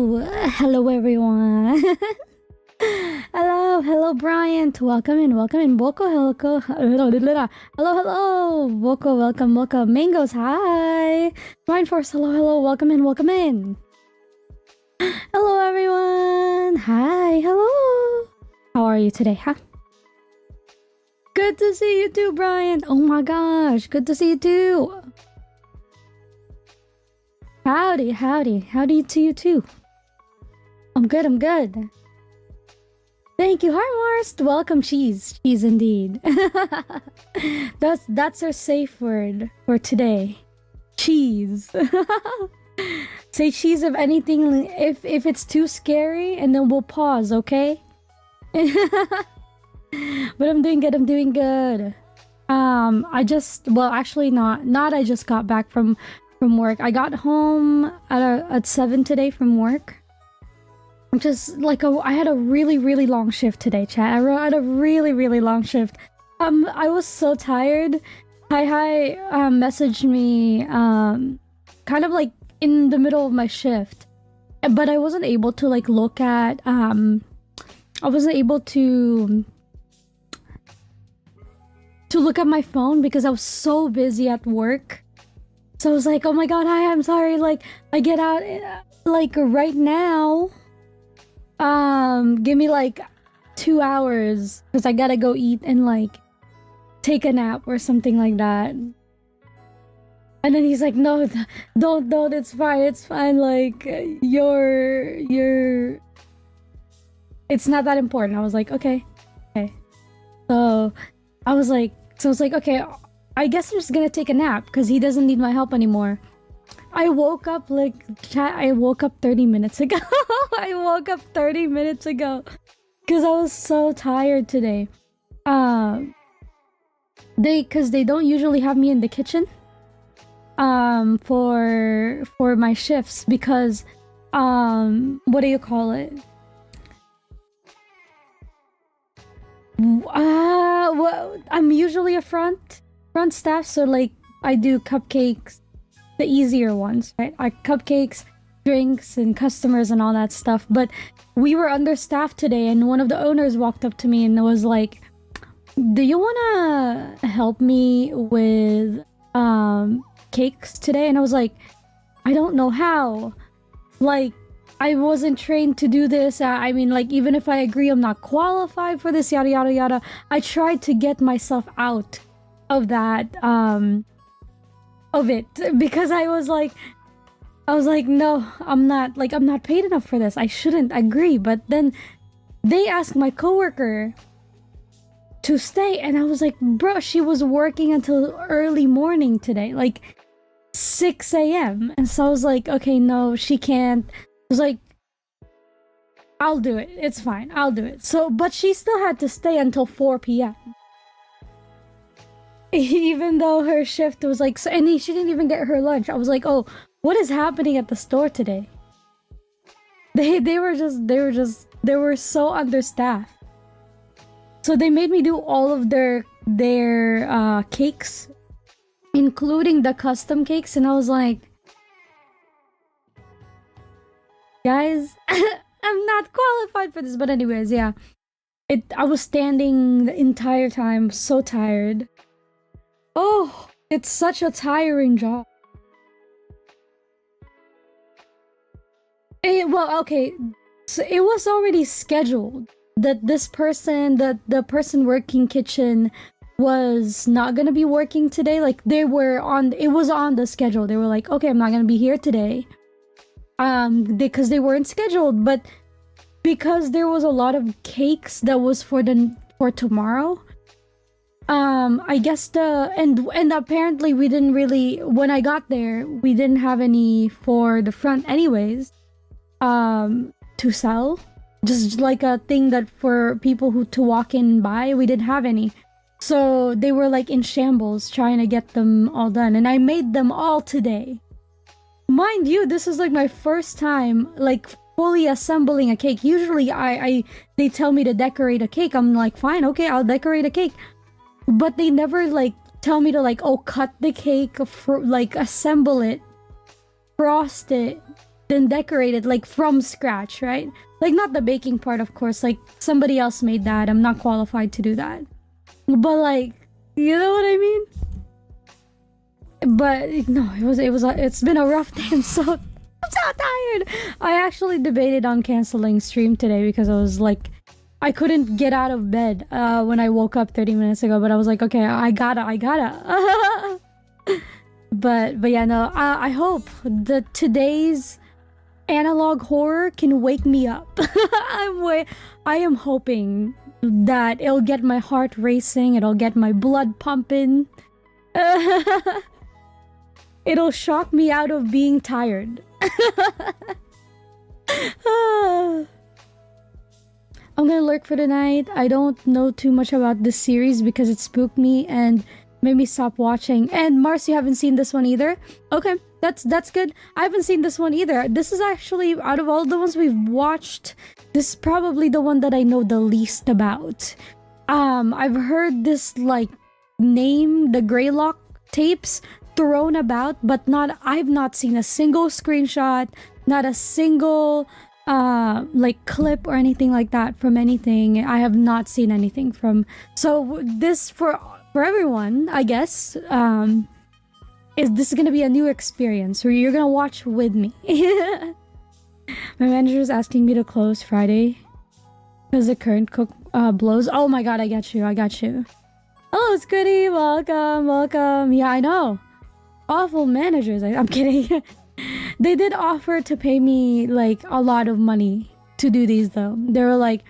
Hello everyone. Hello Bryant. Welcome in. Boko, hello. Boko, welcome. Mangoes, hi. Mind Force, hello. Welcome in. Hello everyone. Hi, hello. How are you today, huh? Good to see you too, Bryant. Oh my gosh, good to see you too. Howdy to you too. I'm good. Thank you, Harmorst. Welcome, cheese indeed. that's our safe word for today. Cheese. Say cheese if anything, if it's too scary, and then we'll pause, okay? But I'm doing good. I just got back from work. I got home at 7 today from work. Just like I had a really long shift today, chat. I had a really long shift. I was so tired. Hi messaged me kind of like in the middle of my shift, but I wasn't able to like look at I wasn't able to look at my phone because I was so busy at work. So I was like, oh my god, hi, I'm sorry, like I get out like right now. Give me like 2 hours because I gotta go eat and like take a nap or something like that. And then he's like, no, don't, it's fine, like you're it's not that important. I was like, okay. So I was like, okay, I guess I'm just gonna take a nap because he doesn't need my help anymore. I woke up 30 minutes ago. I woke up 30 minutes ago because I was so tired today. Because they don't usually have me in the kitchen for my shifts because what do you call it? Well, I'm usually a front staff, so like I do cupcakes, the easier ones, right? Cupcakes, drinks, and customers and all that stuff. But we were understaffed today, and one of the owners walked up to me and was like, do you want to help me with cakes today? And I was like, I don't know how. Like, I wasn't trained to do this. I mean, like, even if I agree I'm not qualified for this, yada yada yada, I tried to get myself out of that of it because I was like, no, I'm not paid enough for this. I shouldn't agree. But then they asked my coworker to stay, and I was like, bro, she was working until early morning today, like 6 a.m. And so I was like, okay, no, she can't. I was like, I'll do it. It's fine. I'll do it. So, but she still had to stay until 4 p.m. Even though her shift was like, so, and she didn't even get her lunch. I was like, oh, what is happening at the store today? They were so understaffed. So they made me do all of their cakes, including the custom cakes, and I was like, guys, I'm not qualified for this. But anyways, yeah. I was standing the entire time, so tired. Oh, it's such a tiring job. Well, okay, so it was already scheduled that this person, the person working kitchen, was not gonna be working today. Like it was on the schedule. They were like, okay, I'm not gonna be here today, because they weren't scheduled. But because there was a lot of cakes that was for tomorrow. I guess and apparently we didn't really, when I got there, we didn't have any for the front anyways, to sell. Just like a thing that for people to walk in and buy, we didn't have any. So they were like in shambles trying to get them all done, and I made them all today. Mind you, this is like my first time like fully assembling a cake. Usually they tell me to decorate a cake. I'm like, fine, okay, I'll decorate a cake. But they never like tell me to like, oh, cut the cake, like assemble it, frost it, then decorated like from scratch, right? Like not the baking part, of course. Like somebody else made that. I'm not qualified to do that. But like, you know what I mean? But no, it's been a rough day. I'm so tired. I actually debated on canceling stream today because I was like, I couldn't get out of bed when I woke up 30 minutes ago. But I was like, okay, I gotta. But yeah, no. I hope that today's analog horror can wake me up. I am hoping that it'll get my heart racing. It'll get my blood pumping. It'll shock me out of being tired. I'm gonna lurk for the night. I don't know too much about this series because it spooked me and made me stop watching. And Mars, you haven't seen this one either? Okay, that's good. I haven't seen this one either. This is actually, out of all the ones we've watched, this is probably the one that I know the least about. I've heard this like name, the GREYLOCK tapes, thrown about, but I've not seen a single screenshot, not a single like clip or anything like that from anything. I have not seen anything from. So this for everyone, I guess, this is gonna be a new experience where you're gonna watch with me. My manager is asking me to close Friday because the current cook blows. Oh my god, I got you. Hello, Squiddy, welcome. Yeah, I know. Awful managers. I'm kidding. They did offer to pay me like a lot of money to do these though. They were like,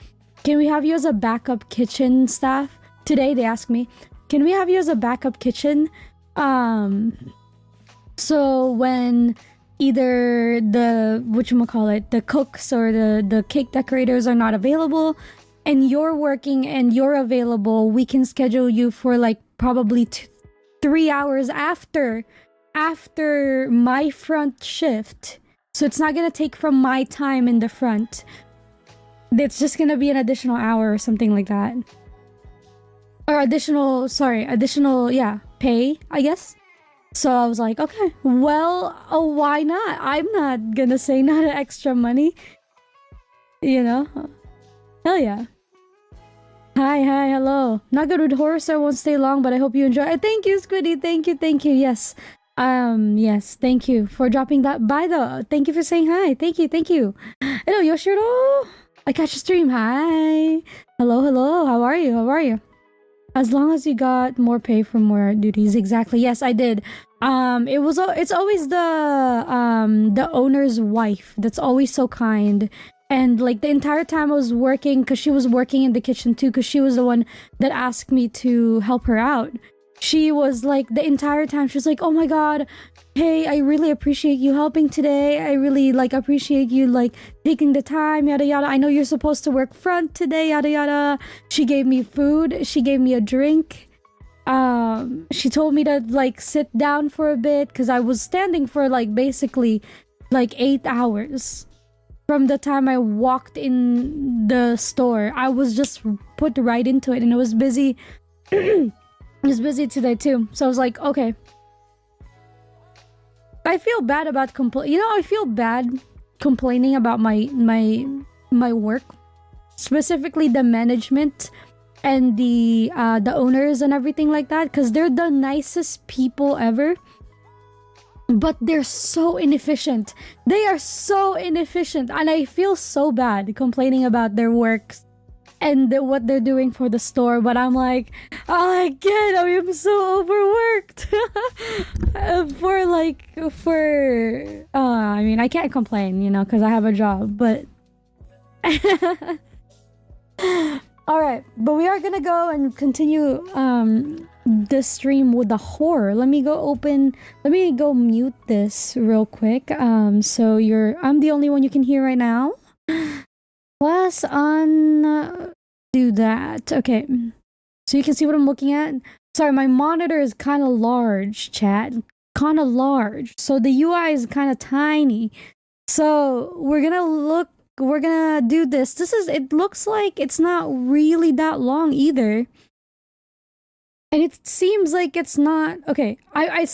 can we have you as a backup kitchen staff? Today they asked me, can we have you as a backup kitchen? So when either the cooks or the cake decorators are not available and you're working and you're available, we can schedule you for like probably 3 hours after my front shift. So it's not gonna take from my time in the front. It's just gonna be an additional hour or something like that. Or additional, yeah, pay, I guess. So I was like, okay, well, why not? I'm not gonna say not extra money. You know? Hell yeah. Hi, hello. Not good with horror, so I won't stay long, but I hope you enjoy. Thank you, Squiddy. Thank you. Yes. Yes, thank you for dropping that by though. Thank you for saying hi. Thank you. Hello, Yoshiro. I catch your stream. Hi. Hello. How are you? As long as you got more pay for more duties. Exactly. Yes, I did. It's always the owner's wife that's always so kind. And like the entire time I was working, because she was working in the kitchen too, because she was the one that asked me to help her out. She was like, the entire time, she was like, oh my god, hey, I really appreciate you helping today. I really like appreciate you like taking the time, yada yada. I know you're supposed to work front today, yada yada. She gave me food. She gave me a drink. She told me to like sit down for a bit because I was standing for like basically like 8 hours. From the time I walked in the store, I was just put right into it and it was busy. It was busy today too. So I was like, okay. I feel bad about I feel bad complaining about my work. Specifically the management and the owners and everything like that. Because they're the nicest people ever. But they're so inefficient. They are so inefficient. And I feel so bad complaining about their work and what they're doing for the store. But I'm like, I am so overworked. I mean, I can't complain, because I have a job. But all right. But we are going to go and continue this stream with the horror. Let me go mute this real quick. I'm the only one you can hear right now. Plus do that. Okay, so you can see what I'm looking at. Sorry, my monitor is kind of large, chat, kind of large, so the UI is kind of tiny. So we're gonna do this. It looks like it's not really that long either. And it seems like it's not... Okay, I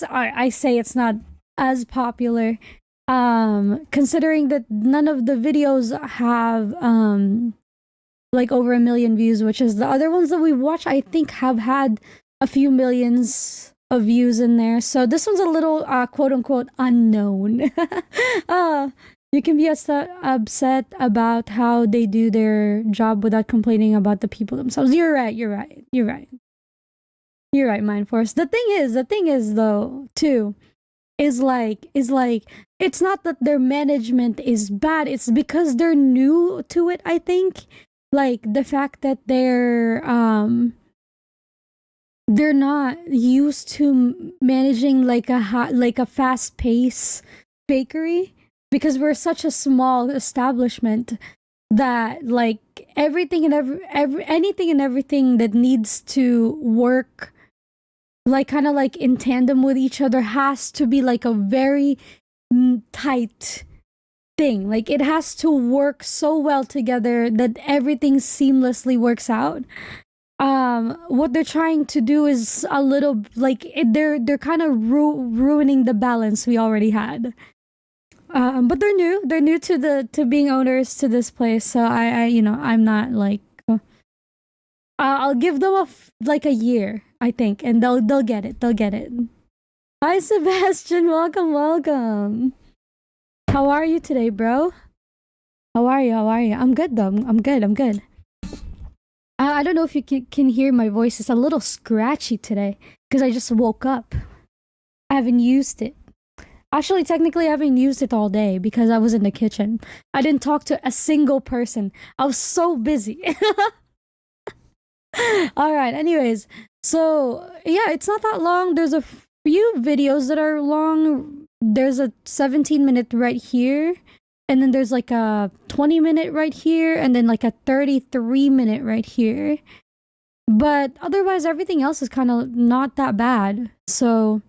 say it's not as popular Considering that none of the videos have like over 1 million views, which is the other ones that we watch, I think have had a few millions of views in there. So this one's a little quote unquote unknown. uh, you can be upset about how they do their job without complaining about the people themselves. You're right. You're right. You're right. You're right, Mind Force. The thing is though, too, is like it's not that their management is bad, it's because they're new to it, I think. Like the fact that they're not used to managing like a fast pace bakery, because we're such a small establishment that like everything and anything and everything that needs to work like kind of like in tandem with each other has to be like a very tight thing. Like it has to work so well together that everything seamlessly works out. What they're trying to do is a little like they're kind of ruining the balance we already had. But they're new to the to being owners to this place, so I you know, I'm not like I'll give them like a year, I think, and they'll get it. They'll get it. Hi, Sebastian. Welcome, welcome. How are you today, bro? How are you? How are you? I'm good though. I'm good. I'm good. I don't know if you can hear my voice. It's a little scratchy today because I just woke up. I haven't used it. Actually, technically, I haven't used it all day because I was in the kitchen. I didn't talk to a single person. I was so busy. All right. Anyways, so yeah, it's not that long. There's a few videos that are long. There's a 17-minute right here, and then there's like a 20-minute right here, and then like a 33-minute right here. But otherwise, everything else is kind of not that bad. So,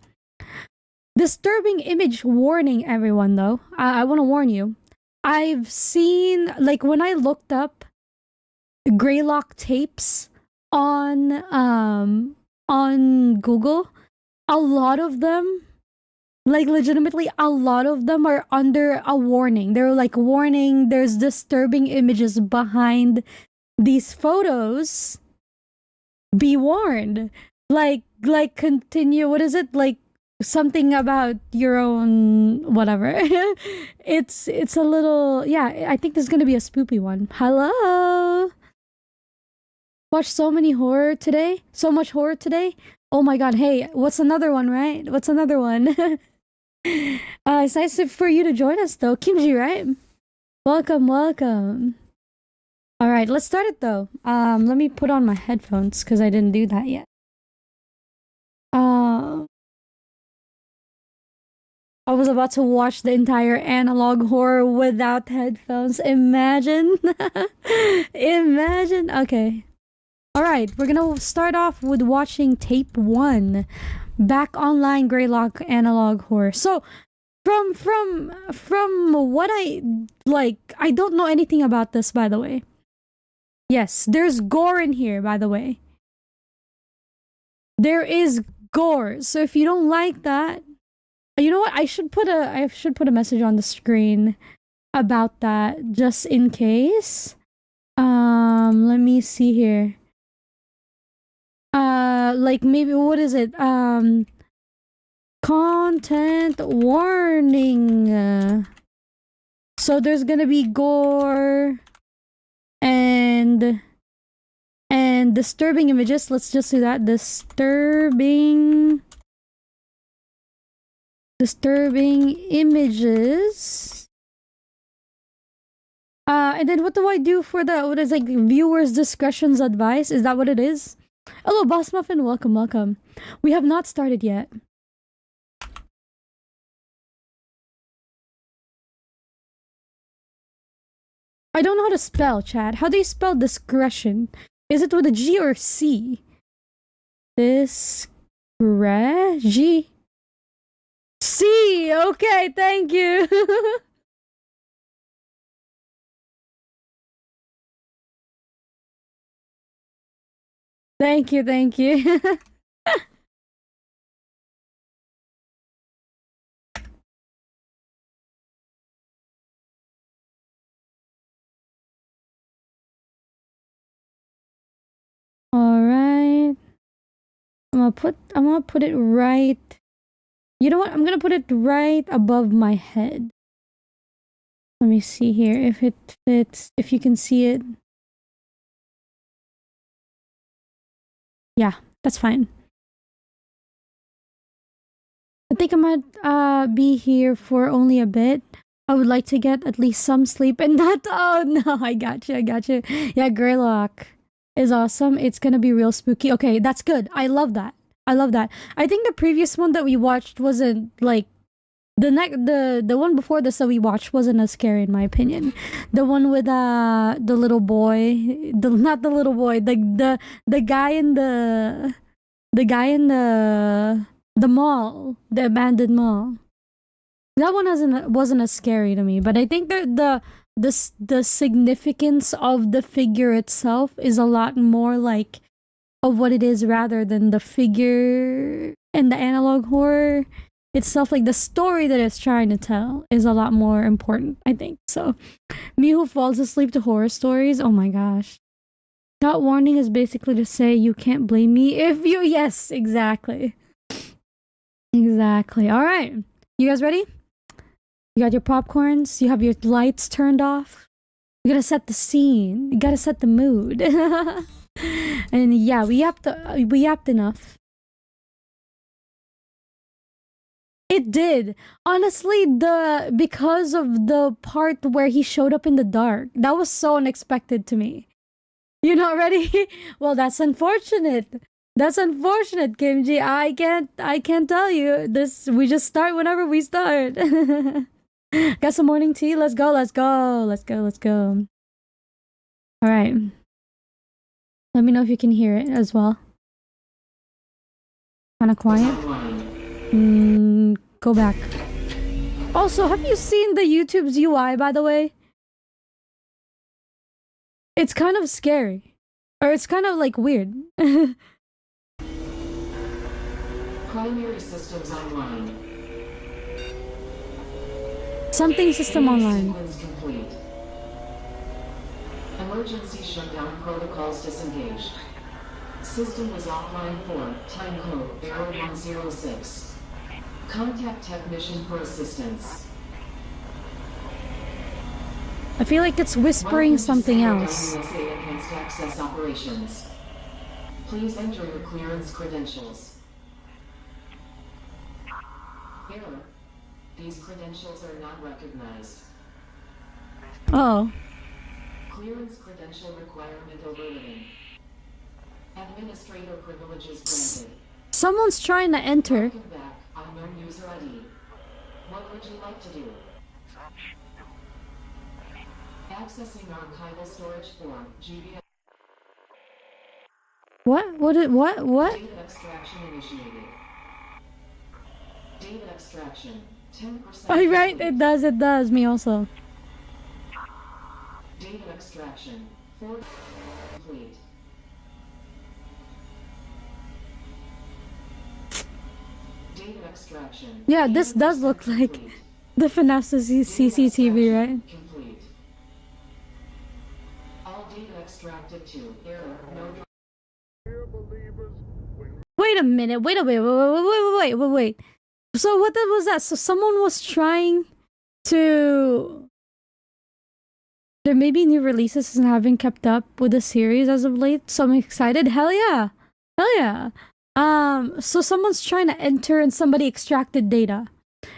disturbing image warning, everyone. Though I want to warn you. I've seen like when I looked up GREYLOCK tapes on Google, a lot of them, like legitimately a lot of them are under a warning. They're like warning there's disturbing images behind these photos. Be warned. Like continue, what is it? Like something about your own whatever. It's a little, yeah, I think there's gonna be a spoopy one. Hello. Watched so many horror today. So much horror today. Oh my god, hey, what's another one, right? What's another one? It's nice for you to join us though. Kimji, right? Welcome, welcome. Alright, let's start it though. Let me put on my headphones because I didn't do that yet. I was about to watch the entire analog horror without headphones. Imagine. Imagine. Okay. Alright, we're gonna start off with watching tape 1. Back online Greylock analog horror. So from what I like, I don't know anything about this, by the way. Yes, there's gore in here, by the way. There is gore. So if you don't like that, you know what? I should put a message on the screen about that just in case. Let me see here. Like maybe what is it? Content warning. So there's gonna be gore and disturbing images. Let's just do that. Disturbing images. And then what do I do for the what is like viewers discretion's advice? Is that what it is? Hello, Boss Muffin. Welcome, welcome. We have not started yet. I don't know how to spell, Chad. How do you spell discretion? Is it with a G or C? G. C. Okay, thank you. Thank you, thank you. gonna put it right. You know what? I'm gonna put it right above my head. Let me see here if it fits, if you can see it. Yeah, that's fine. I think I might be here for only a bit. I would like to get at least some sleep and not. Oh no, I got you. Yeah, Greylock is awesome. It's gonna be real spooky. Okay, that's good. I love that. I think the previous one that we watched wasn't like the one before this that we watched wasn't as scary in my opinion. The one with the little boy, not the little boy, the guy in the mall, the abandoned mall. That one wasn't as scary to me, but I think the significance of the figure itself is a lot more like of what it is rather than the figure and the analog horror itself. Like the story that it's trying to tell is a lot more important, I think. So, me who falls asleep to horror stories, oh my gosh. That warning is basically to say you can't blame me if you. Yes, exactly. Exactly. All right. You guys ready? You got your popcorns? You have your lights turned off? You gotta set the scene. You gotta set the mood. And yeah, we yapped enough. It did. Honestly, because of the part where he showed up in the dark, that was so unexpected to me. You're not ready? Well, that's unfortunate. That's unfortunate, Kimji. I can't tell you. We just start whenever we start. Got some morning tea? Let's go. All right. Let me know if you can hear it as well. Kind of quiet. Go back. Also, have you seen the YouTube's UI, by the way? It's kind of scary. Or it's kind of like weird. Primary systems online. Something system online. Sequence complete. Emergency shutdown protocols disengaged. System was offline for time code 0106. Contact technician for assistance. I feel like it's whispering something else. WSA Enhanced Access Operations. Please enter your clearance credentials. Error. These credentials are not recognized. Oh. Clearance credential requirement overridden. Administrator privileges granted. Someone's trying to enter. Welcome back. Unknown user ID. What would you like to do? Accessing archival storage form. GBS. What? Data extraction initiated. Data extraction. 10%. Oh, right. It does. Me also. Data extraction. 4 complete. Data extraction. Yeah, this does look like the FNAF CCTV, right? Complete. All data extracted to error. No. Wait a minute. Wait. So what was that? So someone was trying to. There may be new releases and haven't kept up with the series as of late, so I'm excited. Hell yeah. So someone's trying to enter and somebody extracted data.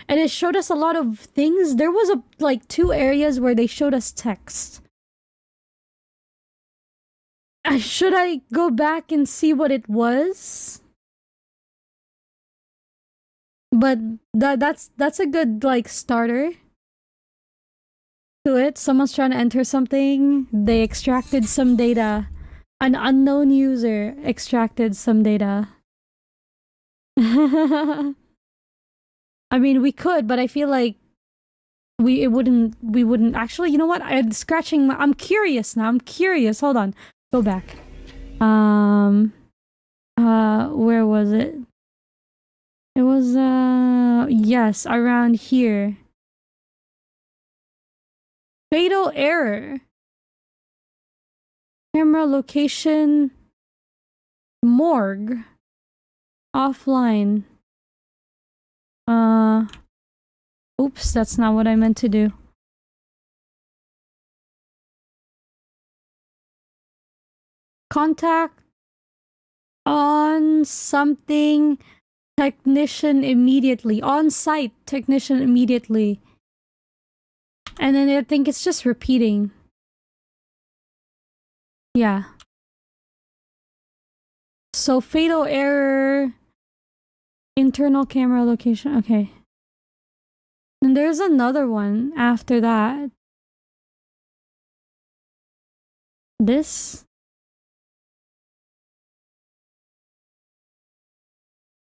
And it showed us a lot of things. There was like 2 areas where they showed us text. Should I go back and see what it was? But that's a good like starter to it. Someone's trying to enter something. They extracted some data. An unknown user extracted some data. I mean, we could, but I feel like we wouldn't actually. You know what? I'm curious now. Hold on. Go back. Where was it? It was yes, around here. Fatal error. Camera location. Morgue. offline. Oops, that's not what I meant to do. Contact on something technician immediately. On site technician immediately. And then I think it's just repeating. Yeah. So fatal error. Internal camera location. Okay. And there's another one after that. This?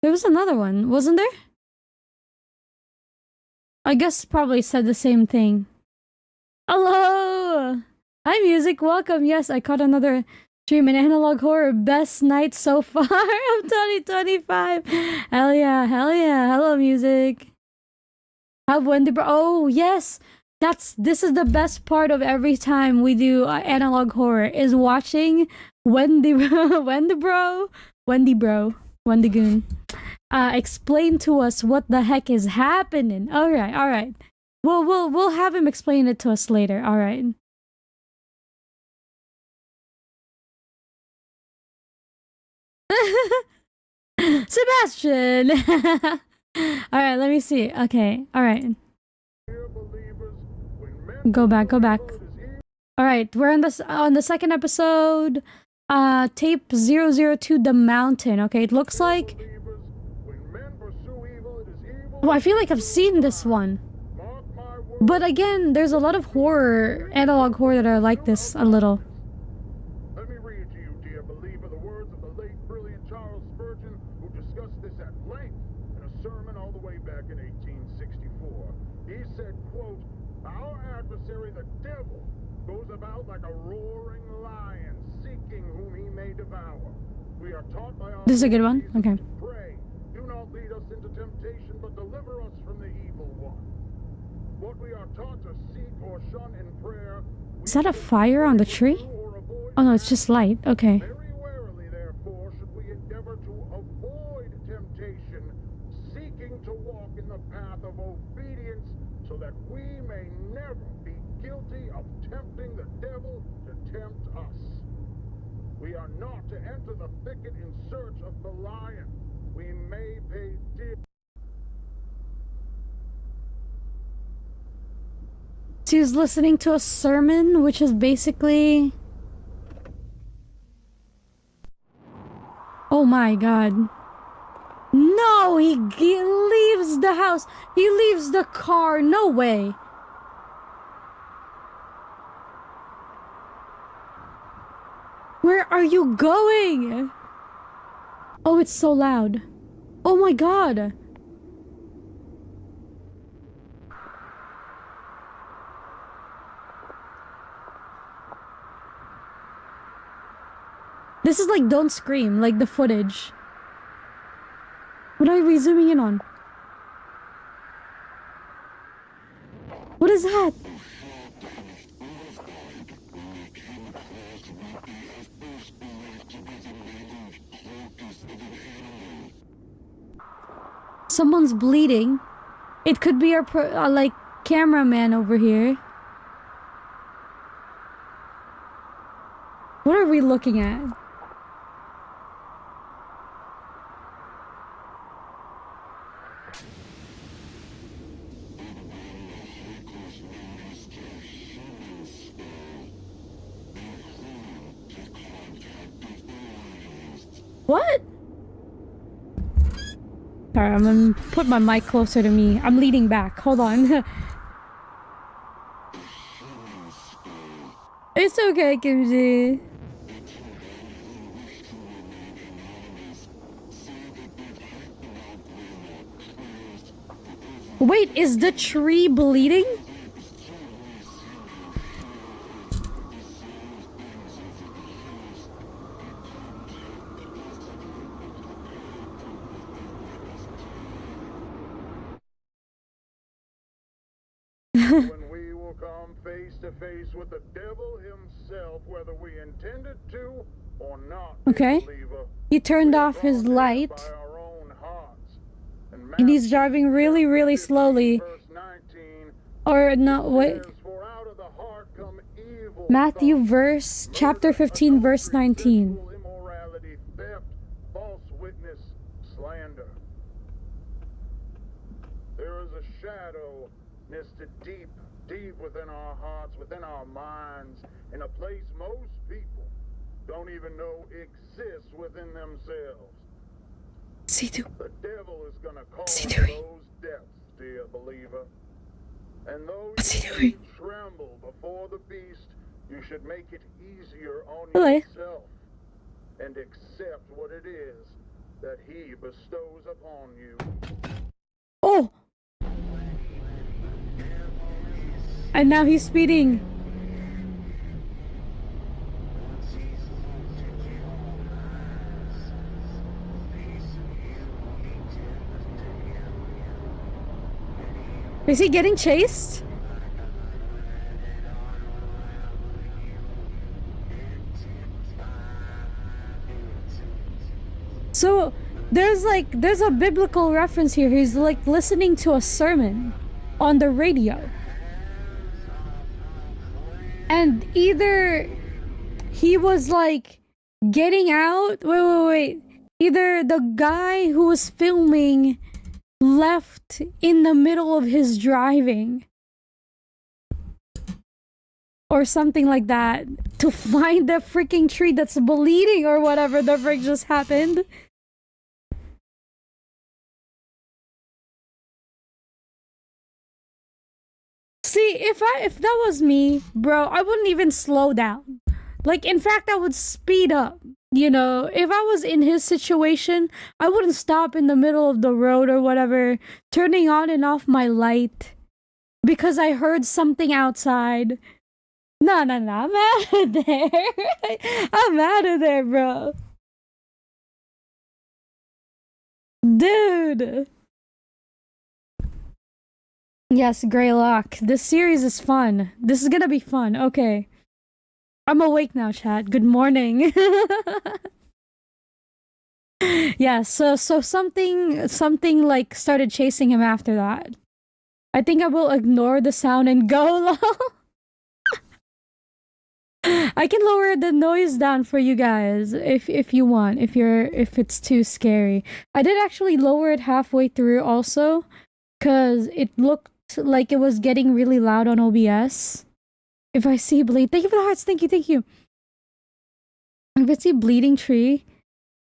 There was another one, wasn't there? I guess probably said the same thing. Hello! Hi, music. Welcome. Yes, I caught another stream in analog horror. Best night so far of 2025. Hell yeah. Hell yeah. Hello, music. Have Wendy bro. Oh, yes. This is the best part of every time we do analog horror is watching Wendy bro. Wendy Goon. Explain to us what the heck is happening. All right. We'll have him explain it to us later. All right. Sebastian. All right, let me see. Okay. All right. Go back. All right, we're on the second episode. Tape 002, The Mountain. Okay, it looks like... Oh, I feel like I've seen this one. But again, there's a lot of horror, analog horror that are like this a little. Let me read to you, dear believer, the words of the late brilliant Charles Spurgeon, who discussed this at length in a sermon all the way back in 1864. He said, quote, "Our adversary, the devil, goes about like a roaring lion, seeking whom he may devour. We are taught by our This is a good one? Okay. Pray, do not lead us into temptation, but deliver us from the evil one. What we are taught to seek or shun in prayer." Is that a fire on the tree? Oh no, it's just light. Okay. Very warily, therefore, should we endeavor to avoid temptation, seeking to walk in the path of obedience, so that we may never be guilty of tempting the devil to tempt us. We are not to enter the thicket in search of the lion. We may pay dear. So he was listening to a sermon, which is basically... Oh my god. No, he leaves the house. He leaves the car. No way. Where are you going? Oh, it's so loud. Oh my god. This is like Don't Scream, like the footage. What are we zooming in on? What is that? Someone's bleeding. It could be our like cameraman over here. What are we looking at? What? Sorry, I'm gonna put my mic closer to me. I'm leaning back. Hold on. It's okay, Kimji. Wait, is the tree bleeding? When we will come face to face with the devil himself, whether we intended to or not. Okay. Believer. He turned off his light. By our own And he's driving really, really slowly. Verse 19, Or no, wait. says, "For out of the heart come evil Matthew thoughts, chapter 15, verse adultery, 19. sexual immorality, theft, false witness, slander." There is a shadow nested deep, deep within our hearts, within our minds, in a place most people don't even know exists within themselves. C2. The devil is gonna call What's he to doing? those depths, dear believer. And those What's he who doing? tremble before the beast, you should make it easier on Hello. yourself and accept what it is that he bestows upon you. Oh! And now he's speeding. Is he getting chased? So there's a biblical reference here. He's like listening to a sermon on the radio. And either he was like getting out. Wait. Either the guy who was filming left in the middle of his driving or something like that to find the freaking tree that's bleeding or whatever the frick just happened. See, if that was me, bro, I wouldn't even slow down. Like, in fact, I would speed up. You know, if I was in his situation, I wouldn't stop in the middle of the road or whatever, turning on and off my light because I heard something outside. No, I'm out of there. I'm out of there, bro. Dude. Yes, Greylock. This series is fun. This is gonna be fun. Okay. I'm awake now, chat. Good morning. Yeah, so something like started chasing him after that. I think I will ignore the sound and go lol. I can lower the noise down for you guys if you want, if it's too scary. I did actually lower it halfway through also, cause it looked like it was getting really loud on OBS. If I see bleed, thank you for the hearts, thank you. If I see bleeding tree,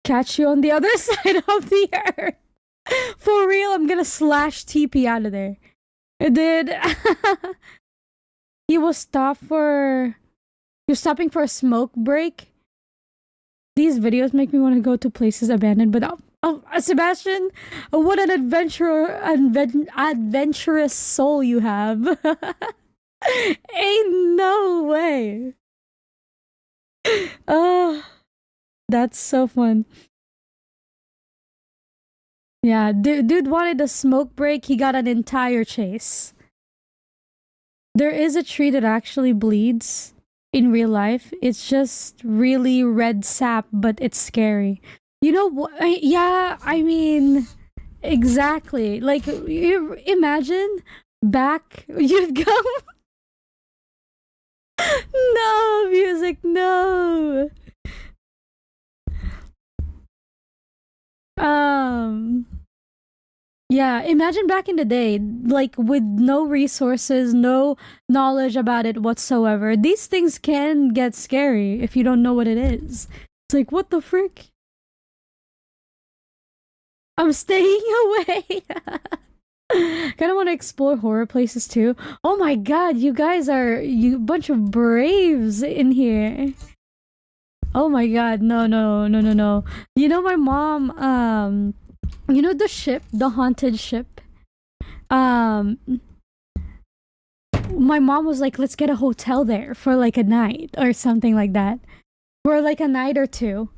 catch you on the other side of the earth. For real, I'm gonna slash TP out of there. It did. He was stopping for a smoke break. These videos make me want to go to places abandoned, but Sebastian, what an adventurous soul you have. Ain't no way. Oh, that's so fun. Yeah, dude wanted a smoke break. He got an entire chase. There is a tree that actually bleeds in real life. It's just really red sap, but it's scary. You know what? Yeah, I mean, exactly. Like, you imagine back, you'd come. No, music, no. Yeah, imagine back in the day, like with no resources, no knowledge about it whatsoever. These things can get scary if you don't know what it is. It's like, what the frick? I'm staying away. Kind of want to explore horror places too. Oh my god, you guys are you bunch of braves in here. Oh my god, no. You know my mom, you know the ship, the haunted ship? My mom was like, let's get a hotel there for like a night or something like that. For like a night or two.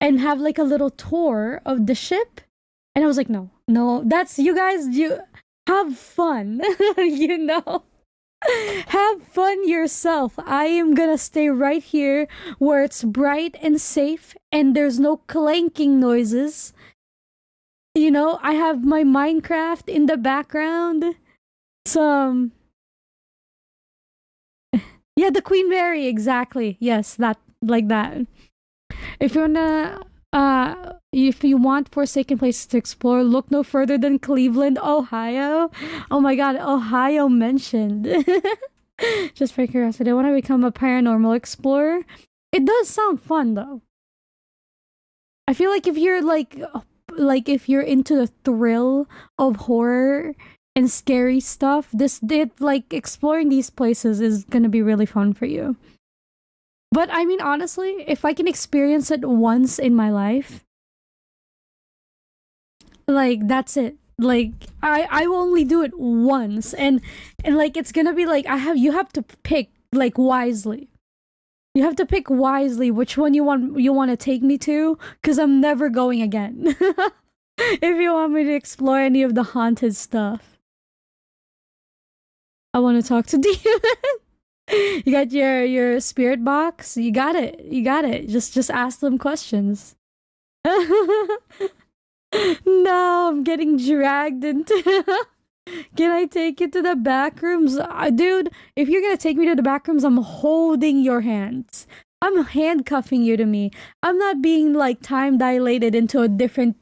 And have like a little tour of the ship. And I was like, no, that's you guys, you have fun, you know? Have fun yourself. I am gonna stay right here where it's bright and safe and there's no clanking noises. You know, I have my Minecraft in the background. Some yeah, the Queen Mary, exactly. Yes, that like that. If you wanna if you want forsaken places to explore, look no further than Cleveland, Ohio. Oh my god, Ohio mentioned. Just for curiosity, I want to become a paranormal explorer. It does sound fun though. I feel like if you're like if you're into the thrill of horror and scary stuff, like exploring these places is gonna be really fun for you. But I mean, honestly, if I can experience it once in my life, like that's it. Like I will only do it once, and like it's gonna be like you have to pick like wisely. You have to pick wisely which one you want to take me to, because I'm never going again. If you want me to explore any of the haunted stuff, I want to talk to demons. You got your spirit box. You got it. You got it. Just ask them questions. No, I'm getting dragged into. Can I take you to the back rooms? Dude, if you're gonna take me to the back rooms, I'm holding your hands. I'm handcuffing you to me. I'm not being like time dilated into a different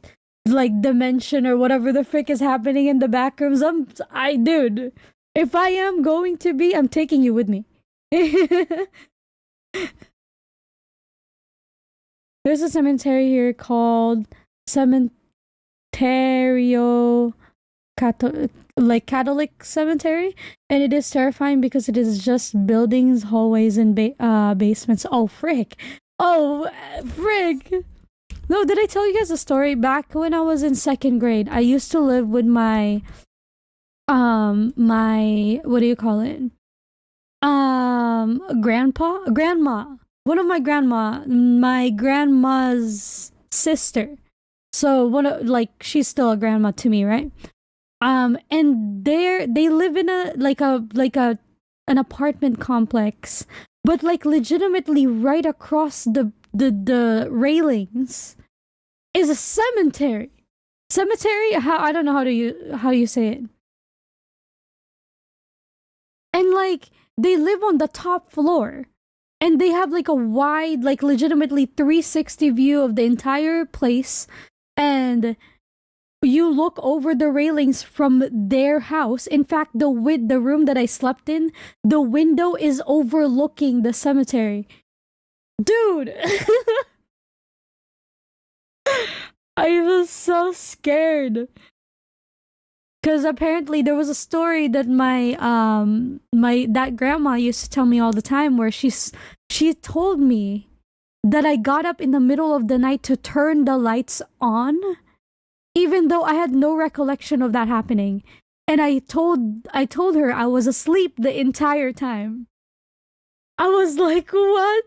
like dimension or whatever the frick is happening in the back rooms. Dude, if I am going to be, I'm taking you with me. There's a cemetery here called Cementerio Catholic cemetery, and it is terrifying because it is just buildings, hallways, and basements. Oh frick! Oh frick! No, did I tell you guys a story? Back when I was in second grade, I used to live with my my what do you call it? Grandma. One of my grandma's sister. So she's still a grandma to me, right? And they live in an apartment complex, but like legitimately right across the railings is a cemetery. Cemetery? How I don't know how you say it. And like they live on the top floor. And they have like a wide, like legitimately 360 view of the entire place. And you look over the railings from their house. In fact, the room that I slept in, the window is overlooking the cemetery. Dude! I was so scared. Because apparently there was a story that that grandma used to tell me all the time, where she told me that I got up in the middle of the night to turn the lights on, even though I had no recollection of that happening. And I told her I was asleep the entire time. I was like, what?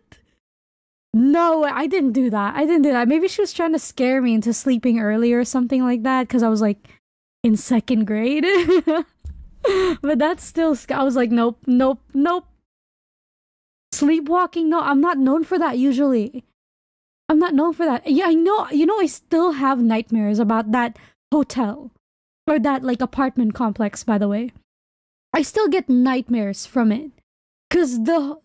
No, I didn't do that. Maybe she was trying to scare me into sleeping early or something like that, because I was like in second grade. But that's still, I was like, nope. Sleepwalking, no, I'm not known for that usually. I'm not known for that. Yeah, I know, I still have nightmares about that hotel. Or that, like, apartment complex, by the way. I still get nightmares from it. Because the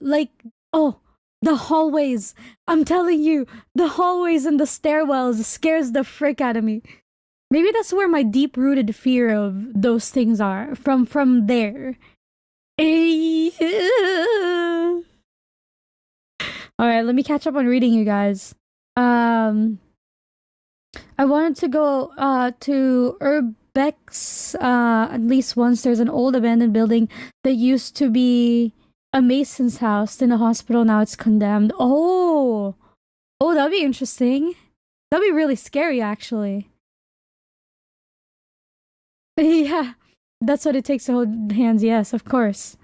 hallways, I'm telling you, the hallways and the stairwells scares the frick out of me. Maybe that's where my deep-rooted fear of those things are. From there. Alright, let me catch up on reading, you guys. I wanted to go to Urbex at least once. There's an old abandoned building that used to be a mason's house in a hospital. Now it's condemned. Oh, that'd be interesting. That'd be really scary, actually. Yeah, that's what it takes to hold hands. Yes, of course.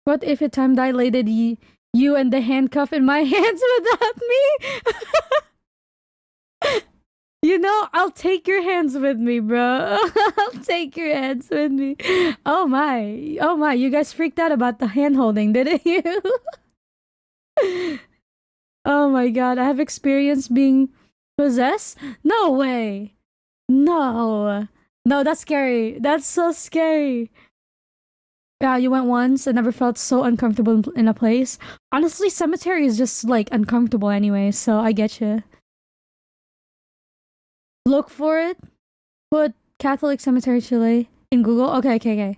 What if a time dilated you and the handcuff in my hands without me? I'll take your hands with me, bro. I'll take your hands with me. Oh my. You guys freaked out about the hand holding, didn't you? Oh my god, I have experience being possessed? No way. No. No, that's scary. That's so scary. Yeah, you went once and never felt so uncomfortable in a place. Honestly, cemetery is just like uncomfortable anyway, so I get you. Look for it. Put Catholic Cemetery Chile in Google. Okay, okay, okay.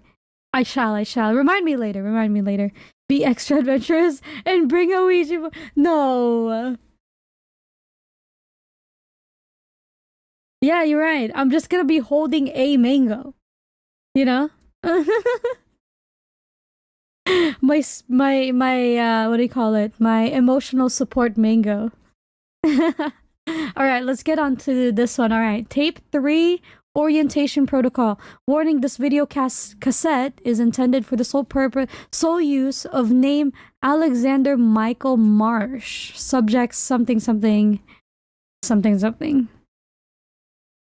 I shall. Remind me later. Remind me later. Be extra adventurous and bring a Ouija board. No. Yeah, you're right. I'm just gonna be holding a mango. You know? my what do you call it? My emotional support mango. All right, let's get on to this one. All right, tape 3 orientation protocol. Warning: this video cassette is intended for the sole use of name Alexander Michael Marsh. Subject something something something something.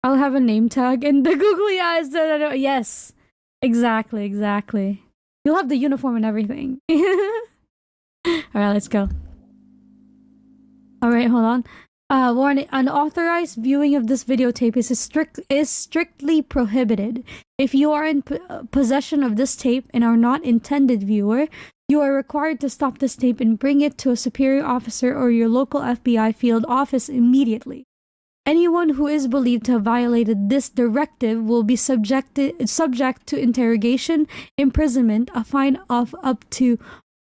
I'll have a name tag and the googly eyes. Yes, exactly. You'll have the uniform and everything. All right, let's go. All right, hold on. Warning: unauthorized viewing of this videotape is strictly prohibited. If you are in possession of this tape and are not intended viewer, you are required to stop this tape and bring it to a superior officer or your local FBI field office immediately. Anyone who is believed to have violated this directive will be subject to interrogation, imprisonment, a fine of up to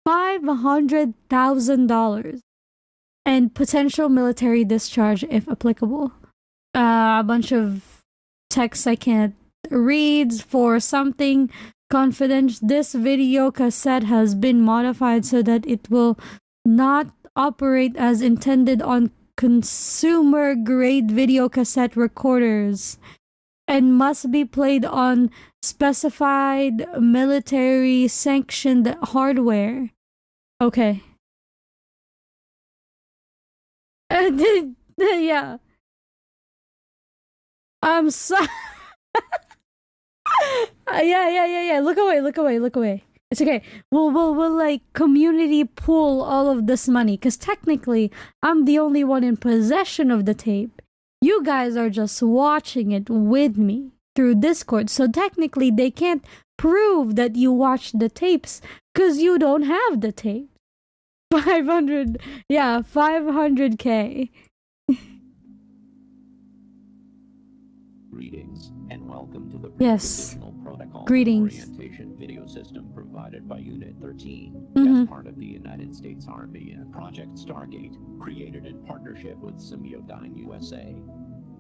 $500,000, and potential military discharge if applicable. A bunch of texts I can't read for something confidential. This video cassette has been modified so that it will not operate as intended on consumer grade video cassette recorders and must be played on specified military sanctioned hardware. Okay. Yeah. I'm sorry. Yeah. Look away. It's okay. We'll like community pool all of this money, because technically I'm the only one in possession of the tape. You guys are just watching it with me through Discord, so technically they can't prove that you watched the tapes because you don't have the tape. 500, yeah, 500K. Greetings and welcome to the Yes. Traditional Protocol Greetings. Orientation video system provided by Unit 13 Mhm. as part of the United States Army and Project Stargate, created in partnership with Simiodyne USA.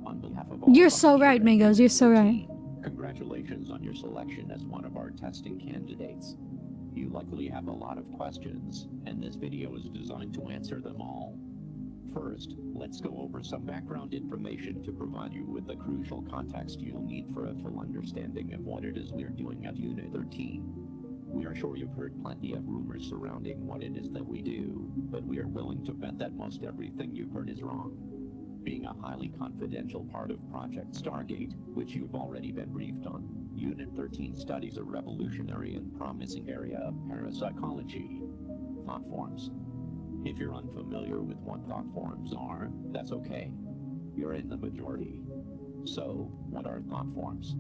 On behalf of all You're of us so here right, at Mingos. Unit You're so right. 13, congratulations on your selection as one of our testing candidates. You likely have a lot of questions, and this video is designed to answer them all. First, let's go over some background information to provide you with the crucial context you'll need for a full understanding of what it is we're doing at Unit 13. We are sure you've heard plenty of rumors surrounding what it is that we do, but we are willing to bet that most everything you've heard is wrong. Being a highly confidential part of Project Stargate, which you've already been briefed on, Unit 13 studies a revolutionary and promising area of parapsychology, thought forms. If you're unfamiliar with what thought forms are, that's okay. You're in the majority. So, what are thought forms?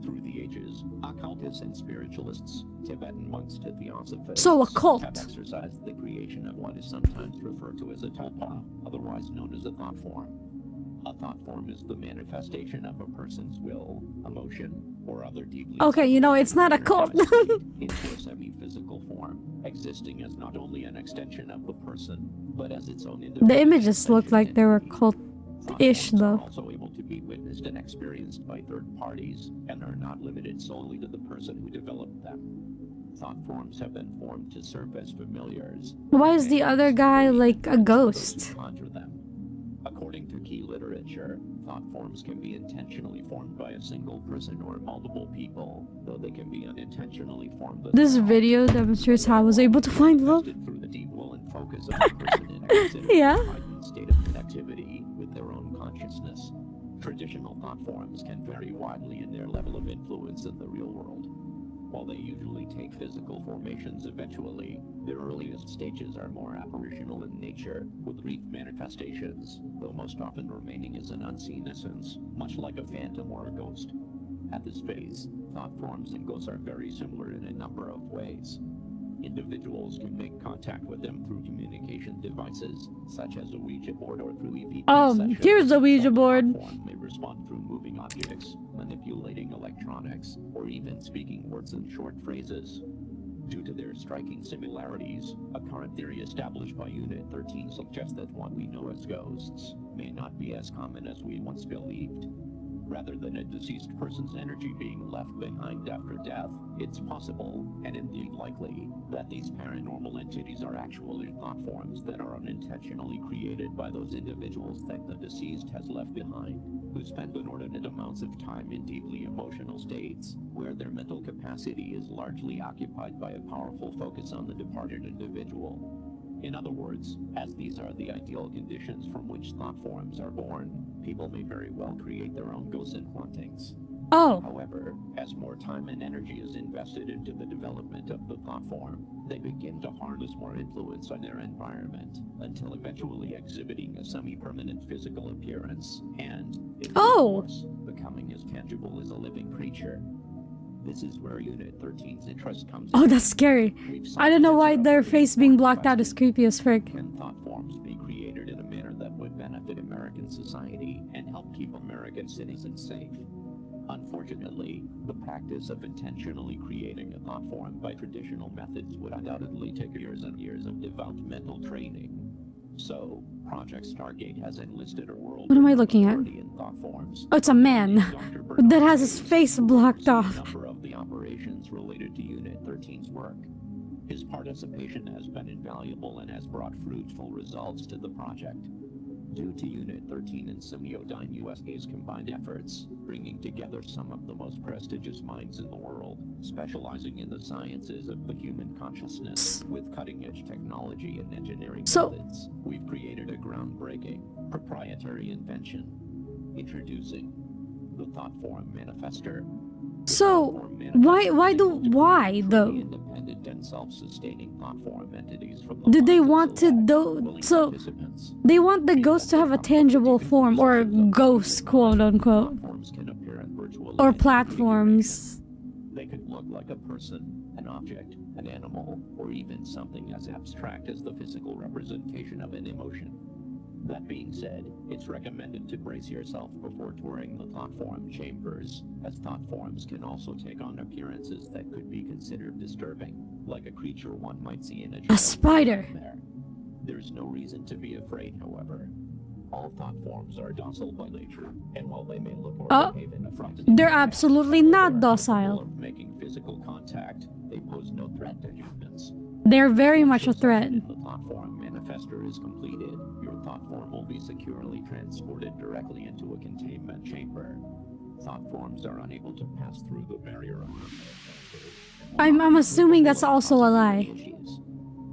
Through the ages, occultists and spiritualists, Tibetan monks to theosophists, So a cult. have exercised the creation of what is sometimes referred to as a tulpa, otherwise known as a thought form. A thought form is the manifestation of a person's will, emotion, or other deeply Okay, you know, it's not a cult. energized state into a semi-physical form, existing as not only an extension of the person, but as its own individual. The images looked like they were entity. cult-ish, Thought forms are though. also able to be witnessed and experienced by third parties, and are not limited solely to the person who developed them. Thought forms have been formed to serve as familiars. Why is the other guy like a Those who ghost? conjure them. According to key literature, thought forms can be intentionally formed by a single person or multiple people, though they can be unintentionally formed as This well. video demonstrates how I was able to find love. Manifested through the deep will and focus of a person in a considerably Yeah. heightened state of connectivity with their own consciousness. Traditional thought forms can vary widely in their level of influence in the real world. While they usually take physical formations eventually, their earliest stages are more apparitional in nature, with brief manifestations, though most often remaining as an unseen essence, much like a phantom or a ghost. At this phase, thought forms and ghosts are very similar in a number of ways. Individuals can make contact with them through communication devices, such as a Ouija board or through EVP sessions. Here's a Ouija board. The form may respond through moving objects, manipulating electronics, or even speaking words and short phrases. Due to their striking similarities, a current theory established by Unit 13 suggests that what we know as ghosts may not be as common as we once believed. Rather than a deceased person's energy being left behind after death, it's possible, and indeed likely, that these paranormal entities are actually thought forms that are unintentionally created by those individuals that the deceased has left behind, who spend inordinate amounts of time in deeply emotional states, where their mental capacity is largely occupied by a powerful focus on the departed individual. In other words, as these are the ideal conditions from which thought forms are born, people may very well create their own ghosts and hauntings. Oh. However, as more time and energy is invested into the development of the thought form, they begin to harness more influence on their environment, until eventually exhibiting a semi-permanent physical appearance, and, in due course, becoming as tangible as a living creature. This is where Unit 13's interest comes in. Oh, that's scary. I don't know why their face being blocked out is creepy as frick. Can thought forms be created in a manner that would benefit American society and help keep American citizens safe? Unfortunately, the practice of intentionally creating a thought form by traditional methods would undoubtedly take years and years of developmental training. So, Project Stargate has enlisted a world. What am I looking at? In thought forms. Oh, it's a man that has his face blocked off. A number of the operations related to Unit 13's work. His participation has been invaluable and has brought fruitful results to the project. Due to Unit 13 and Semiodyne USA's combined efforts, bringing together some of the most prestigious minds in the world, specializing in the sciences of the human consciousness, with cutting-edge technology and engineering methods, we've created a groundbreaking, proprietary invention. Introducing the Thought Form Manifester. So, why though? Independent and self-sustaining thought form entities from Do they want to so they want the ghost to have a tangible form, or ghost, quote unquote, or platforms? They could look like a person, an object, an animal, or even something as abstract as the physical representation of an emotion. That being said, it's recommended to brace yourself before touring the thought form chambers, as thought forms can also take on appearances that could be considered disturbing, like a creature one might see in a spider. There's no reason to be afraid, however. All thought forms are docile by nature, and while they may look or behave in a front, they're absolutely not docile. Of making physical contact, they pose no threat to humans. They're very much a threat. The thought form manifester is completed. Your thought form will be securely transported directly into a containment chamber. Thought forms are unable to pass through the barrier of I'm assuming that's also a lie.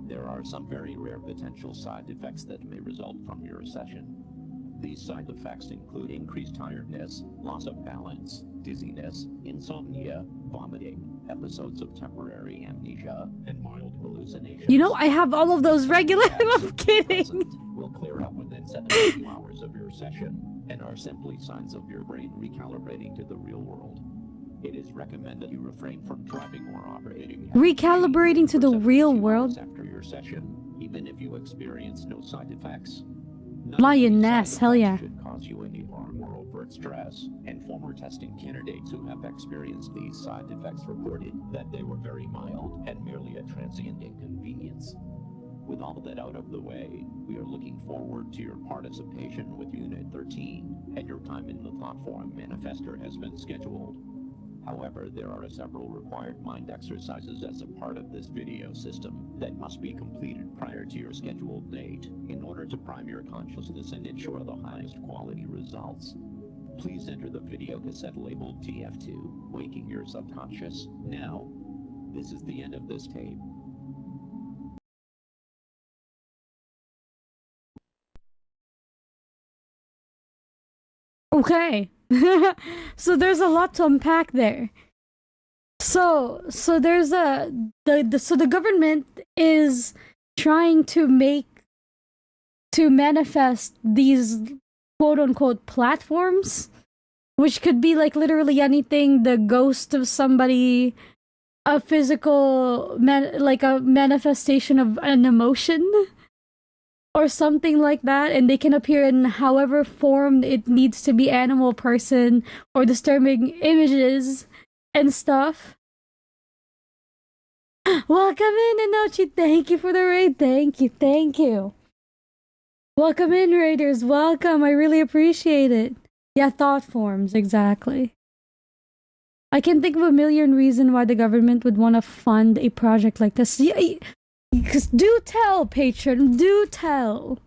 There are some very rare potential side effects that may result from your session. These side effects include increased tiredness, loss of balance, dizziness, insomnia, vomiting, episodes of temporary amnesia, and mild hallucinations. You know, I have all of those regular. I'm kidding. Will clear up within 72 hours of your session, and are simply signs of your brain recalibrating to the real world. It is recommended you refrain from driving or operating. Recalibrating to the real world? After your session, even if you experience no side effects. Lioness, hell yeah. Should cause you any harm or overt stress, and former testing candidates who have experienced these side effects reported that they were very mild and merely a transient inconvenience. With all that out of the way, we are looking forward to your participation with Unit 13, and your time in the Thought Form Manifester has been scheduled. However, there are several required mind exercises as a part of this video system that must be completed prior to your scheduled date in order to prime your consciousness and ensure the highest quality results. Please enter the video cassette labeled TF2, Waking Your Subconscious, now. This is the end of this tape. Okay. So there's a lot to unpack there. So there's so the government is trying to manifest these quote unquote platforms, which could be like literally anything, the ghost of somebody, a physical like a manifestation of an emotion or something like that, and they can appear in however form it needs to be, animal, person, or disturbing images and stuff. Welcome in, Inochi. Thank you for the raid. Thank you. Welcome in, raiders. Welcome. I really appreciate it. Yeah, thought forms, exactly. I can think of a million reasons why the government would want to fund a project like this. Yeah, because do tell, patron. Do tell.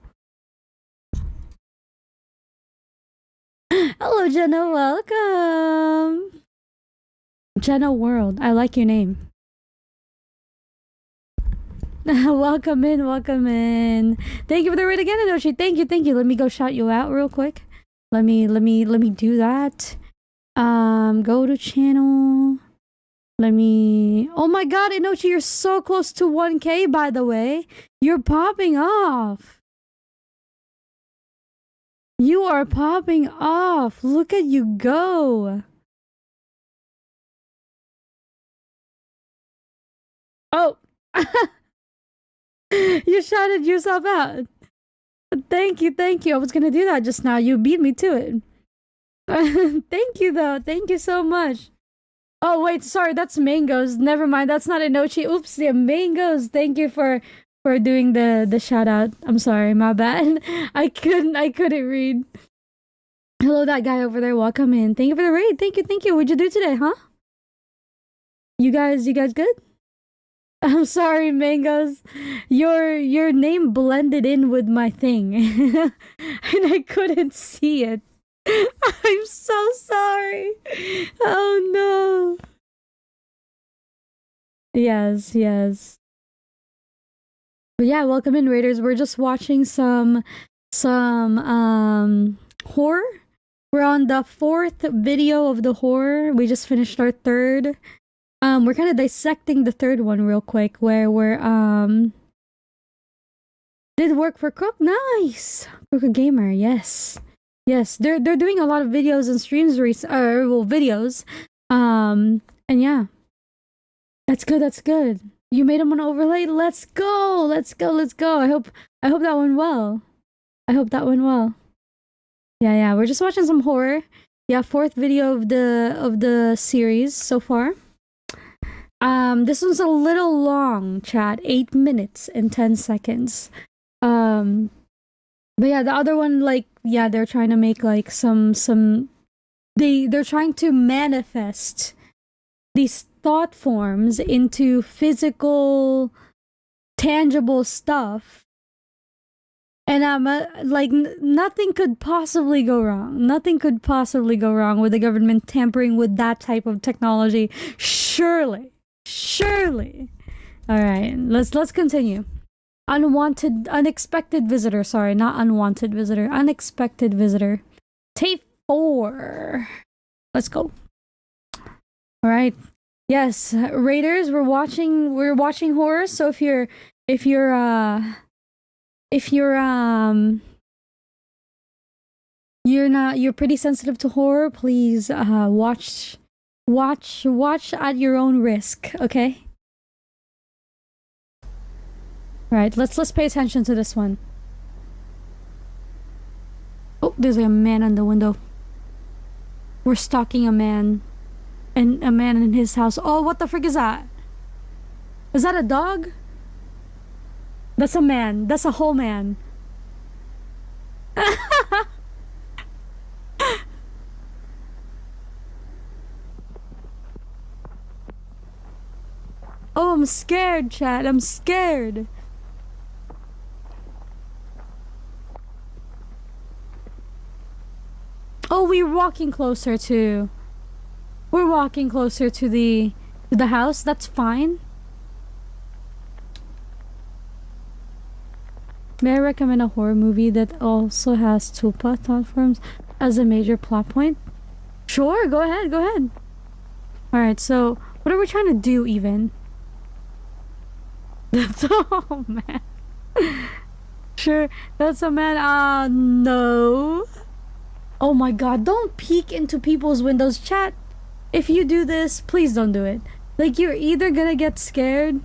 Hello, Jenna. Welcome. Jenna World. I like your name. Welcome in. Thank you for the raid again, Inoshi. Thank you. Let me go shout you out real quick. Let me do that. Go to channel. Oh my god, Inochi, you're so close to 1K, by the way. You're popping off. You are popping off. Look at you go. Oh. You shouted yourself out. Thank you. I was gonna do that just now. You beat me to it. Thank you, though. Thank you so much. Oh, wait, sorry, that's Mangoes. Never mind, that's not Inochi. Oops, yeah, Mangoes. Thank you for doing the shout out. I'm sorry, my bad. I couldn't read. Hello, that guy over there. Welcome in. Thank you for the raid. Thank you. What'd you do today, huh? You guys good? I'm sorry, Mangoes. Your name blended in with my thing. And I couldn't see it. I'm so sorry. Oh no. Yes. But yeah, welcome in, raiders. We're just watching some horror. We're on the 4th video of the horror. We just finished our 3rd. We're kind of dissecting the 3rd one real quick, where we're did work for Crook. Nice. Crook Gamer. Yes, they're doing a lot of videos and streams videos. And yeah, that's good. You made them on overlay. Let's go. I hope that went well. Yeah, we're just watching some horror. Yeah, 4th video of the series so far. This one's a little long, chat. 8 minutes and 10 seconds. But yeah, the other one, like, yeah, they're trying to make like they're trying to manifest these thought forms into physical, tangible stuff. And like, nothing could possibly go wrong. Nothing could possibly go wrong with the government tampering with that type of technology. Surely. All right, let's continue. Unexpected visitor. Sorry, not unwanted visitor. Unexpected visitor. Tape 4. Let's go. All right. Yes, raiders. We're watching horror. So if you're pretty sensitive to horror, please watch at your own risk, okay? Right, let's pay attention to this one. Oh, there's a man on the window. We're stalking a man. And a man in his house. Oh, what the frick is that? Is that a dog? That's a man. That's a whole man. Oh, I'm scared, chat. I'm scared. Oh, we're walking closer to the house. That's fine. May I recommend a horror movie that also has Tupa thought forms as a major plot point? Sure, go ahead. Alright, so What are we trying to do even? That's oh man. Sure, that's a man. No. Oh my god, don't peek into people's windows, chat. If you do this, please don't do it. Like, you're either gonna get scared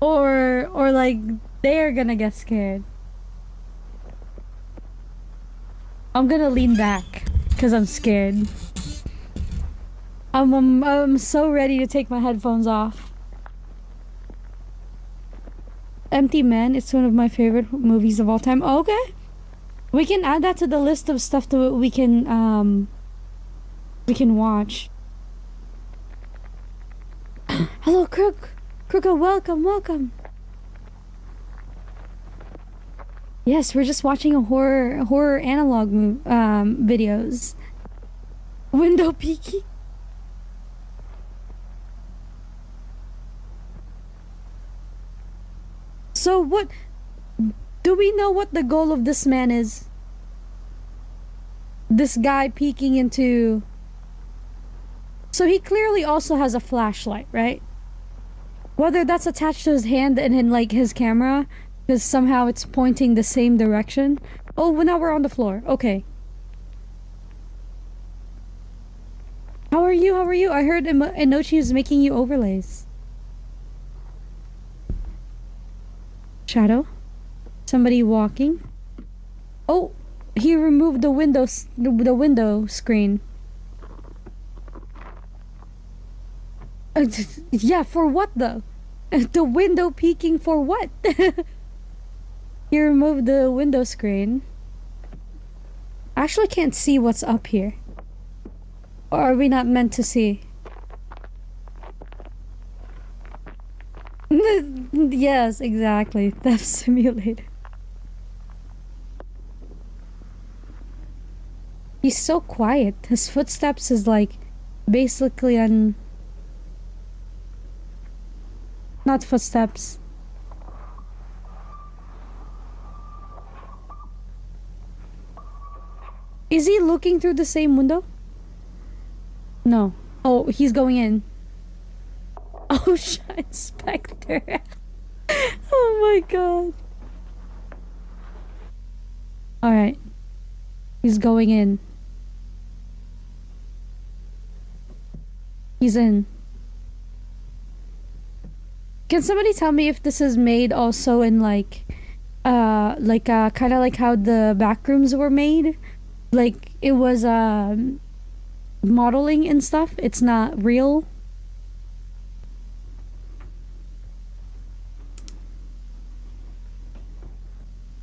or like they're gonna get scared. I'm gonna lean back because I'm scared. I'm so ready to take my headphones off. Empty Man, it's one of my favorite movies of all time. Oh, okay. We can add that to the list of stuff that we can watch. Hello, Crook. Crooka, welcome. Yes, we're just watching a horror analog videos. Window peeking. So what do we know what the goal of this man is? This guy peeking into... So he clearly also has a flashlight, right? Whether that's attached to his hand and in like his camera, because somehow it's pointing the same direction. Oh, well, now we're on the floor. Okay. How are you? I heard Inochi is making you overlays. Shadow? Somebody walking? Oh, he removed the window screen. Yeah, for what though? The window peeking for what? He removed the window screen. I actually can't see what's up here. Or are we not meant to see? Yes, exactly. Theft simulator. He's so quiet. His footsteps is like basically on... Not footsteps. Is he looking through the same window? No. Oh, he's going in. Oh, Shine Spectre. Oh my god. Alright. He's going in. He's in. Can somebody tell me if this is made also in like kind of like how the backrooms were made? Like it was modeling and stuff. It's not real.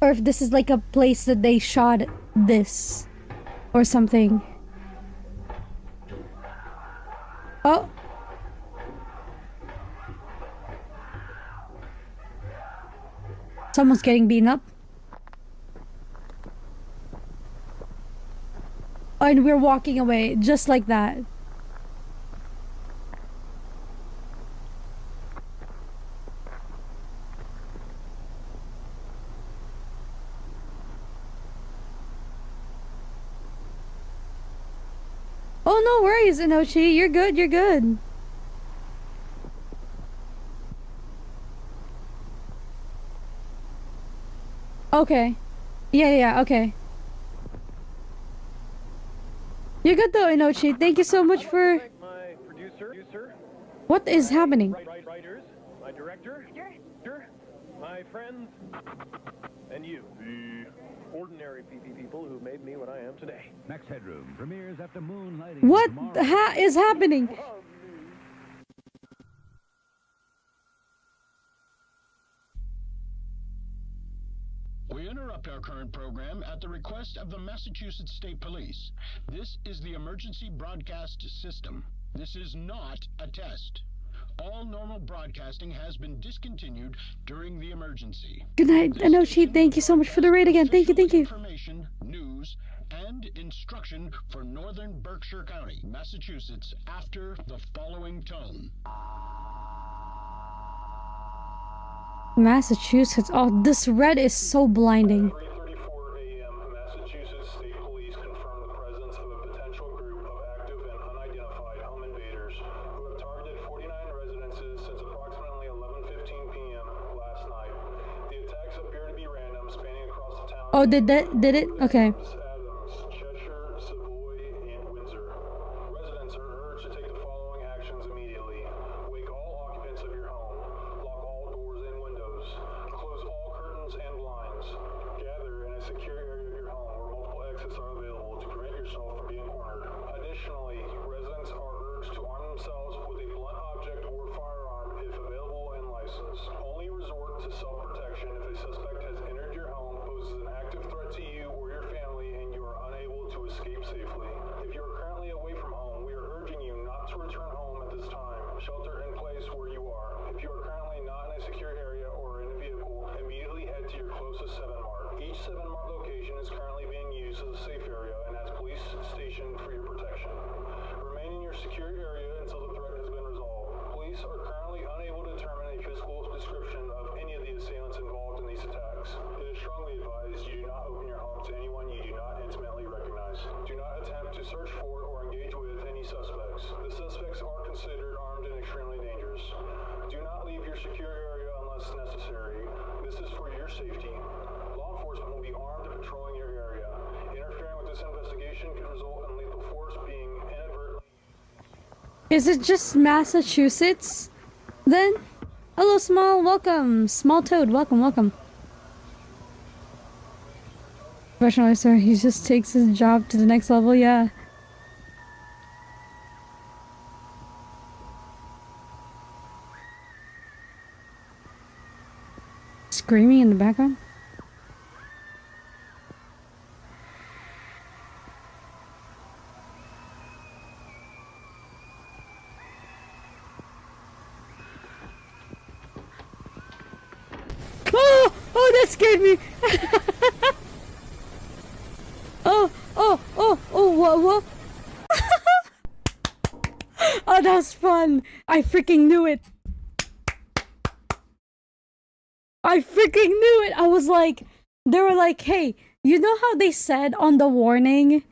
Or if this is like a place that they shot this or something. Oh. Someone's getting beaten up. And we're walking away just like that. Oh, no worries, Inochi. You're good, you're good. Okay. Yeah, okay. You're good though, Inochi. Thank you so much for... My producer, What is happening? writers, my director, my friends, and you, the ordinary people who made me what I am today. Max Headroom premieres after moonlighting. What is happening? We interrupt our current program at the request of the Massachusetts State Police. This is the emergency broadcast system. This is not a test. All normal broadcasting has been discontinued during the emergency. Good night, Inochi. Thank you so much for the raid again. Thank you. Information, news, and instruction for Northern Berkshire County, Massachusetts, after the following tone. Massachusetts. Oh, this red is so blinding. 3:34 a.m. Massachusetts State Police confirmed the presence of a potential group of active and Oh, did it? Okay. Adams, Cheshire, Savoy, and Windsor. Residents are urged to take the following actions immediately. Wake all occupants of your home. Lock all doors and windows. Close all curtains and blinds. Gather in a secure area of your home where multiple exits are available to prevent yourself from being cornered. Additionally, residents are urged to arm themselves with a blunt object or firearm if available and licensed. Only resort to self-protection if a suspect has entered your home, poses an active threat to you or your family, and you are unable to escape safely. If you are currently away from home, we are urging you not to return home at this time. Shelter in place where you are. If you are currently not in a secure area or in a vehicle, immediately head to your closest 7-mark. Each 7-mark location is currently being used as a safe area and has police stationed for your protection. Remain in your secure area until the threat has been resolved. Police are currently unable to determine a physical description of any of the assailants involved in these attacks. It is strongly advised you do not open your home to anyone you do not intimately recognize. Do not attempt to search for or engage with any suspects. The suspects are considered armed and extremely dangerous. Do not leave your secure area unless necessary. This is for your safety. Law enforcement will be armed and patrolling your area. Interfering with this investigation could result in lethal force being inadvertently. Is it just Massachusetts? Then? Hello, Small. Welcome. Small Toad. Welcome, welcome. Professional officer, he just takes his job to the next level, yeah. Screaming in the background? Oh! Oh, that scared me! What? Oh, that was fun! I freaking knew it! I freaking knew it! I was like, they were like, hey, you know how they said on the warning?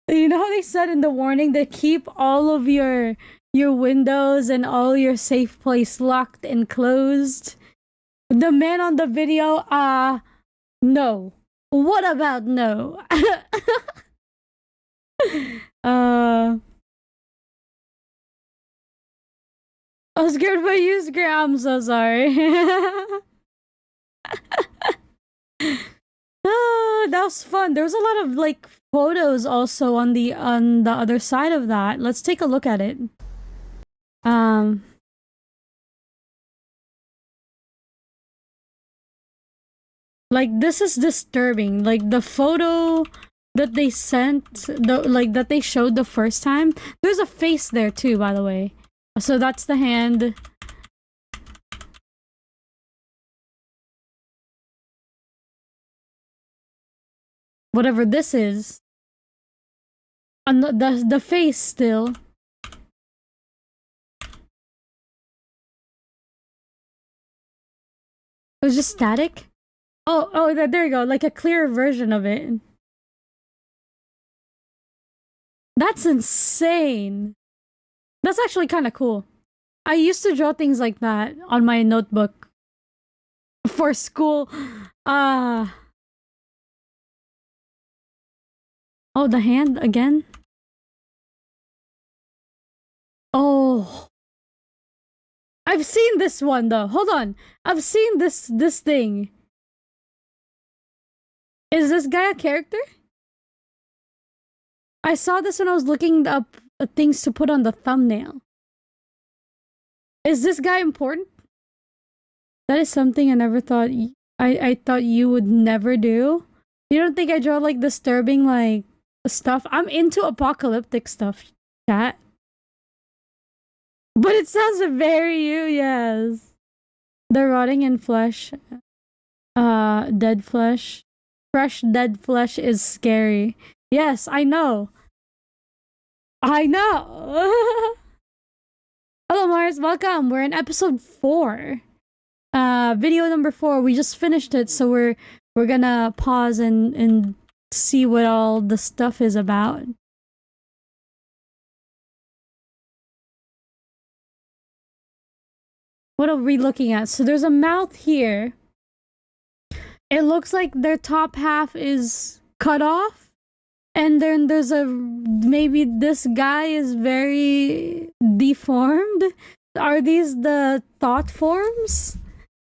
You know how they said in the warning that keep all of your windows and all your safe place locked and closed? The man on the video, no. What about no? I was scared by you, Scram. I'm so sorry. That was fun. There was a lot of like photos also on the other side of that. Let's take a look at it. Like, this is disturbing. Like, the photo that they sent, that they showed the first time, there's a face there too, by the way. So that's the hand. Whatever this is. And the face still. It was just static? Oh, there you go. Like a clearer version of it. That's insane. That's actually kind of cool. I used to draw things like that on my notebook for school. Oh, the hand again? Oh. I've seen this one though. Hold on. I've seen this thing. Is this guy a character? I saw this when I was looking up things to put on the thumbnail. Is this guy important? That is something I never thought I thought you would never do. You don't think I draw like disturbing like stuff? I'm into apocalyptic stuff, chat. But it sounds very you, yes. The rotting in flesh. Dead flesh. Fresh dead flesh is scary. Yes, I know. I know. Hello, Mars. Welcome. We're in episode 4. Video number 4. We just finished it, so we're gonna pause and see what all the stuff is about. What are we looking at? So there's a mouth here. It looks like their top half is cut off. And then there's maybe this guy is very deformed. Are these the thought forms?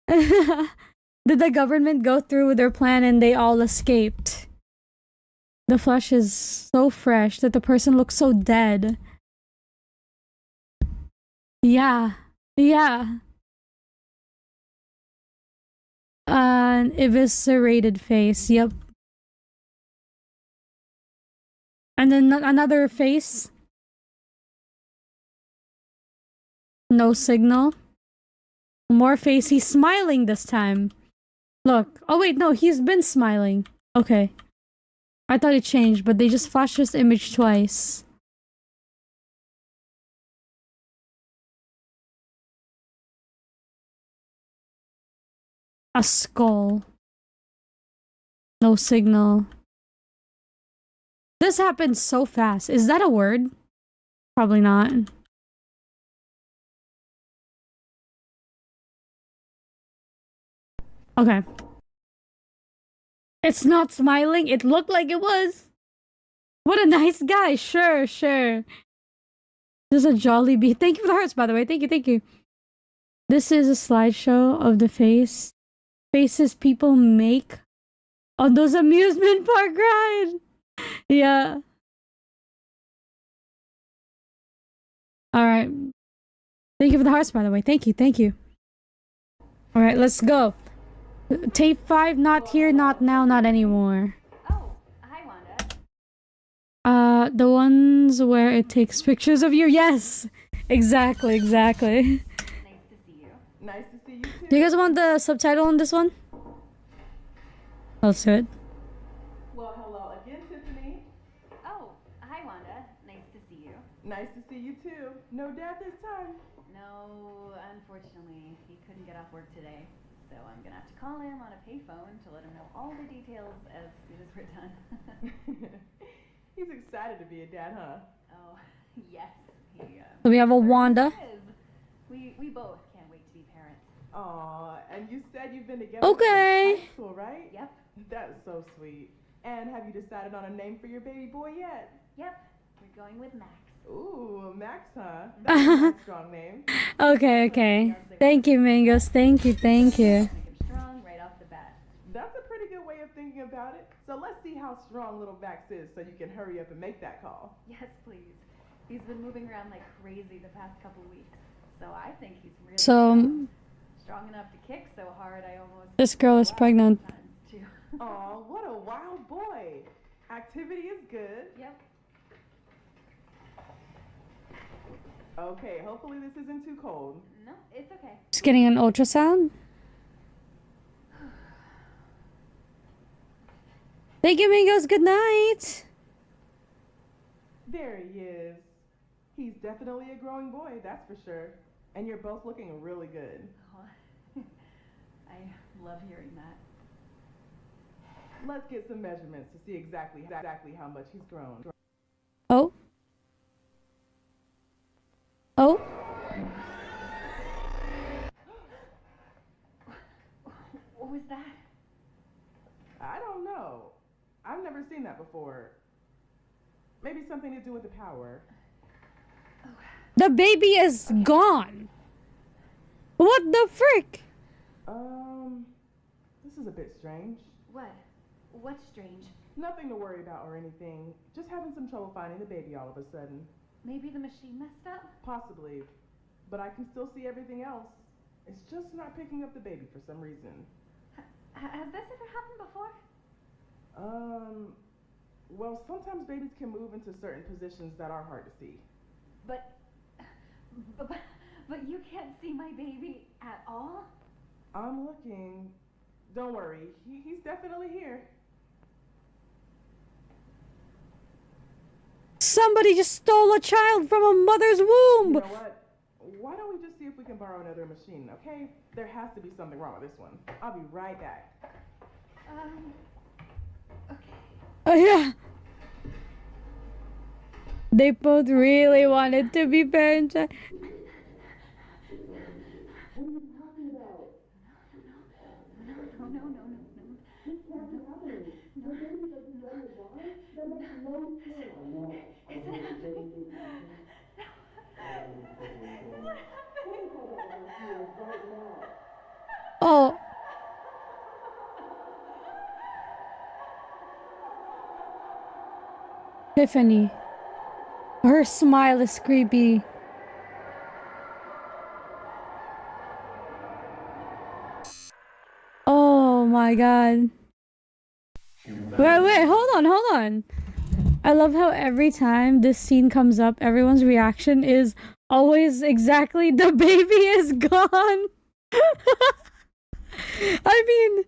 Did the government go through with their plan and they all escaped? The flesh is so fresh that the person looks so dead. Yeah. Yeah. An eviscerated face. Yep. And then another face. No signal. More face. He's smiling this time. Look. Oh wait, no, he's been smiling. Okay. I thought it changed, but they just flashed this image twice. A skull. No signal. This happened so fast. Is that a word? Probably not. Okay. It's not smiling. It looked like it was. What a nice guy. Sure, sure. This is a jolly bee. Thank you for the hearts, by the way. Thank you, thank you. This is a slideshow of the faces people make on those amusement park rides. Yeah. Alright. Thank you for the hearts, by the way. Thank you, thank you. Alright, let's go. Tape 5, not here, not now, not anymore. Oh, hi, Wanda. The ones where it takes pictures of you? Yes! Exactly, exactly. Nice to see you. Nice to see you too. Do you guys want the subtitle on this one? Let's do it. Well, hello again, Tiffany. Oh, hi, Wanda. Nice to see you. Nice to see you too. No dad this time. No, unfortunately, he couldn't get off work today. So I'm gonna have to call him on a payphone to let him know all the details as soon as we're done. He's excited to be a dad, huh? Oh, yes. So we have a Wanda. We both can't wait to be parents. Aw, and you said you've been together Okay. since high school, right? Yep. That's so sweet. And have you decided on a name for your baby boy yet? Yep. We're going with Max. Ooh, Max, huh? That's a nice, strong name. Okay, okay. Thank you, Mangoes. Thank you, thank you. Make him strong right off the bat. That's a pretty good way of thinking about it. So let's see how strong little Max is so you can hurry up and make that call. Yes, please. He's been moving around like crazy the past couple weeks. So I think he's really strong enough to kick so hard I almost... This girl is pregnant. Aw, what a wild boy. Activity is good. Yep. Okay, hopefully this isn't too cold. No, it's okay. Just getting an ultrasound. Thank you, Mangoes. Good night. There he is. He's definitely a growing boy, that's for sure. And you're both looking really good. Oh, I love hearing that. Let's get some measurements to see exactly how much he's grown. Oh. Oh. What was that? I don't know. I've never seen that before. Maybe something to do with the power. The baby is gone. What the frick? This is a bit strange. What? What's strange? Nothing to worry about or anything. Just having some trouble finding the baby all of a sudden. Maybe the machine messed up? Possibly. But I can still see everything else. It's just not picking up the baby for some reason. Has this ever happened before? Well, sometimes babies can move into certain positions that are hard to see. But you can't see my baby at all? I'm looking. Don't worry, he's definitely here. Somebody just stole a child from a mother's womb. You know what? Why don't we just see if we can borrow another machine, okay? There has to be something wrong with this one. I'll be right back. Okay. Oh, yeah. They both really wanted to be parents. What are you talking about? No. Oh. Tiffany. Her smile is creepy. Oh my god. Wait, hold on. I love how every time this scene comes up, everyone's reaction is always exactly the baby is gone. I mean,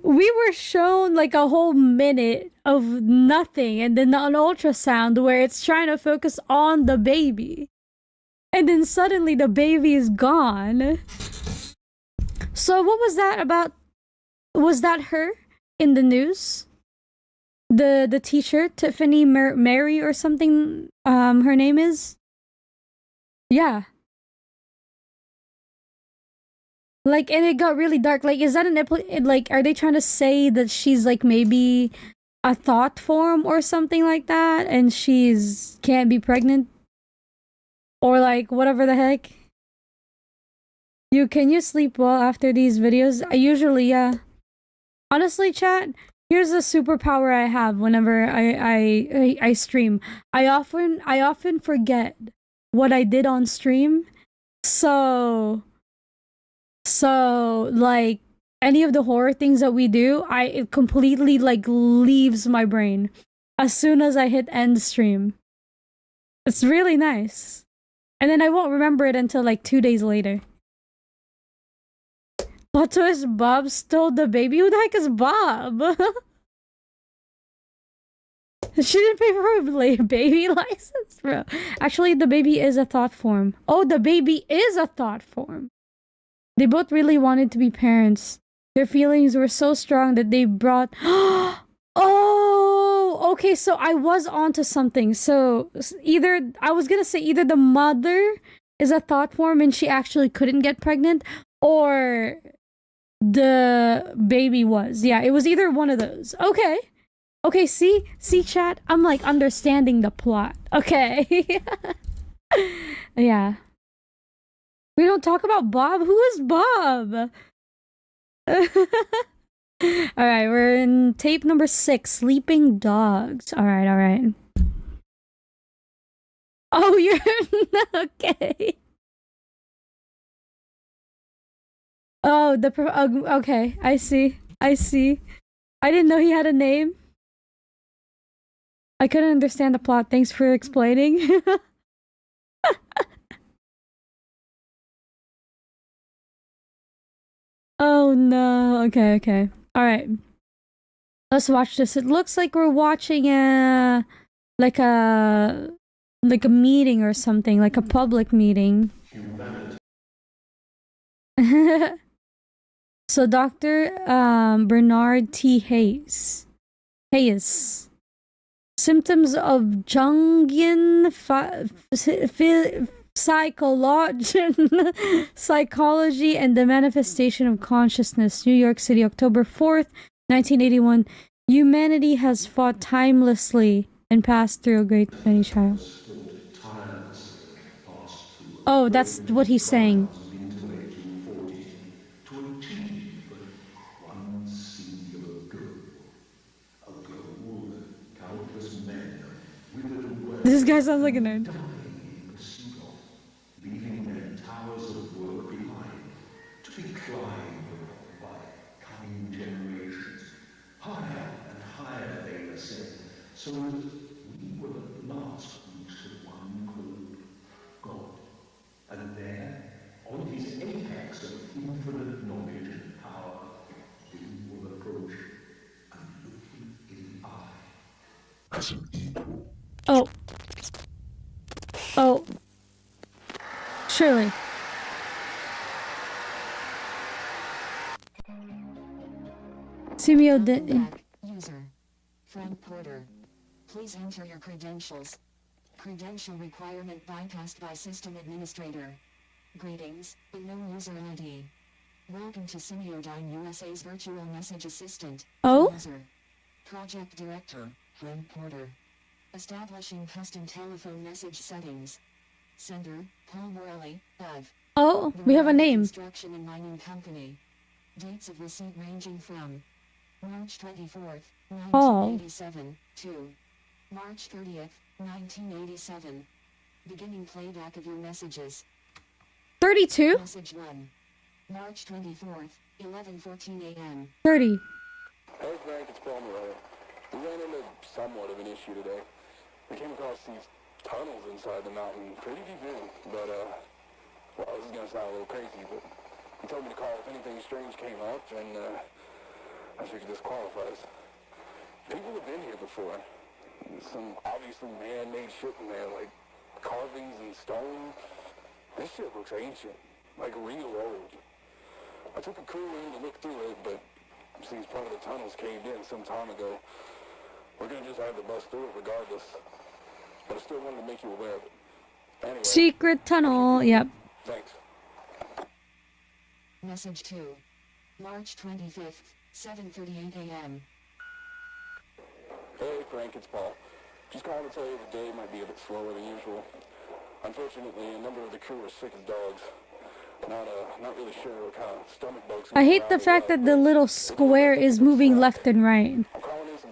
we were shown like a whole minute of nothing and then an ultrasound where it's trying to focus on the baby. And then suddenly the baby is gone. So what was that about? Was that her in the news? The teacher, Tiffany Mary or something, her name is? Yeah. Like, and it got really dark. Like, is that like, are they trying to say that she's like maybe a thought form or something like that, and she's can't be pregnant? Or like, whatever the heck? Can you sleep well after these videos? I usually, yeah. Honestly, chat, here's a superpower I have whenever I stream. I often forget what I did on stream. So like any of the horror things that we do, it completely like leaves my brain as soon as I hit end stream. It's really nice. And then I won't remember it until like 2 days later. Plot twist, Bob stole the baby? Who the heck is Bob? She didn't pay for a baby license, bro. Actually, the baby is a thought form. Oh, the baby is a thought form. They both really wanted to be parents. Their feelings were so strong that they brought... Oh, okay, so I was onto something. So I was gonna say either the mother is a thought form and she actually couldn't get pregnant, or the baby was. Yeah, it was either one of those. Okay, see chat? I'm like understanding the plot. Okay. Yeah. We don't talk about Bob. Who is Bob? Alright, we're in tape number 6, Sleeping Dogs. Alright. Oh, you're... Okay. Oh, okay, I see. I didn't know he had a name. I couldn't understand the plot. Thanks for explaining. Oh no. Okay. Alright. Let's watch this. It looks like we're watching like a meeting or something, like a public meeting. So Dr. Bernard T. Hayes. Symptoms of Jungian psychology and the manifestation of consciousness. New York City, October 4th, 1981. Humanity has fought timelessly and passed through a great many trials. Oh, that's what he's saying. This guy sounds like a nerd. Leaving their towers of work behind, to be climbed by coming generations. Higher and higher they ascend, so that we will at last reach the one called God. And there, on his apex of infinite knowledge and power, we will approach and look him in the eye. As an equal. Oh. Surely. Simio User. Frank Porter. Please enter your credentials. Credential requirement bypassed by system administrator. Greetings, unknown user ID. Welcome to Simiodyne USA's virtual message assistant. Oh? User. Project Director, Frank Porter. Establishing custom telephone message settings. Sender, Paul Morelli, of. Oh, we have a name. Construction and Mining Company. Dates of receipt ranging from March 24th, 1987 to March 30th, 1987. Beginning playback of your messages. 32? Message 1. March 24th, 11:14 a.m. 30. Hey Frank, it's Paul Morelli. We ran into somewhat of an issue today. We came across these tunnels inside the mountain, pretty deep in, but well, this is gonna sound a little crazy, but he told me to call if anything strange came up, and I figured this qualifies. People have been here before. Some obviously man-made shit in there, like carvings and stone. This shit looks ancient, like real old. I took a crew in to look through it, but since part of the tunnels caved in some time ago, we're gonna just have to bust through it regardless. But I still wanted to make you aware of it. Anyway. Secret tunnel, yep. Thanks. Message 2. March 25th, 7:38 a.m. Hey Frank, it's Paul. Just calling to tell you the day might be a bit slower than usual. Unfortunately, a number of the crew are sick as dogs. Not really sure what kind of stomach bugs. I hate the fact that the little square is moving left and right.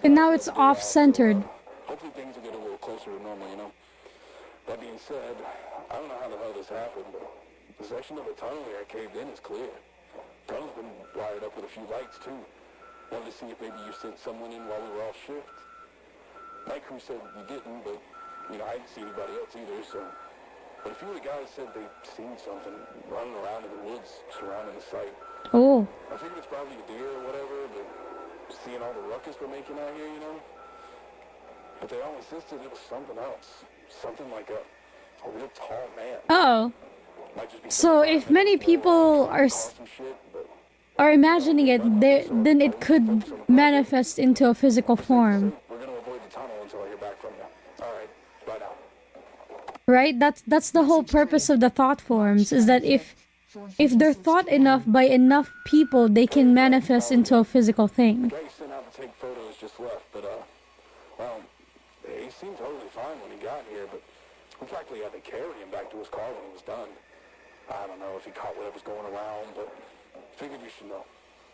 And now it's off-centered. Hopefully things will get a little closer to normal, you know. That being said, I don't know how the hell this happened, but the section of the tunnel here caved in is clear. The tunnel's been wired up with a few lights, too. Wanted to see if maybe you sent someone in while we were off shift. Night crew said you didn't, but, you know, I didn't see anybody else either, so... But a few of the guys said they'd seen something running around in the woods surrounding the site. Oh. I figured it's probably a deer or whatever, but seeing all the ruckus we're making out here, you know? But they all insisted it was something else. Something like a real tall man. Oh. So if many people are imagining it, then it could manifest into a physical form. We're gonna avoid the tunnel until I hear back from you. Alright, bye now. Right? That's the whole purpose of the thought forms, is that if they're thought enough by enough people, they can manifest into a physical thing. The guy you sent out to take photos just left, but well, he seemed totally fine when he got here, but we practically had to carry him back to his car when he was done. I don't know if he caught whatever's going around, but figured you should know.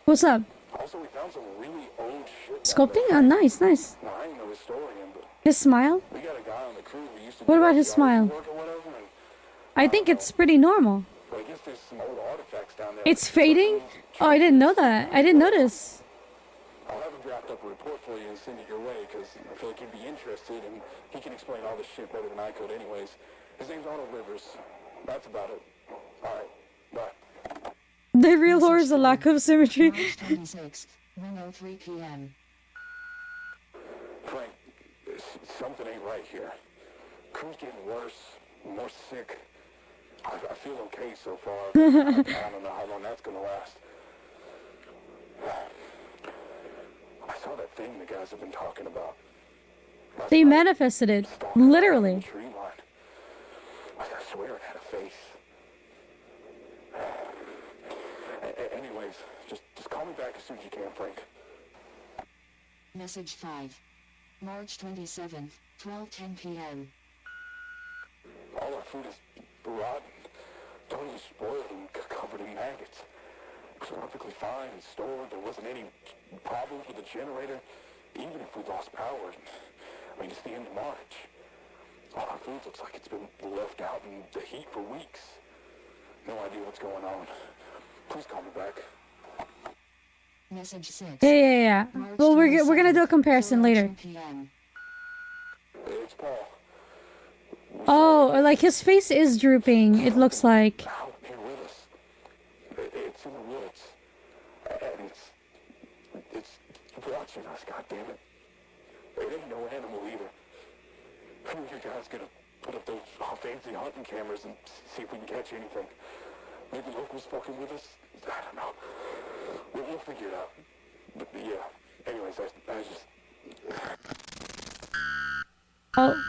What's up? Also, we found some really old shit. Sculpting? Oh, nice, nice. Now, I ain't no historian, but His smile? we got a guy on the crew who used to What do about his smile? work or whatever, and I think it's pretty normal. well, I guess there's some old artifacts down there. It's fading? Oh, I didn't know that. I didn't notice. I'll have him draft up a report for you and send it your way, because I feel like he'd be interested, and he can explain all this shit better than I could anyways. His name's Arnold Rivers. That's about it. Alright, bye. The real horror is a lack of symmetry. March 26th, 1:03 p.m. Frank, something ain't right here. Crew's getting worse, more sick. I feel okay so far. I don't know how long that's gonna last. I saw that thing the guys have been talking about. They manifested it. Literally. Tree line. I swear it had a face. Anyways, just call me back as soon as you can, Frank. Message 5. March 27th, 12:10 p.m. All our food is rotten, totally spoiled and covered in maggots. It was perfectly fine and stored. There wasn't any problems with the generator, even if we lost power. I mean, it's the end of March. All our food looks like it's been left out in the heat for weeks. No idea what's going on. Please call me back. Message 6. Yeah. Well, we're gonna do a comparison later. It's Paul. Oh, like his face is drooping, it looks like. Out here with us. It's in the woods. And it's watching us, goddammit. It ain't no animal either. Who are you guys gonna put up those fancy hunting cameras and see if we can catch anything? Maybe locals fucking with us? I don't know. We'll figure it out. But yeah. Anyways, I just... Oh.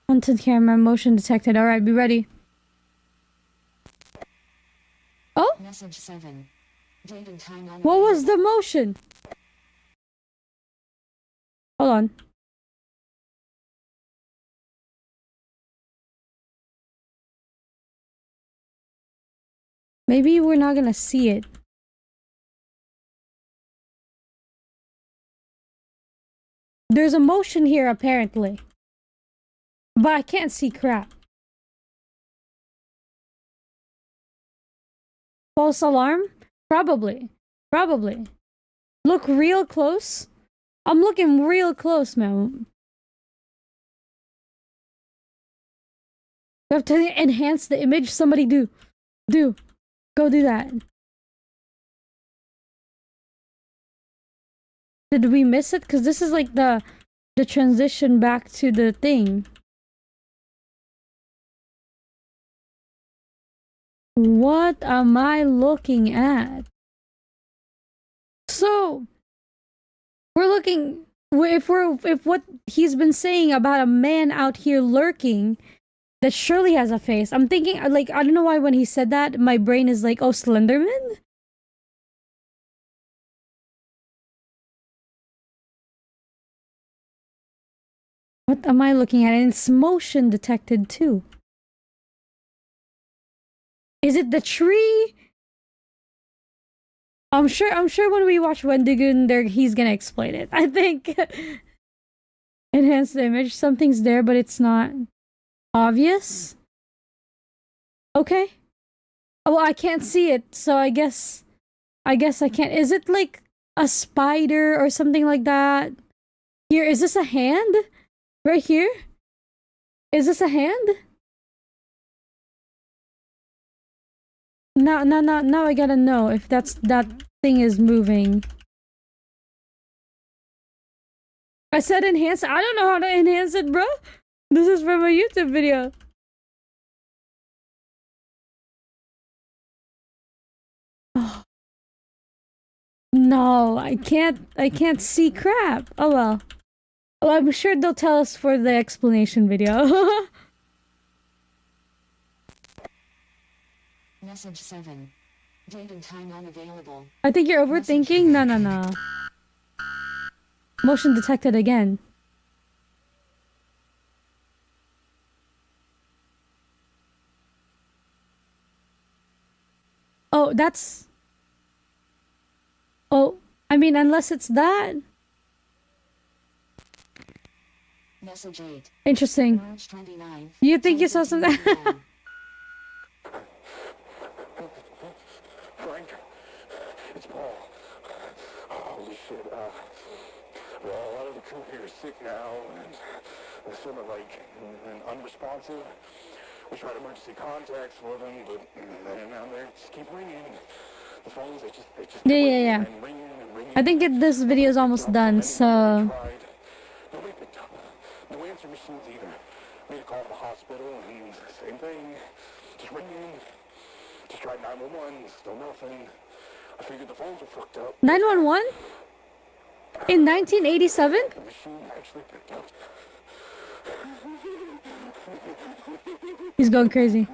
Content camera, motion detected. Alright, be ready. Oh? Message 7. Date and time on What was the motion? Hold on. Maybe we're not gonna see it. There's a motion here, apparently. But I can't see crap. False alarm? Probably. Probably. Look real close. I'm looking real close, man. We have to enhance the image. Somebody do. Go do that. Did we miss it? Because this is like the transition back to the thing. What am I looking at? So we're looking, if what he's been saying about a man out here lurking that surely has a face. I'm thinking, like, I don't know why when he said that, my brain is like, oh, Slenderman? What am I looking at? And it's motion detected too. Is it the tree? I'm sure when we watch Wendigoon there he's gonna explain it. I think enhance the image. Something's there, but it's not obvious. Okay. Oh, well, I can't see it, so I guess I can't. Is it like a spider or something like that? Here, is this a hand? Right here? Is this a hand? Now I gotta know if that thing is moving. I said enhance. I don't know how to enhance it, bro. This is from a YouTube video. Oh. No, I can't see crap. Oh well. Oh, I'm sure they'll tell us for the explanation video. Message 7. Date and time unavailable. I think you're overthinking. No. Motion detected again. Oh, that's... Oh, I mean, unless it's that. Message 8. Interesting. March 29th. You think you saw something? Frank, it's Paul. Holy shit, well, a lot of the crew here is sick now, and they're sort of like unresponsive. We tried emergency contacts for them, but they just keep ringing. The phones, they just Yeah. ringing. I think this video is almost done, so... Nobody picked up. No answer machines either. Made a call to the hospital, and same thing. Just ringing. Just tried 911, still nothing. I figured the phones were fucked up. 911? In 1987? The machine actually picked up. He's going crazy.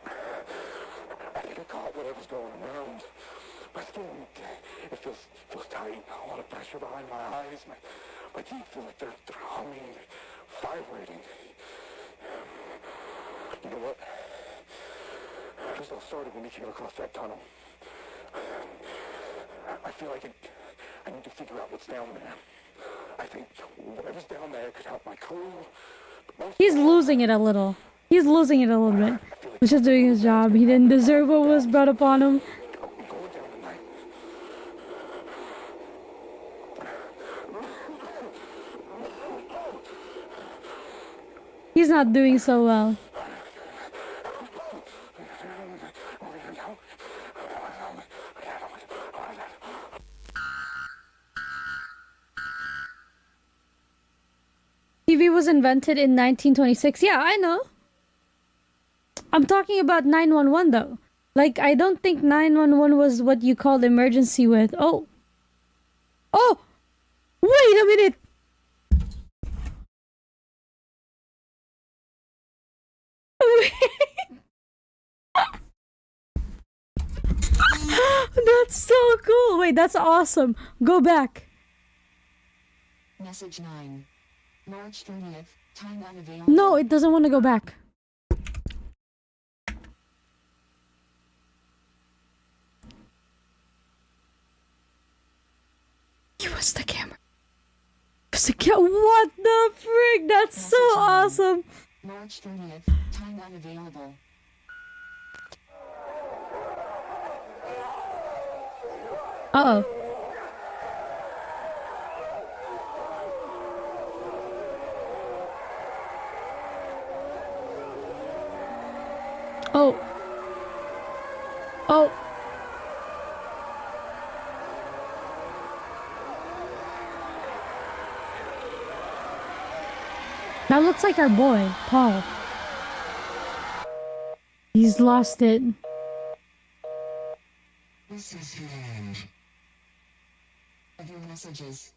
I think I caught whatever's going around. My skin, it feels tight. A lot of pressure behind my eyes. My teeth feel like they're humming, vibrating. You know what? Just all started when we came across that tunnel. I feel like I need to figure out what's down there. I think whatever's down there could help my crew. He's losing it a little. He's losing it a little bit. He's just doing his job. He didn't deserve what was brought upon him. He's not doing so well. TV was invented in 1926. Yeah, I know. I'm talking about 911 though. Like, I don't think 911 was what you called emergency with. Oh! Wait a minute! That's so cool. Wait, that's awesome. Go back. Message 9. March 30th, Time unavailable. No, it doesn't want to go back. It was the camera. It was the what the frick? That's so awesome. March 30th. Time unavailable. Uh-oh. Oh. Oh. That looks like our boy, Paul. He's lost it. This is the end of your messages.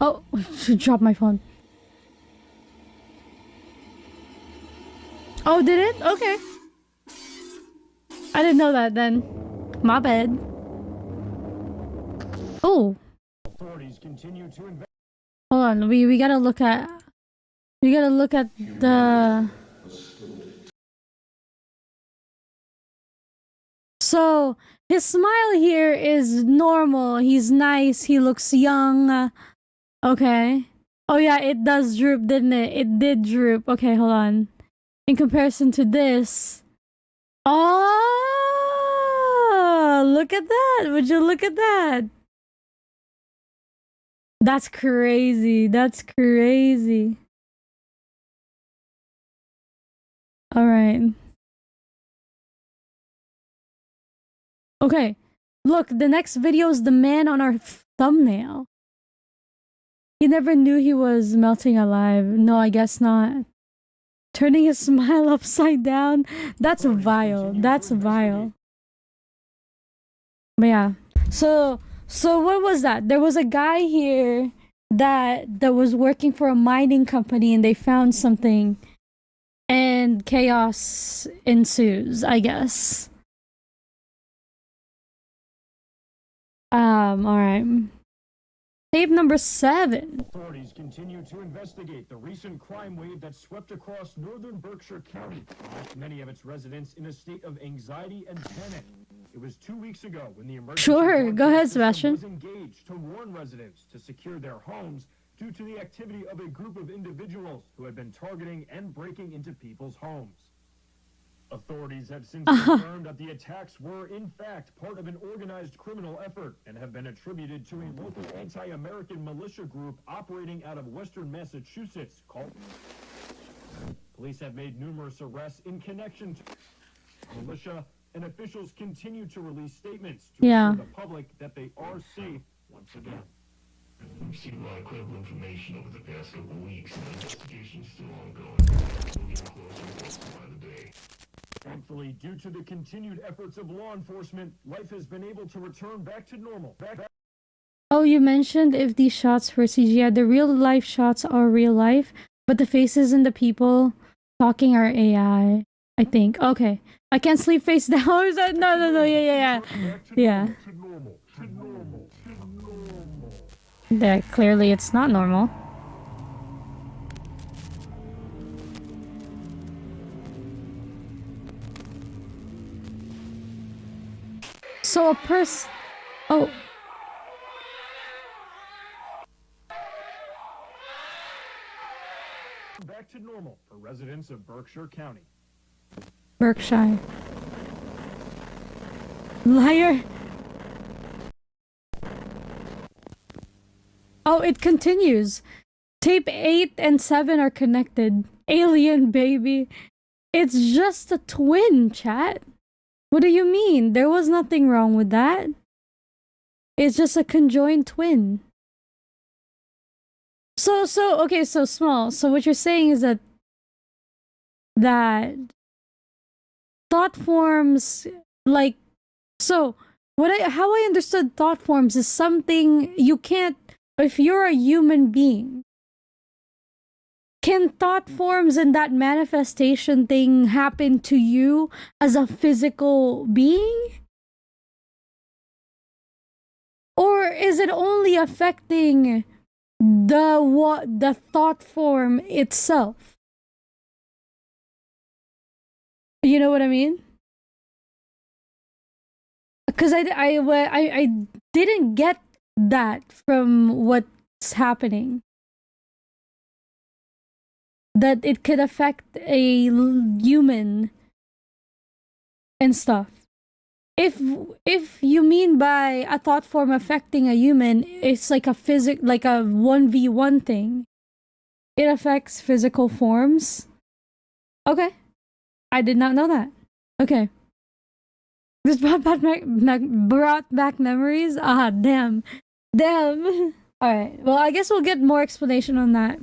Oh, should drop my phone. Oh, did it? Okay. I didn't know that then. My bad. Oh. Authorities continue to investigate. Hold on, we gotta look at the. So his smile here is normal. He's nice. He looks young. Okay. Oh yeah, it does droop, didn't it? It did droop. Okay, hold on. In comparison to this. Oh, look at that. Would you look at that? That's crazy. That's crazy. All right. Okay. Look, the next video is the man on our thumbnail. He never knew he was melting alive. No, I guess not. Turning his smile upside down. That's vile. That's vile. But yeah. So what was that? There was a guy here that was working for a mining company and they found something and chaos ensues, I guess. All right. Tape number 7. Authorities continue to investigate the recent crime wave that swept across northern Berkshire County, left many of its residents in a state of anxiety and panic. It was 2 weeks ago when the emergency Sure, go ahead, system Sebastian. was engaged to warn residents to secure their homes due to the activity of a group of individuals who had been targeting and breaking into people's homes. Authorities have since confirmed that the attacks were, in fact, part of an organized criminal effort and have been attributed to a local anti-American militia group operating out of western Massachusetts called... Police have made numerous arrests in connection to militia, and officials continue to release statements to assure the public that they are safe once again. We've seen a lot of credible information over the past couple of weeks, and the investigation's still ongoing. We'll get closer by the day. Thankfully, due to the continued efforts of law enforcement, life has been able to return back to normal. Oh, you mentioned if these shots were CGI. The real life shots are real life, but the faces and the people talking are AI, I think. Okay. I can't sleep face down. No, yeah. Yeah, clearly it's not normal. So a person... Oh. Back to normal for residents of Berkshire County. Berkshire. Liar. Oh, it continues. Tape 8 and 7 are connected. Alien baby. It's just a twin, chat. What do you mean? There was nothing wrong with that. It's just a conjoined twin. Okay, so small. So what you're saying is that thought forms, like, so how I understood thought forms is something you can't, if you're a human being, can thought forms and that manifestation thing happen to you as a physical being? is it only affecting the thought form itself? You know what I mean? Because I didn't get that from what's happening. That it could affect a human and stuff. If you mean by a thought form affecting a human, it's like a 1v1 thing. It affects physical forms. Okay. I did not know that. Okay. This brought back memories? Ah, damn. Damn. Alright. Well, I guess we'll get more explanation on that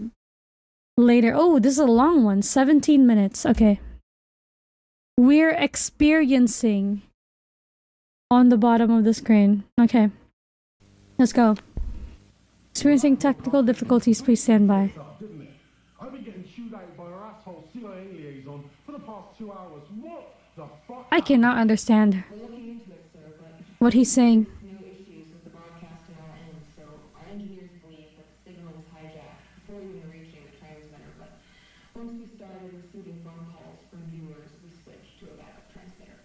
later. Oh, this is a long one. 17 minutes. Okay. We're experiencing on the bottom of the screen. Okay. Let's go. Experiencing technical difficulties. Please stand by. I've been getting chewed out by our asshole CIA liaison for the past 2 hours. What the fuck? I cannot understand what he's saying. No issues with the broadcast on our end, so our engineers believe that the signal was hijacked before even reaching the transmitter. But once we started receiving phone calls from viewers, we switched to a backup transmitter.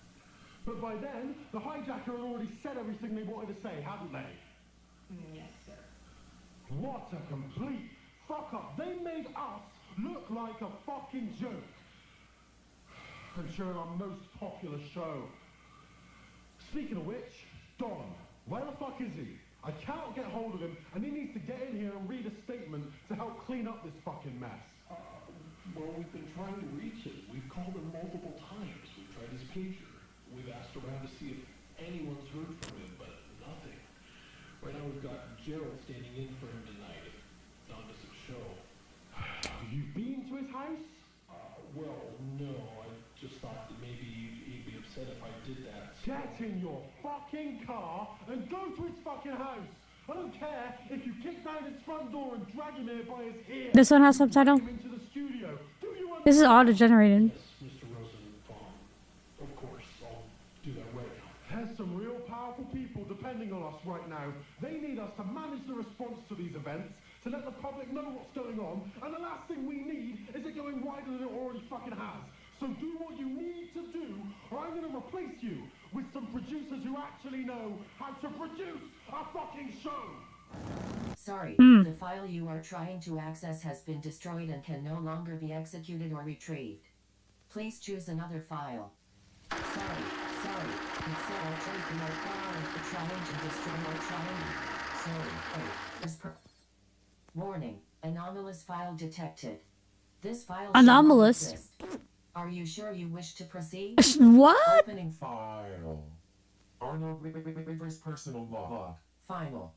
But by then, the hijacker had already said everything they wanted to say, hadn't they? Yes, sir. What a complete fuck up. They made us look like a fucking joke. And showing our most popular show. Speaking of which, Don, where the fuck is he? I cannot get hold of him, and he needs to get in here and read a statement to help clean up this fucking mess. Well, we've been trying to reach him. We've called him multiple times. We've tried his pager. We've asked around to see if anyone's heard from him, but nothing. Right now we've got Gerald standing in for him tonight. If not just a show. You've been to his house? Well, no. I just thought that maybe he'd be upset if I did that. Get in your fucking car and go to his fucking house. I don't care if you kick down his front door and drag him here by his ear. This one has subtitle. Into the studio. This is auto-generated. Yes, Mr. Rosenbaum. Of course, I'll do that right now. There's some real powerful people depending on us right now. They need us to manage the response to these events, to let the public know what's going on, and the last thing we need is it going wider than it already fucking has. So do what you need to do, or I'm going to replace you with some producers who actually know how to produce a fucking show. Sorry, the file you are trying to access has been destroyed and can no longer be executed or retrieved. Please choose another file. Sorry. It said I'll take my file and trying to destroy my triangle. Sorry. Warning, anomalous file detected. This file Anomalous? shall not exist. Are you sure you wish to proceed? What? Opening File. Arnold Rivers personal log. Final.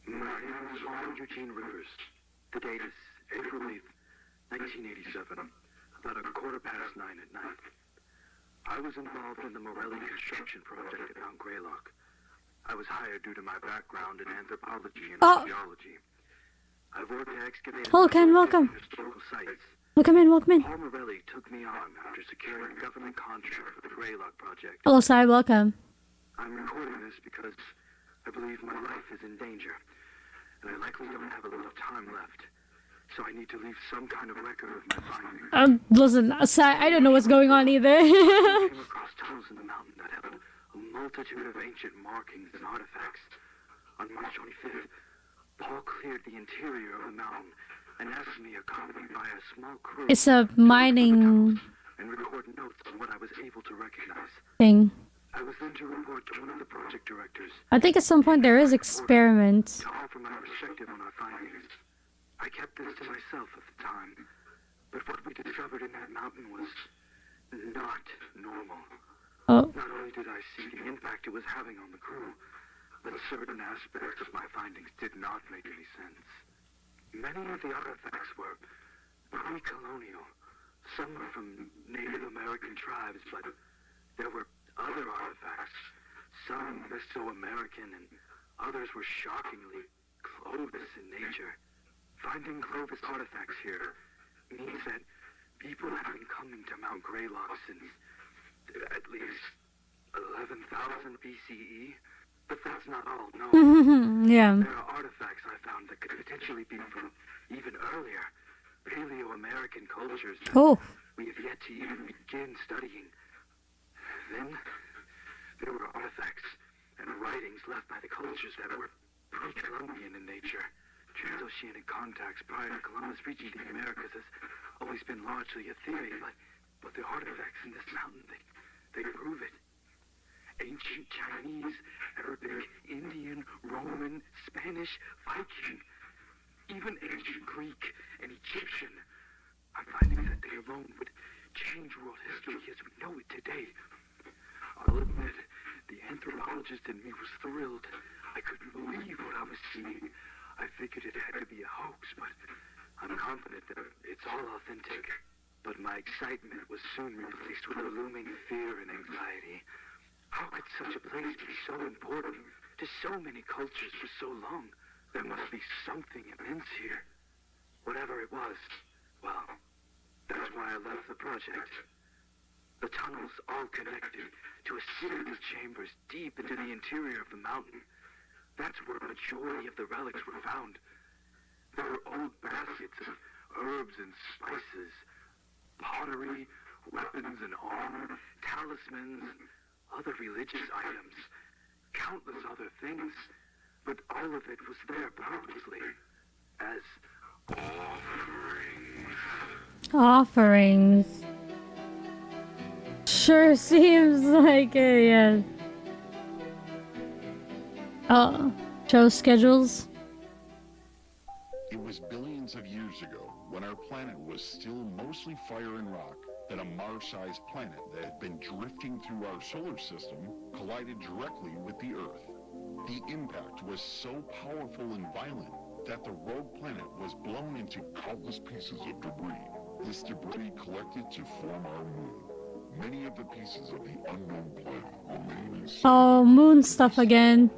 My name is Arnold Eugene Rivers. The date is April 8th, 1987, about 9:15 at night. I was involved in the Morelli construction project at Mount Greylock. I was hired due to my background in anthropology and archaeology. I worked to excavate historical sites. Welcome in. Paul Morelli took me on after securing a government contract for the Greylock project. Hello, Sai, welcome. I'm recording this because I believe my life is in danger, and I likely don't have a lot of time left. So I need to leave some kind of record of my findings. Listen, Sai, I don't know what's going on either. I came across tunnels in the mountain that held a multitude of ancient markings and artifacts. On March 25th, Paul cleared the interior of the mountain and asked me, accompanied by a small crew, It's a mining and record notes on what I was able to recognize. thing. I was then to report to one of the project directors. I think at some point there is experiments. To offer my perspective on our findings. I kept this to myself at the time, but what we discovered in that mountain was not normal. Not only did I see the impact it was having on the crew, but certain aspects of my findings did not make any sense. Many of the artifacts were pre-colonial. Some were from Native American tribes, but there were other artifacts, some Mesoamerican, and others were shockingly Clovis in nature. Finding Clovis artifacts here means that people have been coming to Mount Greylock since at least 11,000 BCE. But that's not all, no. Yeah. There are artifacts I found that could potentially be from even earlier Paleo-American cultures that Oh. we have yet to even begin studying. Then, there were artifacts and writings left by the cultures that were pre-Columbian in nature. Transoceanic contacts prior to Columbus reaching the Americas has always been largely a theory, but the artifacts in this mountain, they prove it. Ancient Chinese, Arabic, Indian, Roman, Spanish, Viking, even ancient Greek and Egyptian. I'm finding that they alone would change world history as we know it today. I'll admit, the anthropologist in me was thrilled. I couldn't believe what I was seeing. I figured it had to be a hoax, but I'm confident that it's all authentic. But my excitement was soon replaced with a looming fear and anxiety. How could such a place be so important to so many cultures for so long? There must be something immense here. Whatever it was, well, that's why I left the project. The tunnels all connected to a series of chambers deep into the interior of the mountain. That's where a majority of the relics were found. There were old baskets of herbs and spices, pottery, weapons and armor, talismans, other religious items, countless other things, but all of it was there purposely as Offerings. Sure seems like it, yeah. Show schedules. It was billions of years ago, when our planet was still mostly fire and rock, that a Mars-sized planet that had been drifting through our solar system collided directly with the Earth. The impact was so powerful and violent that the rogue planet was blown into countless pieces of debris. This debris collected to form our moon. Many of the pieces of the unknown planet remain inside. Oh, moon stuff again.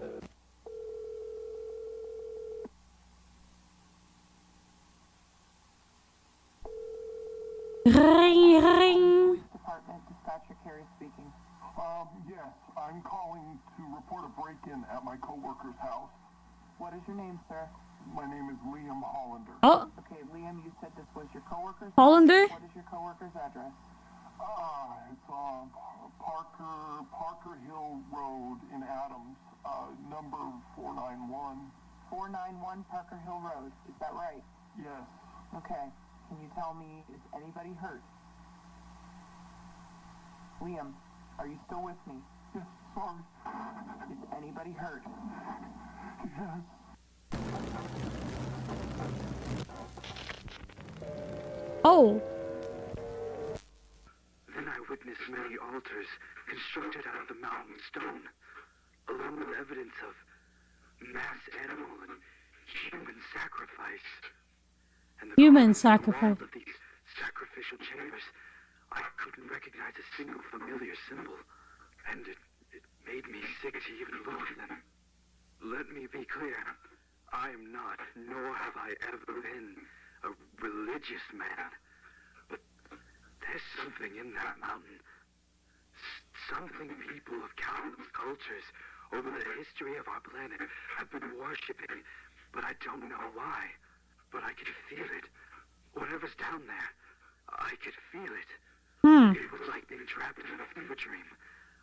Ring, ring. Department dispatcher Carrie speaking. Yes, I'm calling to report a break-in at my coworker's house. What is your name, sir? My name is Liam Hollander. Oh. Okay, Liam, you said this was your coworker's Hollander? house? What is your coworker's address? It's Parker Hill Road in Adams, number 491. 491 Parker Hill Road, is that right? Yes. Okay. Can you tell me, is anybody hurt? Liam, are you still with me? Yes, sorry. Is anybody hurt? Yes. Oh. Then I witnessed many altars constructed out of the mountain stone, along with evidence of mass animal and human sacrifice. And the Human carvings on the sacrifice. walls of these sacrificial chambers, I couldn't recognize a single familiar symbol, and it made me sick to even look at them. Let me be clear, I am not, nor have I ever been, a religious man, but there's something in that mountain, something people of countless cultures over the history of our planet have been worshipping, but I don't know why. But I could feel it. Whatever's down there, I could feel it. It was like being trapped in a fever dream.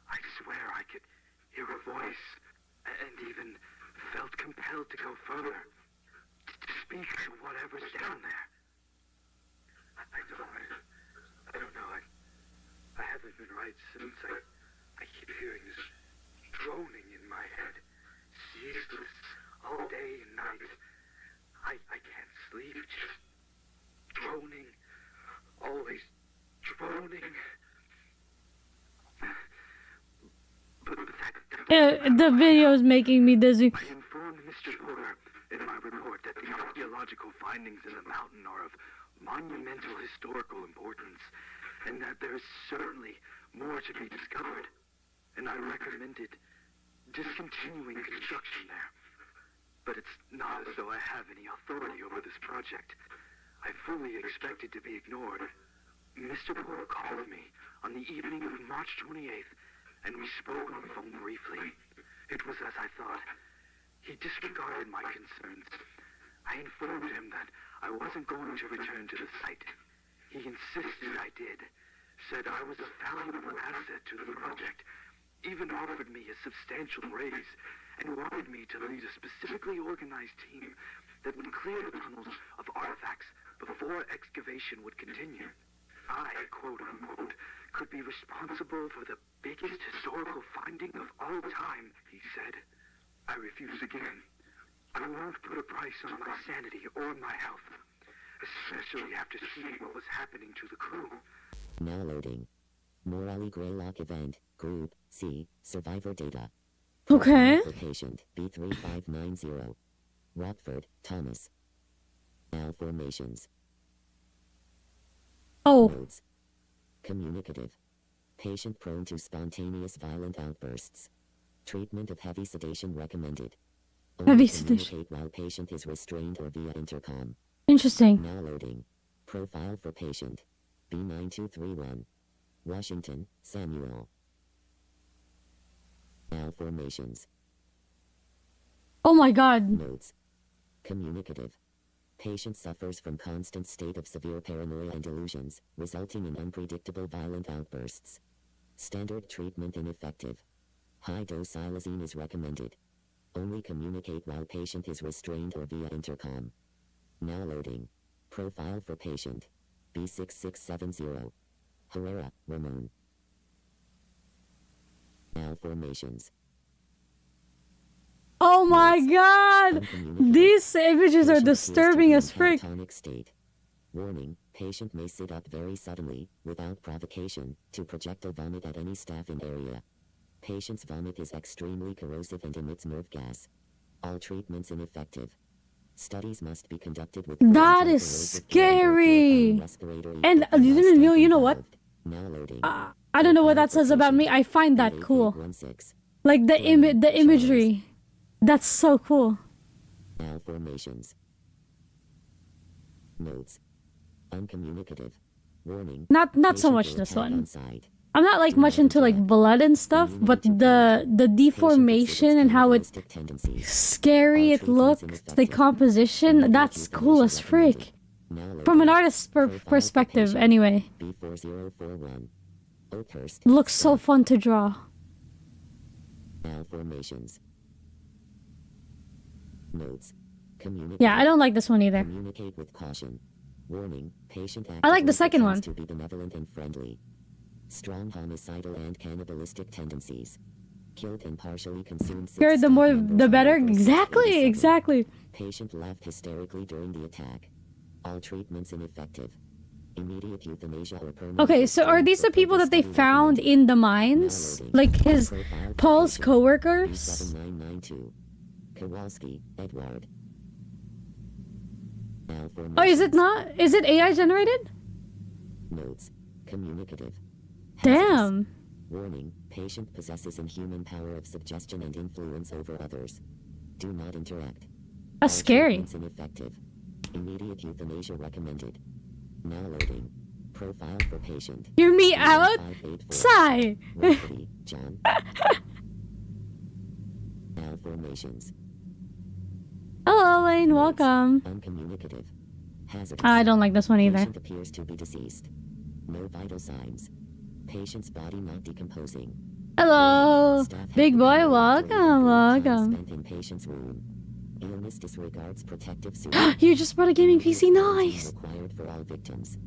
I swear I could hear a voice, and even felt compelled to go further, to speak to whatever's down there. I don't know. I haven't been right since. I keep hearing this droning in my head, ceaseless, all day and night. I can't sleep, just droning, always droning. But The video is making me dizzy. I informed Mr. Porter in my report that the archaeological findings in the mountain are of monumental historical importance, and that there is certainly more to be discovered. And I recommended discontinuing construction there. But it's not as though I have any authority over this project. I fully expected to be ignored. Mr. Porter called me on the evening of March 28th, and we spoke on the phone briefly. It was as I thought. He disregarded my concerns. I informed him that I wasn't going to return to the site. He insisted I did, said I was a valuable asset to the project, even offered me a substantial raise, and wanted me to lead a specifically organized team that would clear the tunnels of artifacts before excavation would continue. I, quote unquote, could be responsible for the biggest historical finding of all time, he said. I refused again. I won't put a price on my sanity or my health, especially after seeing what was happening to the crew. Now loading. Morally Greylock event, group, C, survivor data. Okay. For patient, B3590. Rockford, Thomas. Malformations. Oh. Nodes. Communicative. Patient prone to spontaneous violent outbursts. Treatment of heavy sedation recommended. Heavy sedation. While patient is restrained or via intercom. Interesting. Now loading. Profile for patient. B9231. Washington, Samuel. Malformations. Oh my god. Nodes. Communicative. Patient suffers from constant state of severe paranoia and delusions, resulting in unpredictable violent outbursts. Standard treatment ineffective. High-dose xylazine is recommended. Only communicate while patient is restrained or via intercom. Now loading. Profile for patient. B6670. Herrera, Ramon. Malformations. Oh my god! These images are disturbing as frick. State. Warning, patient may sit up very suddenly, without provocation, to projectile vomit at any staff in area. Patient's vomit is extremely corrosive and emits nerve gas. All treatments ineffective. Studies must be conducted with... That is scary! And you know what? I don't know what that says about me. I find that cool. Like the imagery. That's so cool. Malformations. Notes. Uncommunicative. Warning. Not so much this one. I'm not like much into like blood and stuff, but the deformation and how it scary it looks, the composition, that's cool as frick. From an artist's perspective, anyway. Looks so fun to draw. Malformations. Notes. Yeah, I don't like this one either. Communicate with caution. Warning, patient I like the second one. To be benevolent and friendly. Strong homicidal and cannibalistic tendencies. Killed and partially consumed. Sure, the better. Exactly. Patient laughed hysterically during the attack. All treatments ineffective. Immediate euthanasia or permanent. Okay, so are these the people that they found in the mines? Like Paul's co-workers? 7992. Kowalski, Edward. Oh, is it not? Is it AI generated? Notes. Communicative. Damn. Warning, patient possesses inhuman power of suggestion and influence over others. Do not interact. That's scary. Ineffective. Immediate euthanasia recommended. Now loading. Profile for patient. Hear me out? Sigh. John. Malformations. Hello, Lane. Welcome. Uncommunicative. Hazardous. I don't like this one either. Patient appears to be deceased. No vital signs. Patient's body not decomposing. Hello. Big boy, welcome. Spent in patient's room. Illness disregards protective suit. You just brought a gaming PC, nice. Required for all victims.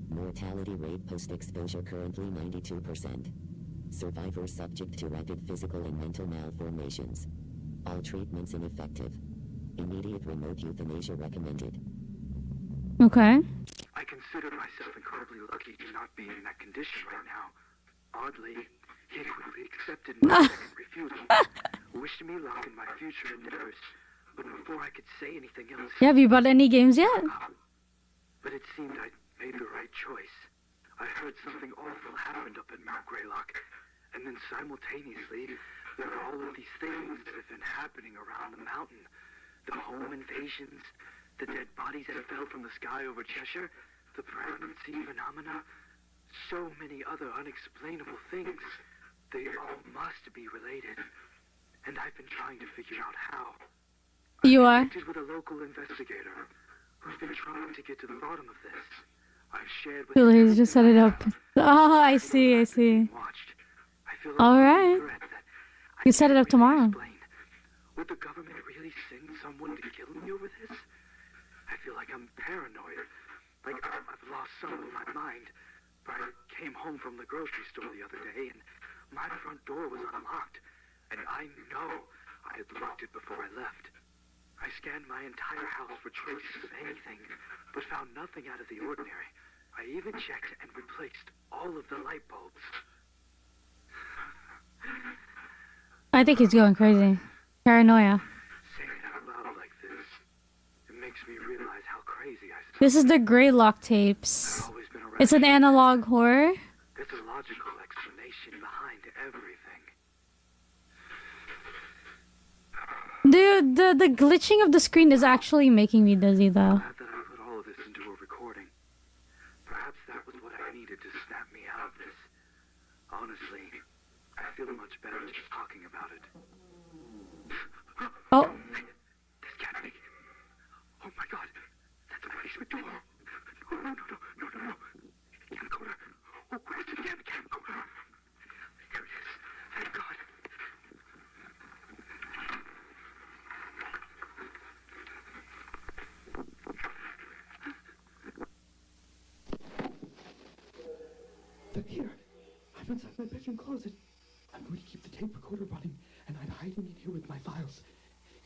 Mortality rate post-exposure currently 92%. Survivor subject to rapid physical and mental malformations. All treatments ineffective. Immediate remote euthanasia recommended. Okay. I consider myself incredibly lucky to not be in that condition right now. Oddly, he quickly accepted my second refusal, wished me luck in my future endeavors, but before I could say anything else... Yeah, have you bought any games yet? But it seemed I'd made the right choice. I heard something awful happened up at Mount Greylock, and then simultaneously, there are all of these things that have been happening around the mountain. The home invasions, the dead bodies that fell from the sky over Cheshire, the pregnancy phenomena, so many other unexplainable things. They all must be related. and I've been trying to figure out how. You are? Connected with a local investigator who's been trying to get to the bottom of this. I've shared with Cool, him he's just set it up. Oh, I see, I see. Alright. You set it up tomorrow. Would the government really send someone to kill me over this? I feel like I'm paranoid. Like I've lost some of my mind. But I came home from the grocery store the other day and my front door was unlocked. And I know I had locked it before I left. I scanned my entire house for traces of anything, but found nothing out of the ordinary. I even checked and replaced all of the light bulbs. I think he's going crazy. Paranoia. Saying it out loud like this, it makes me realize how crazy I sound. This is the GREYLOCK tapes. It's an analog horror. There's a logical explanation behind everything. Dude, the glitching of the screen is actually making me dizzy though. Glad that I put all of this into a recording. Perhaps that was what I needed to snap me out of this. Honestly, I feel much better just talking about it. Oh. This can't be. Oh my god. That's my basement door. No. Camcorder. Oh, where's the damn camcorder? There it is. Thank god. They're here. I'm inside my bedroom closet. I'm going to keep the tape recorder running, and I'm hiding in here with my files.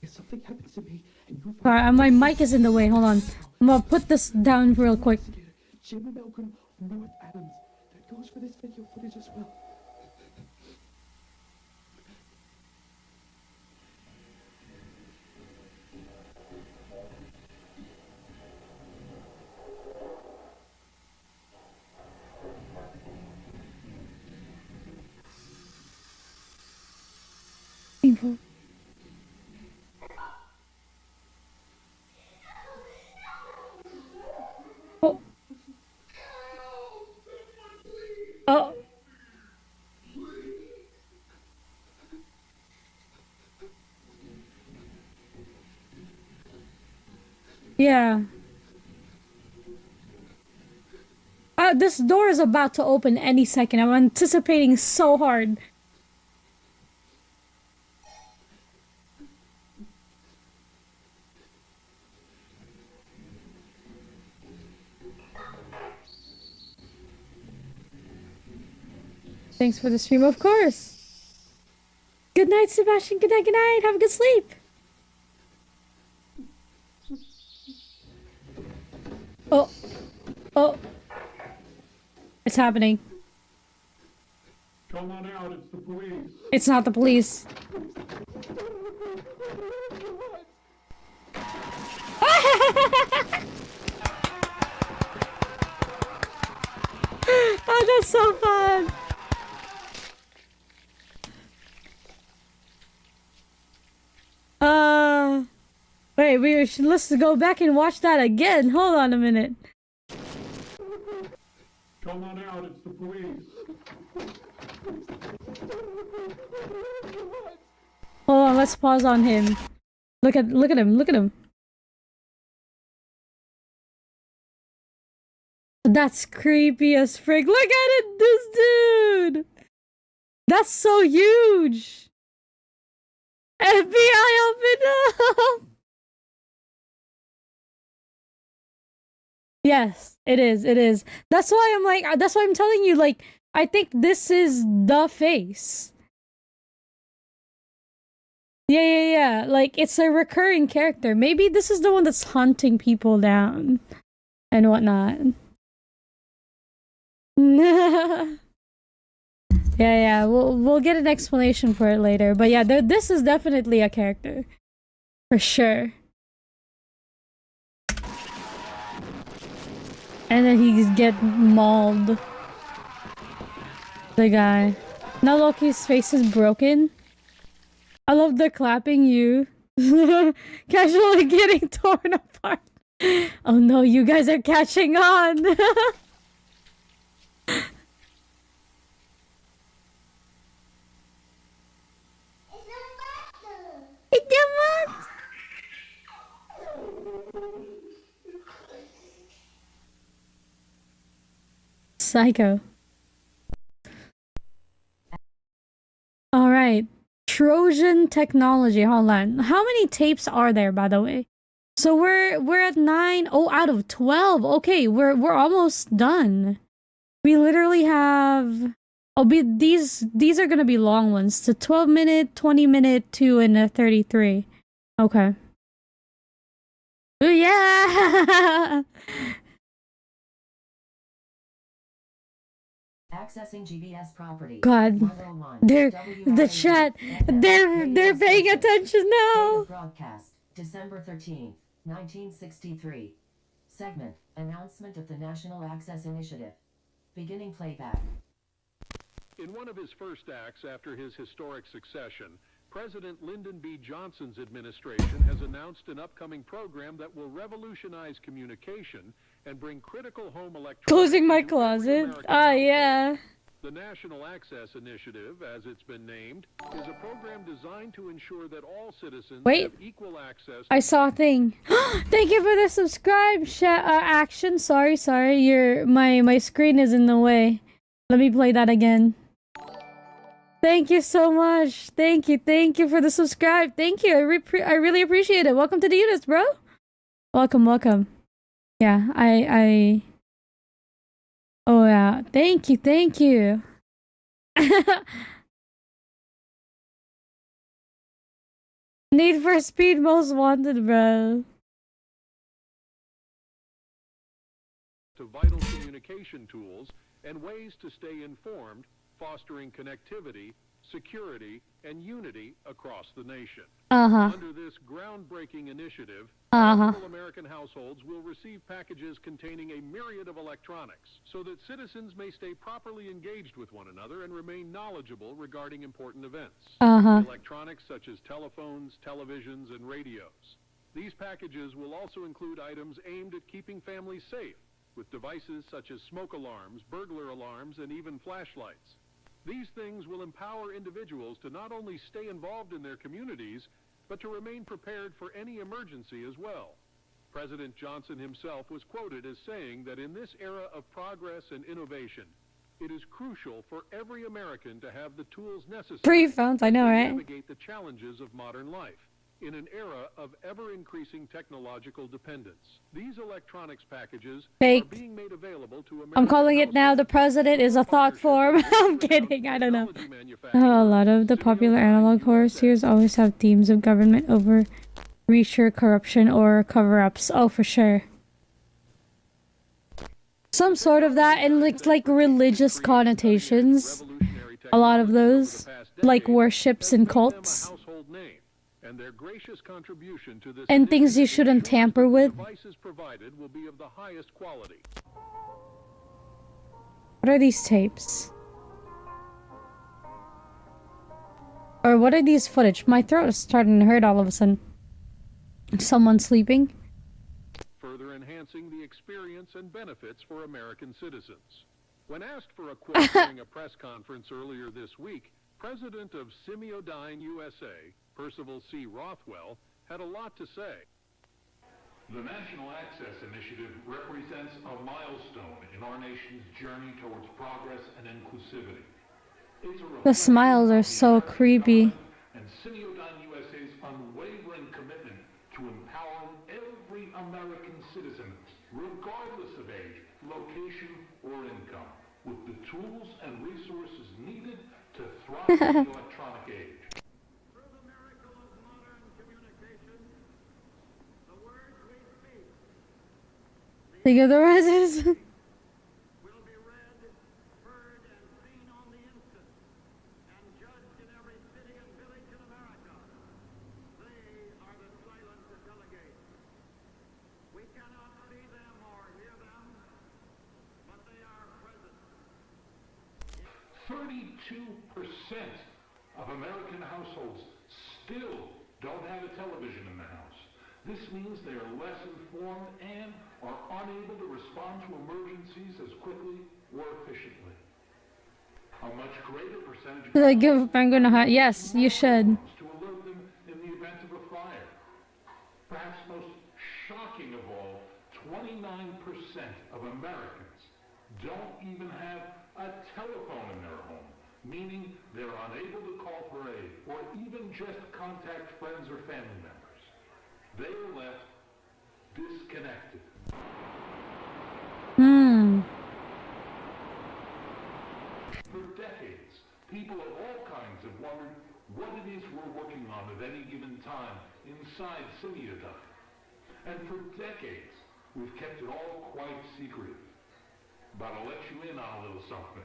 If something happens to me, and you find... Alright, my mic is in the way. Hold on. I'm gonna put this down real quick. Jim and Malcolm, North Adams. That goes for this video footage as well. Painful. Oh. Oh. Yeah. This door is about to open any second. I'm anticipating so hard. Thanks for the stream, of course. Good night, Sebastian. Good night, good night. Have a good sleep. Oh. Oh. It's happening. Come on out, it's the police. It's not the police. Oh, that's so fun. Wait, let's go back and watch that again. Hold on a minute. Come on out, it's the police. Hold on, let's pause on him. Look at him. That's creepy as frig. Look at it, this dude. That's so huge. FBI, open up. Yes, it is. That's why I'm telling you, like, I think this is the face. Yeah. Like, it's a recurring character. Maybe this is the one that's hunting people down and whatnot. Yeah. We'll get an explanation for it later. But yeah, this is definitely a character. For sure. And then he's get mauled. The guy. Now Loki's face is broken. I love the clapping you. Casually getting torn apart. Oh no, you guys are catching on. Psycho. All right. Trojan technology. Hold on. How many tapes are there, by the way? So we're at 9. Oh, out of 12. Okay, we're almost done. We literally have. Oh, these are gonna be long ones. The 12-minute, 20-minute, 2, and a 33. Okay. Ooh, yeah. Accessing GBS property. God, the chat, they're paying attention now. Broadcast, December 13th, 1963. Segment, announcement of the National Access Initiative. Beginning playback. In one of his first acts after his historic succession, President Lyndon B. Johnson's administration has announced an upcoming program that will revolutionize communication and bring critical home electronics. Closing my closet. Ah, yeah. The National Access Initiative, as it's been named, is a program designed to ensure that all citizens have equal access. I saw a thing. Thank you for the subscribe action. Sorry. My screen is in the way. Let me play that again. Thank you so much. Thank you for the subscribe. Thank you. I really appreciate it. Welcome to the units, bro. Welcome. Yeah, Oh yeah, thank you. Need for Speed Most Wanted, bro. To vital communication tools and ways to stay informed, fostering connectivity, security, and unity across the nation. Under this groundbreaking initiative, all American households will receive packages containing a myriad of electronics so that citizens may stay properly engaged with one another and remain knowledgeable regarding important events. Electronics such as telephones, televisions, and radios. These packages will also include items aimed at keeping families safe, with devices such as smoke alarms, burglar alarms, and even flashlights. These things will empower individuals to not only stay involved in their communities, but to remain prepared for any emergency as well. President Johnson himself was quoted as saying that in this era of progress and innovation, it is crucial for every American to have the tools necessary Free phones, I know, to right? navigate the challenges of modern life. In an era of ever-increasing technological dependence, these electronics packages are being made available to American I'm calling it now. The president is a thought form. I'm kidding. I don't know. A lot of the popular analog horror series always have themes of government overreach or corruption or cover-ups. Oh, for sure. Some sort of that, and like religious connotations. A lot of those, like worships and cults. And their gracious contribution to this and things you shouldn't tamper with. Devices provided will be of the highest quality. What are these tapes? Or what are these footage? My throat is starting to hurt all of a sudden. Someone sleeping? Further enhancing the experience and benefits for American citizens. When asked for a quote during a press conference earlier this week, President of Semiodyne USA, Percival C. Rothwell, had a lot to say. The National Access Initiative represents a milestone in our nation's journey towards progress and inclusivity. The smiles are so creepy. And Semiodyne USA's unwavering commitment to empowering every American citizen, regardless of age, location, or income, with the tools and resources needed to thrive in the electronic age. Think of the roses. Of American households still don't have a television in the house. This means they are less informed and are unable to respond to emergencies as quickly or efficiently. A much greater percentage of Should I give Penguin a hot? Yes, you should. to alert them in the event of a fire. Perhaps most shocking of all, 29% of Americans don't even have even just contact friends or family members. They are left disconnected. For decades, people of all kinds have wondered what it is we're working on at any given time inside Simiodon. And for decades, we've kept it all quite secretive. But I'll let you in on a little something.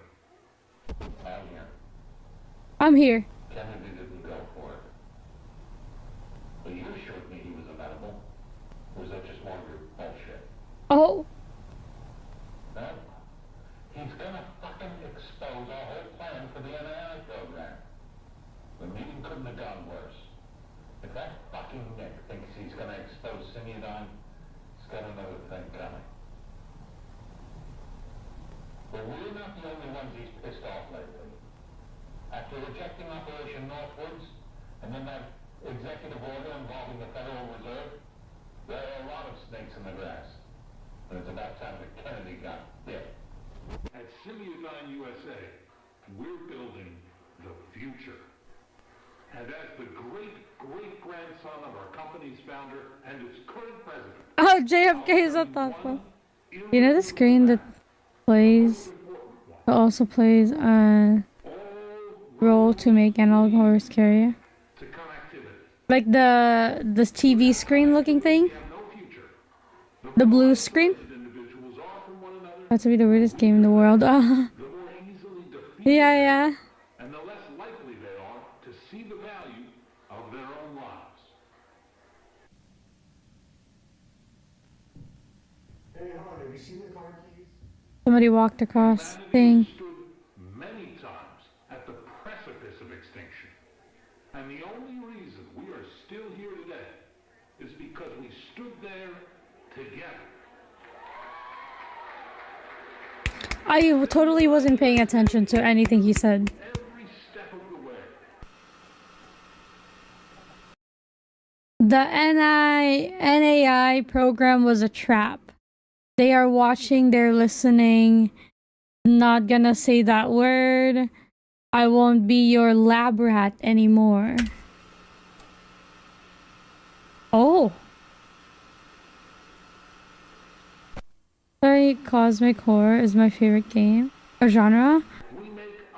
I'm here. Kennedy didn't go for it. But you assured me he was amenable. Or was that just more of your bullshit? Oh. No? He's gonna fucking expose our whole plan for the NII program. The meeting couldn't have gone worse. If that fucking Nick thinks he's gonna expose Simiodon, he's got another thing coming. But we're not the only ones he's pissed off lately. After rejecting Operation Northwoods, and then that executive order involving the Federal Reserve, there are a lot of snakes in the grass. And it's about time that Kennedy got bit. At Simiodon USA, we're building the future. And as the great-great-grandson of our company's founder and its current president... Oh, JFK is at that one. You know the screen that plays... It also plays a role to make analog horror scarier? Like the TV screen looking thing? The blue screen? That's to be the weirdest game in the world. Yeah. And the less likely they are to see the value of their own lives. Hey, hon, have you seen the car keys? Somebody walked across thing. Many times at the precipice of extinction. And the only reason we are still here today is because we stood there together. I totally wasn't paying attention to anything he said. Every step of the way. The NAI program was a trap. They are watching, they're listening. Not gonna say that word. I won't be your lab rat anymore. Oh. Sorry, cosmic horror is my favorite game or genre.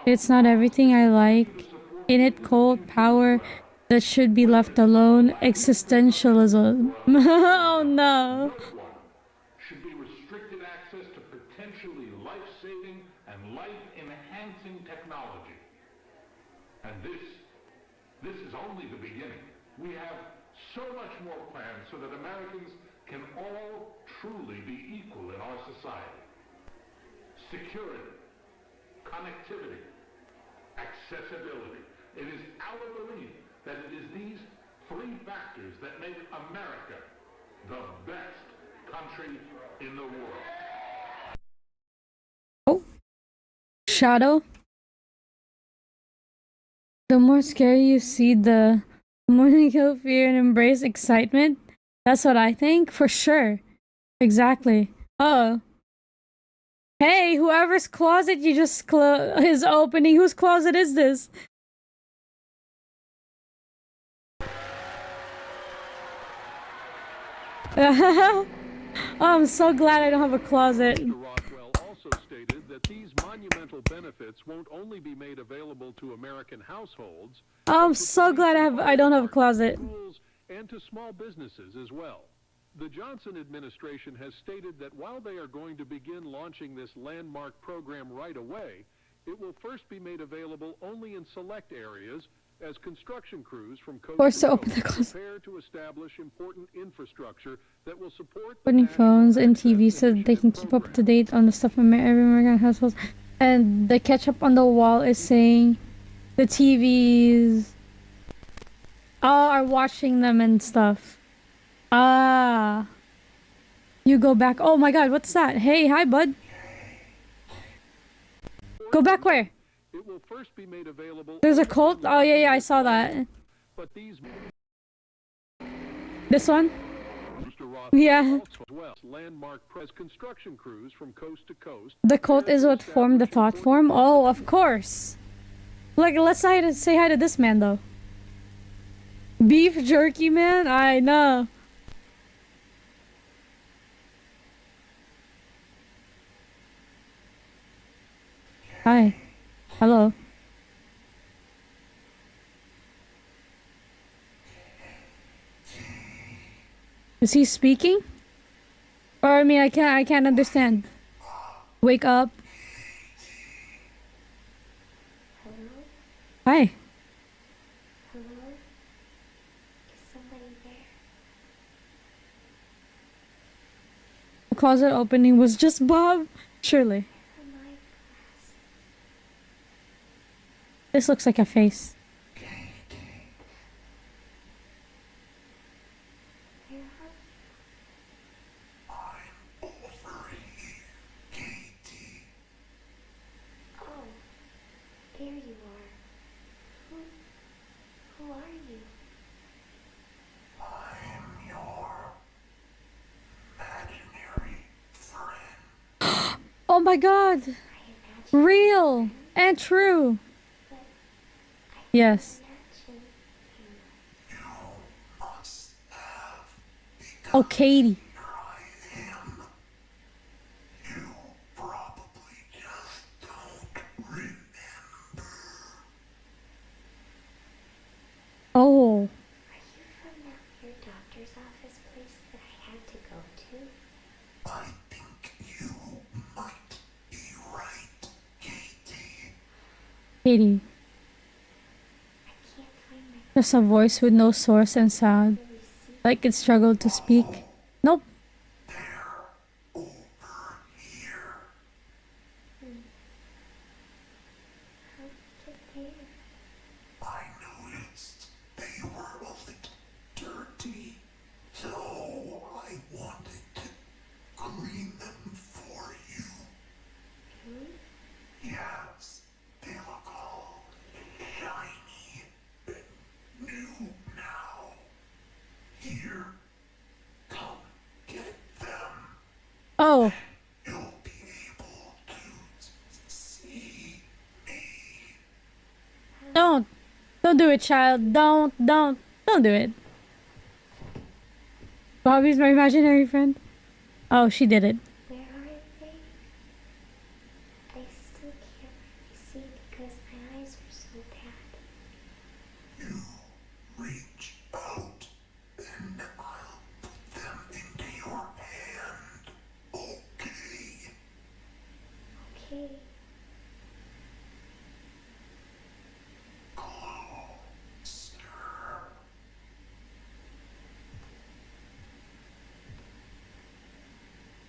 It's not everything I like. In it, cold power that should be left alone. Existentialism. Oh no. Should be restricted access to potentially life-saving and life-enhancing technology. And this is only the beginning. We have so much more planned so that Americans can all truly be equal in our society. Security, connectivity, accessibility. It is our belief that it is these three factors that make America the best country in the world. Oh. Shadow. The more scary you see, the more you kill fear and embrace excitement. That's what I think, for sure. Exactly. Oh. Hey, whoever's closet you just is opening, whose closet is this? Oh, I'm so glad I don't have a closet. Rockwell also stated that these monumental benefits won't only be made available to American households. I'm so glad I don't have a closet. And to small businesses as well. The Johnson administration has stated that while they are going to begin launching this landmark program right away, it will first be made available only in select areas as construction crews from coast to coast prepare to establish important infrastructure that will support Putting phones and TV so that they can keep up to date on the stuff in every American household. And the ketchup on the wall is saying the TVs are watching them and stuff. Ah. You go back. Oh my god, what's that? Hey, hi, bud. Go back where? It will first be made available. There's a cult? Oh, yeah, I saw that. But these This one? Yeah. Landmark press construction crews from coast to coast. The cult is what formed the thought form? Oh, of course. Like, let's say hi to this man, though. Beef jerky, man? I know. Hi. Hello. Is he speaking? Or I mean, I can't understand. Wake up. Hello? Hi. Hello? Is somebody there? The closet opening was just Bob. Surely. This looks like a face. Oh, there you are. Who are you? I'm your imaginary friend. Oh my god! Real and true. Yes. Oh, Katie. Oh. Are you from your doctor's office place that I had to go to? I think you might be right, Katie. Katie. Just a voice with no source and sound. Like it struggled to speak. Nope. I noticed they were a little dirty, so I wanted to clean them for you. Yes, they look all shiny and new now. Here, come get them. Oh. You'll be able to see me. Don't do it, child. Don't do it. Bobby's my imaginary friend. Oh, she did it. Where are they? I still can't really see because my eyes are so bad. You reach out and I'll put them into your hand. Okay? Okay.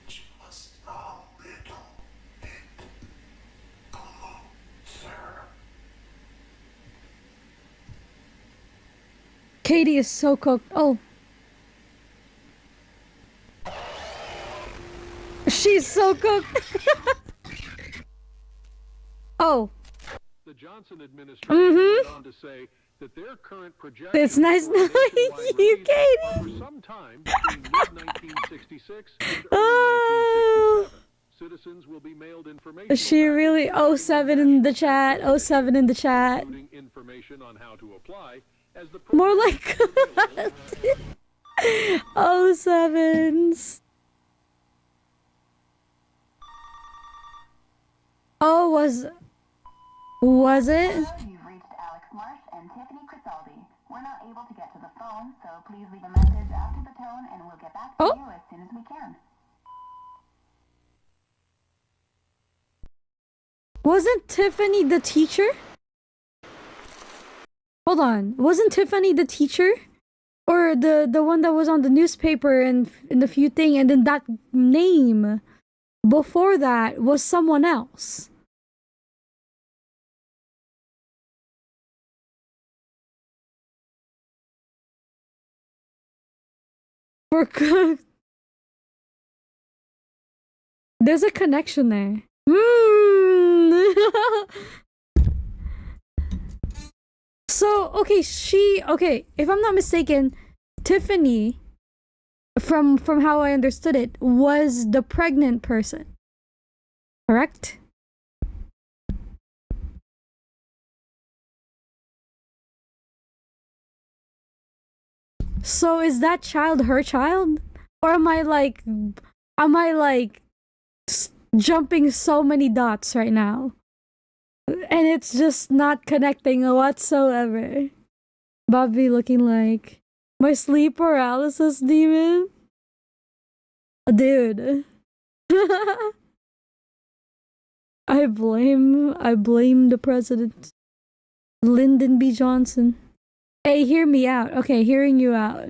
Just a little bit closer. Katie is so cooked. Oh. She's so cooked. Oh. The Johnson administration went on to say that their current projections It's nice for a knowing nationwide you, release are Katie. for sometime between mid-1966 and early 1967. Citizens will be mailed information. She really 07 in the chat. 07 in the chat. Including information on how to apply as the More like 07s. Oh, was it? You've reached Alex Marsh and Tiffany Crisaldi. We're not able to get to the phone, so please leave a message after the tone and we'll get back to you as soon as we can. Wasn't Tiffany the teacher? Hold on. Wasn't Tiffany the teacher? Or the one that was on the newspaper and in the few thing, and then that name before that was someone else. We're cooked. There's a connection there. So, okay, if I'm not mistaken, Tiffany, from how I understood it, was the pregnant person. Correct? So is that child her child? Or am I like jumping so many dots right now? And it's just not connecting whatsoever. Bobby looking like my sleep paralysis demon. Dude. I blame the president. Lyndon B. Johnson. Hey, hear me out. Okay, hearing you out.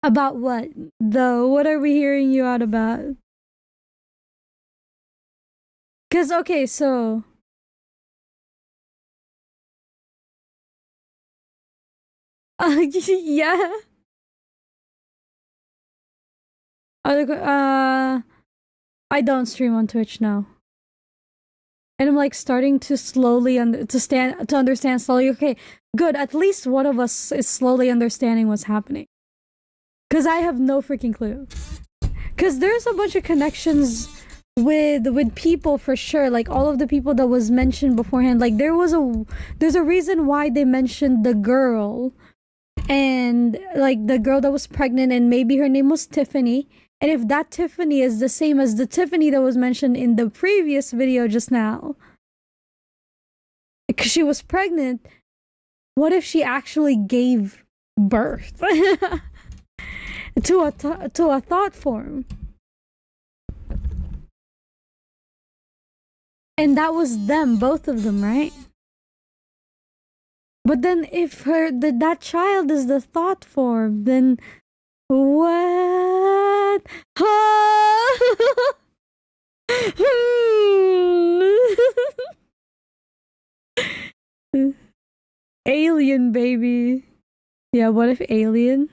About what? Though, what are we hearing you out about? Cause, okay, so... yeah. I don't stream on Twitch now. And I'm like starting to slowly understand slowly. Okay, good. At least one of us is slowly understanding what's happening. Cause I have no freaking clue. Cause there's a bunch of connections with people for sure. Like all of the people that was mentioned beforehand. Like there's a reason why they mentioned the girl, and like the girl that was pregnant, and maybe her name was Tiffany. And if that Tiffany is the same as the Tiffany that was mentioned in the previous video just now, because she was pregnant, what if she actually gave birth to a thought form? And that was them, both of them, right? But then if that child is the thought form, then what? Alien, baby. Yeah, what if alien?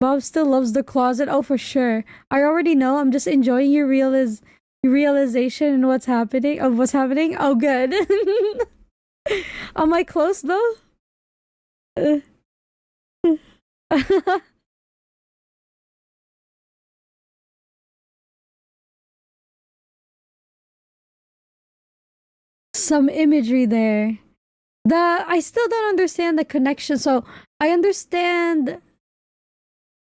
Bob still loves the closet. Oh, for sure. I already know. I'm just enjoying your realization and what's happening. Oh, good. Am I close though? Some imagery there. I still don't understand the connection. So I understand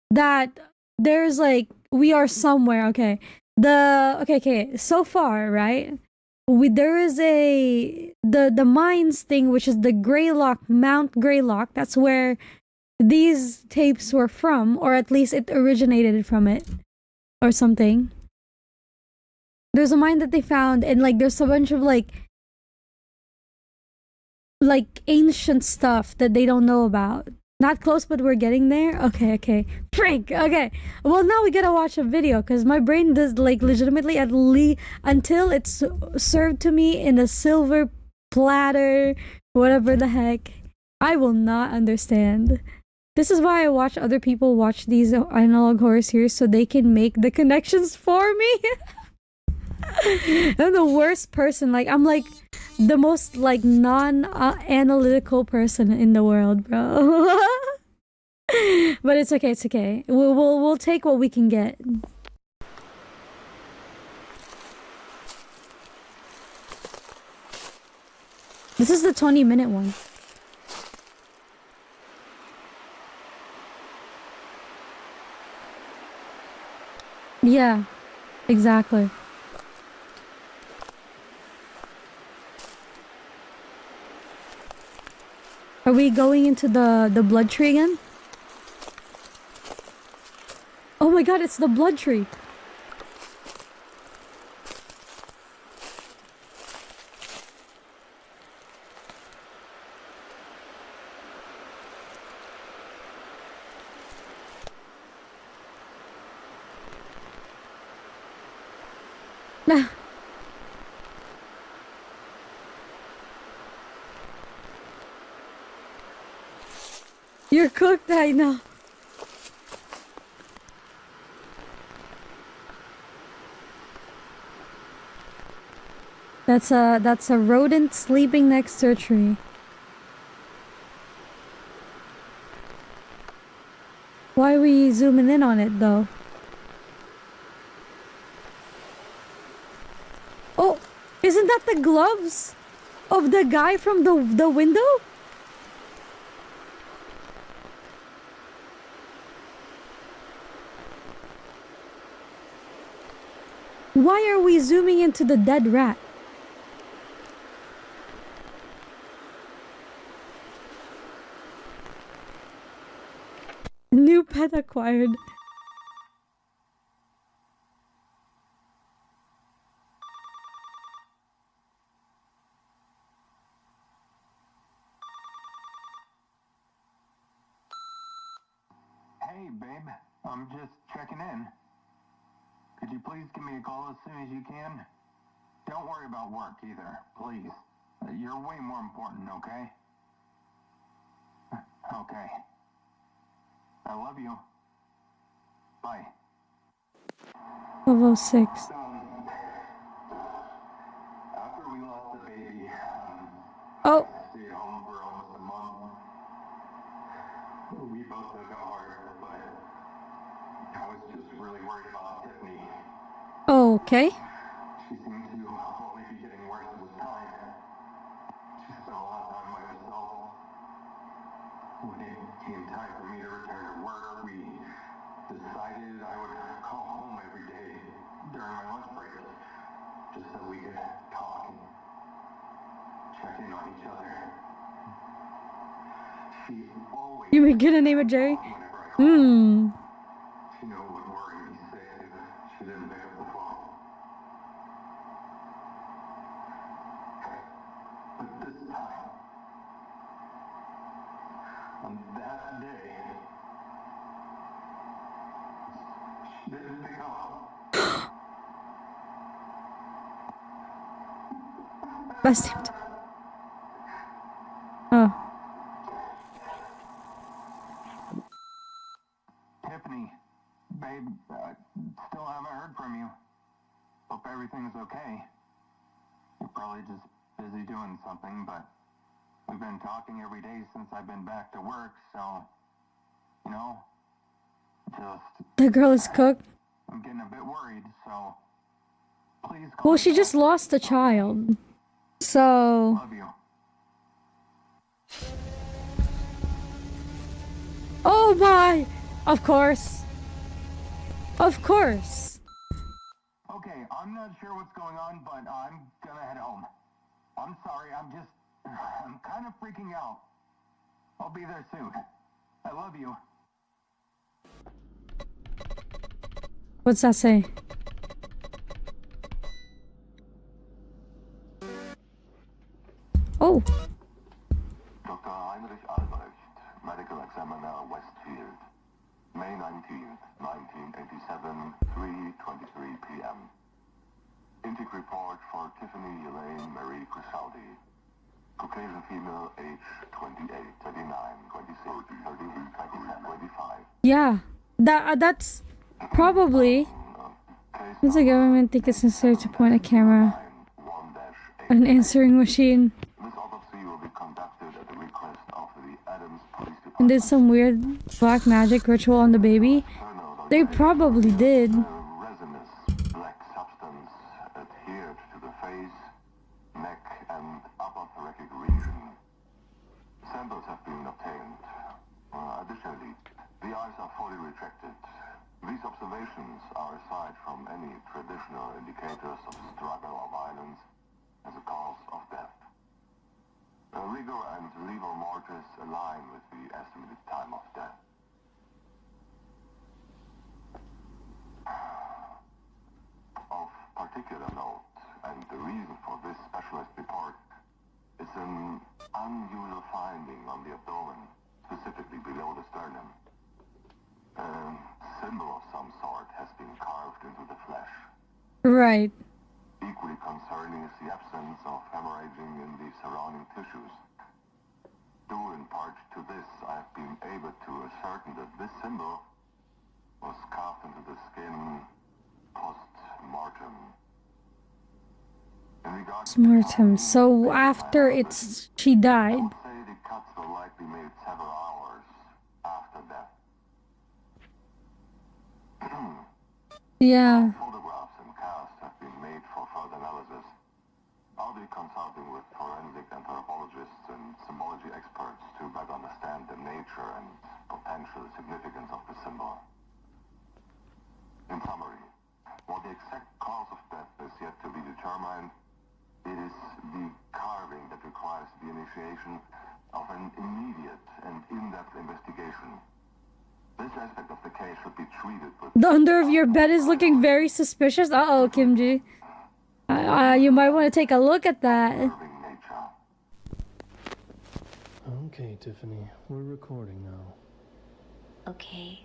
that there's like we are somewhere. Okay. Okay. So far, right? There is the mines thing, which is the Greylock, Mount Greylock. That's where these tapes were from, or at least it originated from it, or something. There's a mine that they found, and like there's a bunch of like ancient stuff that they don't know about. Not close, but we're getting there. Okay. Frank, okay. Well, now we gotta watch a video, because my brain does like legitimately until it's served to me in a silver platter, whatever the heck, I will not understand. This is why I watch other people watch these analog horror series, so they can make the connections for me. I'm the worst person. Like, I'm like the most like non-analytical person in the world, bro. But it's okay. We'll take what we can get. This is the 20-minute one. Yeah, exactly. Are we going into the blood tree again? Oh my god, it's the blood tree. You're cooked, I know. That's a rodent sleeping next to a tree. Why are we zooming in on it though? Oh, isn't that the gloves of the guy from the window? Why are we zooming into the dead rat? New pet acquired. Hey, babe. I'm just checking in. Could you please give me a call as soon as you can? Don't worry about work either, please. You're way more important, okay? Okay. I love you. Bye. 1206. After we lost the baby, Oh. stayed home for almost a month. We both took it hard, but I was just really worried about Tiffany. Okay. She seemed to only be getting worse with time. She spent a lot of time by herself. When it came time for me to return to work, we decided I would call home every day during my lunch break, just so we could talk and check in on each other. She always... You were gonna name it Jerry? Hmm. She knew it would worry me sick if she didn't pick up the phone. But this time, on that day, she didn't pick up. Best named. Oh. Tiffany, babe, still haven't heard from you. Hope everything's okay. You're probably just busy doing something, but we've been talking every day since I've been back to work, so, you know, just... The girl is cooked. I'm getting a bit worried, so please call Well, me she just back. lost a child. So... Love you. Oh my! Of course. Of course. Okay, I'm not sure what's going on, but I'm gonna head home. I'm sorry, I'm kind of freaking out. I'll be there soon. I love you. What's that say? Oh. Dr. Heinrich Albrecht, Medical Examiner, Westfield. May 19th, 1987, 3:23 p.m. Intake report for Tiffany Elaine Marie Crisaldi. Caucasian female, age 28, 39, 26, 30, 27, 25. Yeah. That's probably... Does the government think it's necessary to point a camera at an answering machine? This autopsy will be conducted at the request of the Adams Police Department. And did some weird black magic ritual on the baby? They probably did. Resinous black substance adhered to the face, neck, and upper thoracic region. Samples have been obtained. Additionally, the eyes are fully retracted. These observations are aside from any traditional indicators of struggle or violence as a cause of death. Rigor and lever mortis align with the estimated time of death. Of particular note, and the reason for this specialist report, is an unusual finding on the abdomen, specifically below the sternum. A symbol of some sort has been carved into the flesh. Right. Equally concerning is the absence of hemorrhaging in the surrounding tissues. Due in part to this, I have been able to ascertain that this symbol was carved into the skin post-mortem. In regards Mortem. So after she died. I would say the cuts were likely made several hours after death. Yeah. Photographs and casts have been made for further analysis. I'll be consulting with forensic anthropologists and symbology experts to better understand the nature and potential significance of the symbol. In summary, While the exact cause of death is yet to be determined, it is the carving that requires the initiation of an immediate and in-depth investigation. This aspect of the case should be treated with... The under of your bed is looking very suspicious. Uh-oh, Kimji. You might want to take a look at that. Okay, Tiffany, we're recording now. Okay.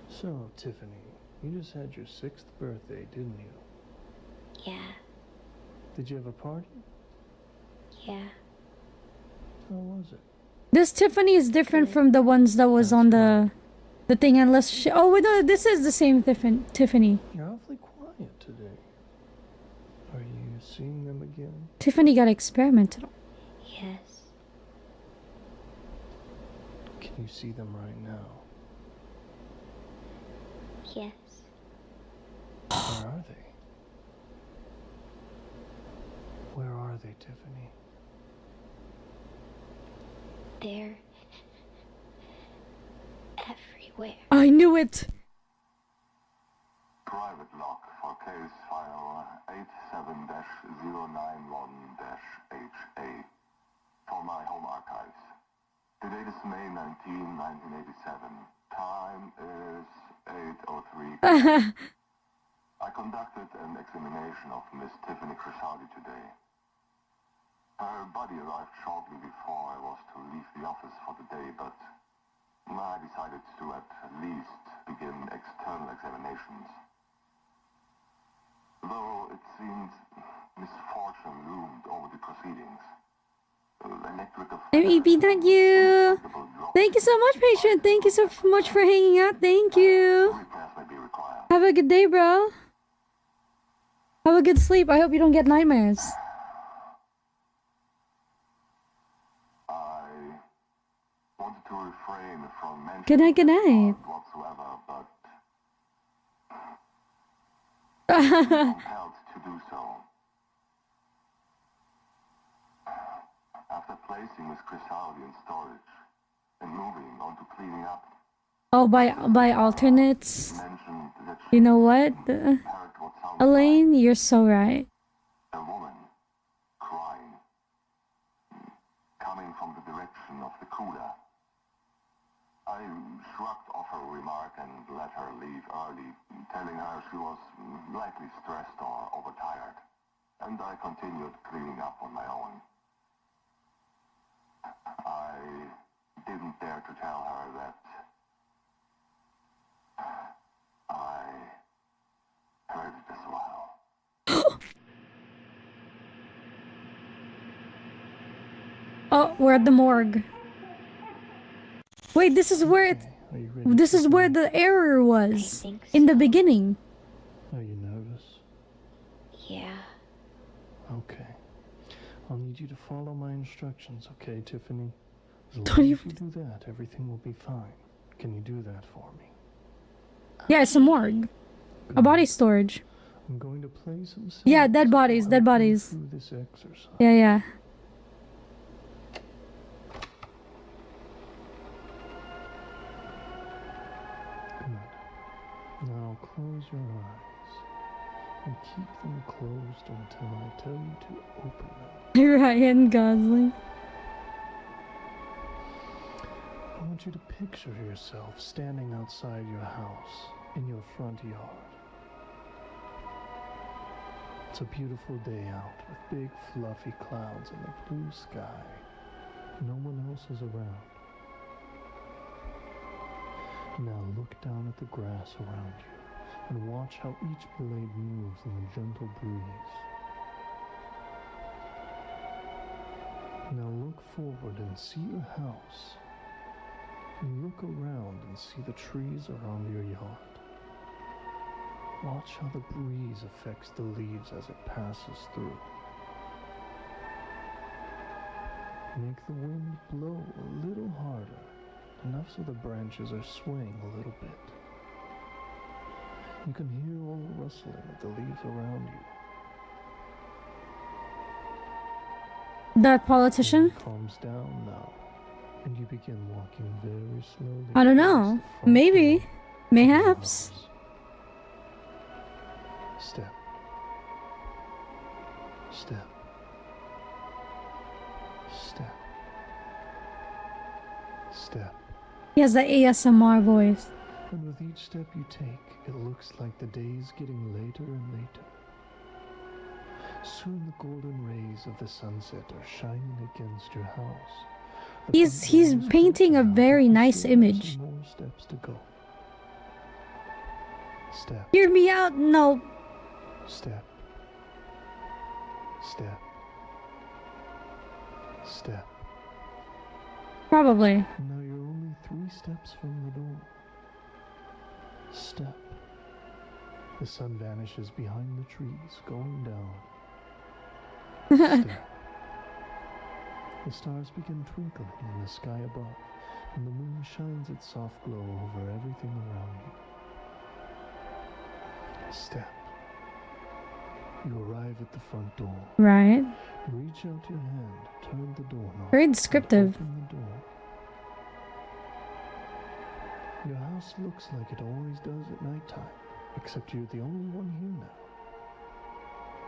So, Tiffany, you just had your 6th birthday, didn't you? Yeah. Did you have a party? Yeah. How was it? This Tiffany is different from the ones that was on the thing, unless she... Oh, wait, no, this is the same Tiffany. You're awfully quiet today. Are you seeing them again? Tiffany got experimented on. Yes. Can you see them right now? Yes. Where are they? Where are they, Tiffany? They're everywhere. I knew it! Private lock for case file 87-091-HA for my home archives. The date is May 19, 1987. Time is 8:03. I conducted an examination of Miss Tiffany Crisaldi today. Her body arrived shortly before I was to leave the office for the day, but I decided to at least begin external examinations. Though it seemed misfortune loomed over the proceedings. MEP, thank you! Thank you so much, patient! Thank you so much for hanging out, thank you! Have a good day, bro! Have a good sleep, I hope you don't get nightmares. Wanted to refrain from mentioning Good night, good night. whatsoever, but compelled to do so. After placing Miss Crisaldi in storage and moving on to cleaning up, Oh, by alternates. You know what? Elaine, you're so right. a woman crying, coming from the direction of the cooler. I shrugged off her remark and let her leave early, telling her she was likely stressed or overtired, and I continued cleaning up on my own. I didn't dare to tell her that I heard it as well. Oh, we're at the morgue. Wait, this is where the error was in the beginning. Are you nervous? Yeah. Okay. I'll need you to follow my instructions, okay, Tiffany? As long Don't as you- you do that, everything will be fine. Can you do that for me? Yeah, it's a morgue. A body storage. I'm going to play some Yeah, songs dead bodies, to dead help you bodies. through this exercise. Yeah, yeah. Good. Now close your eyes and keep them closed until I tell you to open them. Ryan Gosling. I want you to picture yourself standing outside your house in your front yard. It's a beautiful day out with big fluffy clouds and a blue sky. No one else is around. Now look down at the grass around you and watch how each blade moves in the gentle breeze. Now look forward and see your house. And look around and see the trees around your yard. Watch how the breeze affects the leaves as it passes through. Make the wind blow a little harder, enough so the branches are swaying a little bit. You can hear all the rustling of the leaves around you. That politician? It calms down now, and you begin walking very slowly. I don't know. Maybe. Mayhaps. Step. He has the ASMR voice. And with each step you take, it looks like the day's getting later and later. Soon the golden rays of the sunset are shining against your house. He's painting a very nice image. More steps to go. Step. Hear me out? No. Step. Step. Step. Probably. Now you're only 3 steps from the door. Step. The sun vanishes behind the trees, going down. Step. The stars begin twinkling in the sky above, and the moon shines its soft glow over everything around you. Step. You arrive at the front door. Right. Reach out your hand, turn the doorknob. Very descriptive. Open the door. Your house looks like it always does at nighttime, except you're the only one here now.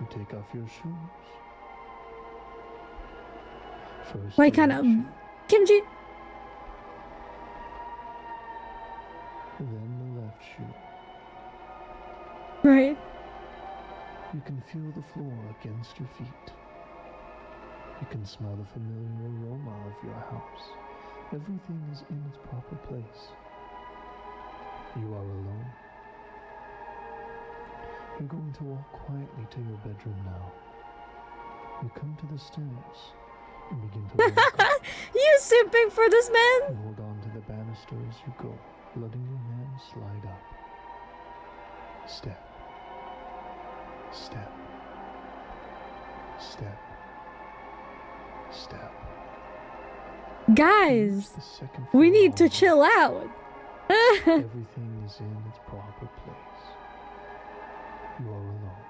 You take off your shoes. First, Like kind of kimchi. Then the left shoe. Right. You can feel the floor against your feet. You can smell the familiar aroma of your house. Everything is in its proper place. You are alone. You're going to walk quietly to your bedroom now. You come to the stairs and begin to walk up. You simping for this man? You hold on to the banister as you go, letting your hand slide up. Step. Step. Step. Step. Guys, we need to chill out. Everything is in its proper place. You are alone.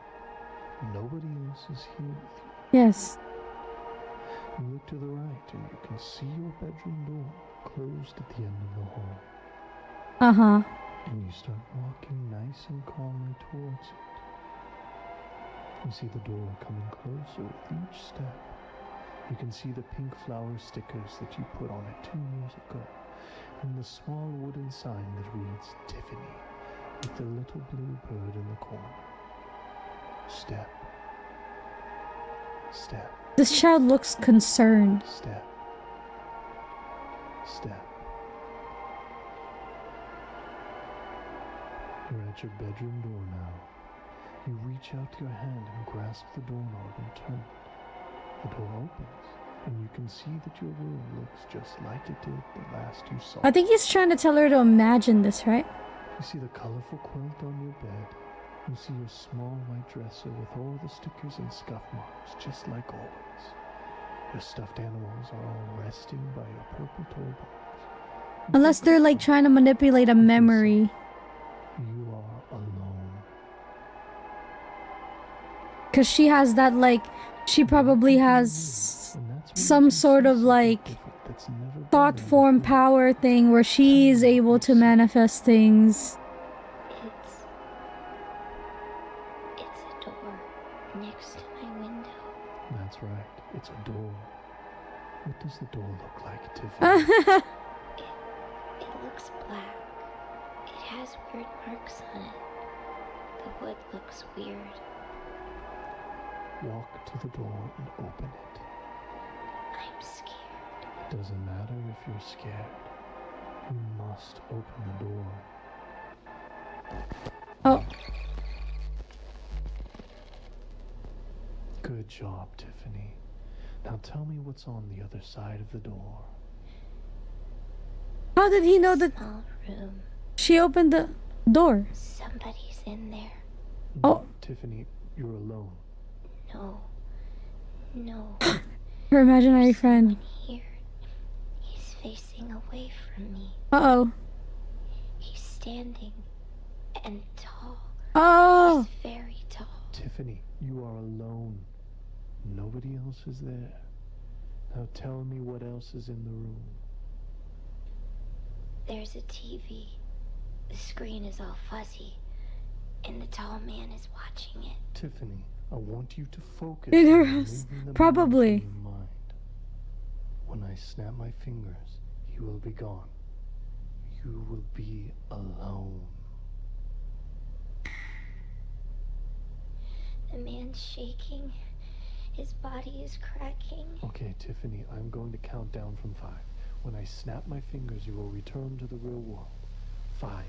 Nobody else is here with you. Yes. You look to the right and you can see your bedroom door closed at the end of the hall. Uh-huh. And you start walking nice and calmly towards it. You see the door coming closer with each step. You can see the pink flower stickers that you put on it 2 years ago, and the small wooden sign that reads Tiffany, with the little blue bird in the corner. Step. Step. This child looks concerned. Step. Step. You're at your bedroom door now. You reach out your hand and grasp the doorknob and turn it. The door opens, and you can see that your room looks just like it did the last you saw. I think he's trying to tell her to imagine this, right? You see the colorful quilt on your bed. You see your small white dresser with all the stickers and scuff marks, just like always. Your stuffed animals are all resting by your purple toy box. Unless they're like trying to manipulate a memory. You are alone. Because she has that like, she probably has some sort of like thought form power thing where she's able to manifest things. It's a door next to my window. That's right, it's a door. What does the door look like, Tiffany? It looks black. It has weird marks on it. The wood looks weird. Walk to the door and open it. I'm scared. It doesn't matter if you're scared. You must open the door. Oh. Good job, Tiffany. Now tell me what's on the other side of the door. How did he know that Small room. she opened the door? Somebody's in there. Oh. Tiffany, you're alone. No. No. Her imaginary friend. Here. He's facing away from me. Uh-oh. He's standing and tall. Oh. He's very tall. Tiffany, you are alone. Nobody else is there. Now tell me what else is in the room. There's a TV. The screen is all fuzzy, and the tall man is watching it. Tiffany, I want you to focus In her on house. removing the Probably. memory from your mind. When I snap my fingers, you you will be gone. You will be alone. The man's shaking. His body is cracking. Okay, Tiffany, I'm going to count down from 5. When I snap my fingers, you will return to the real world. 5.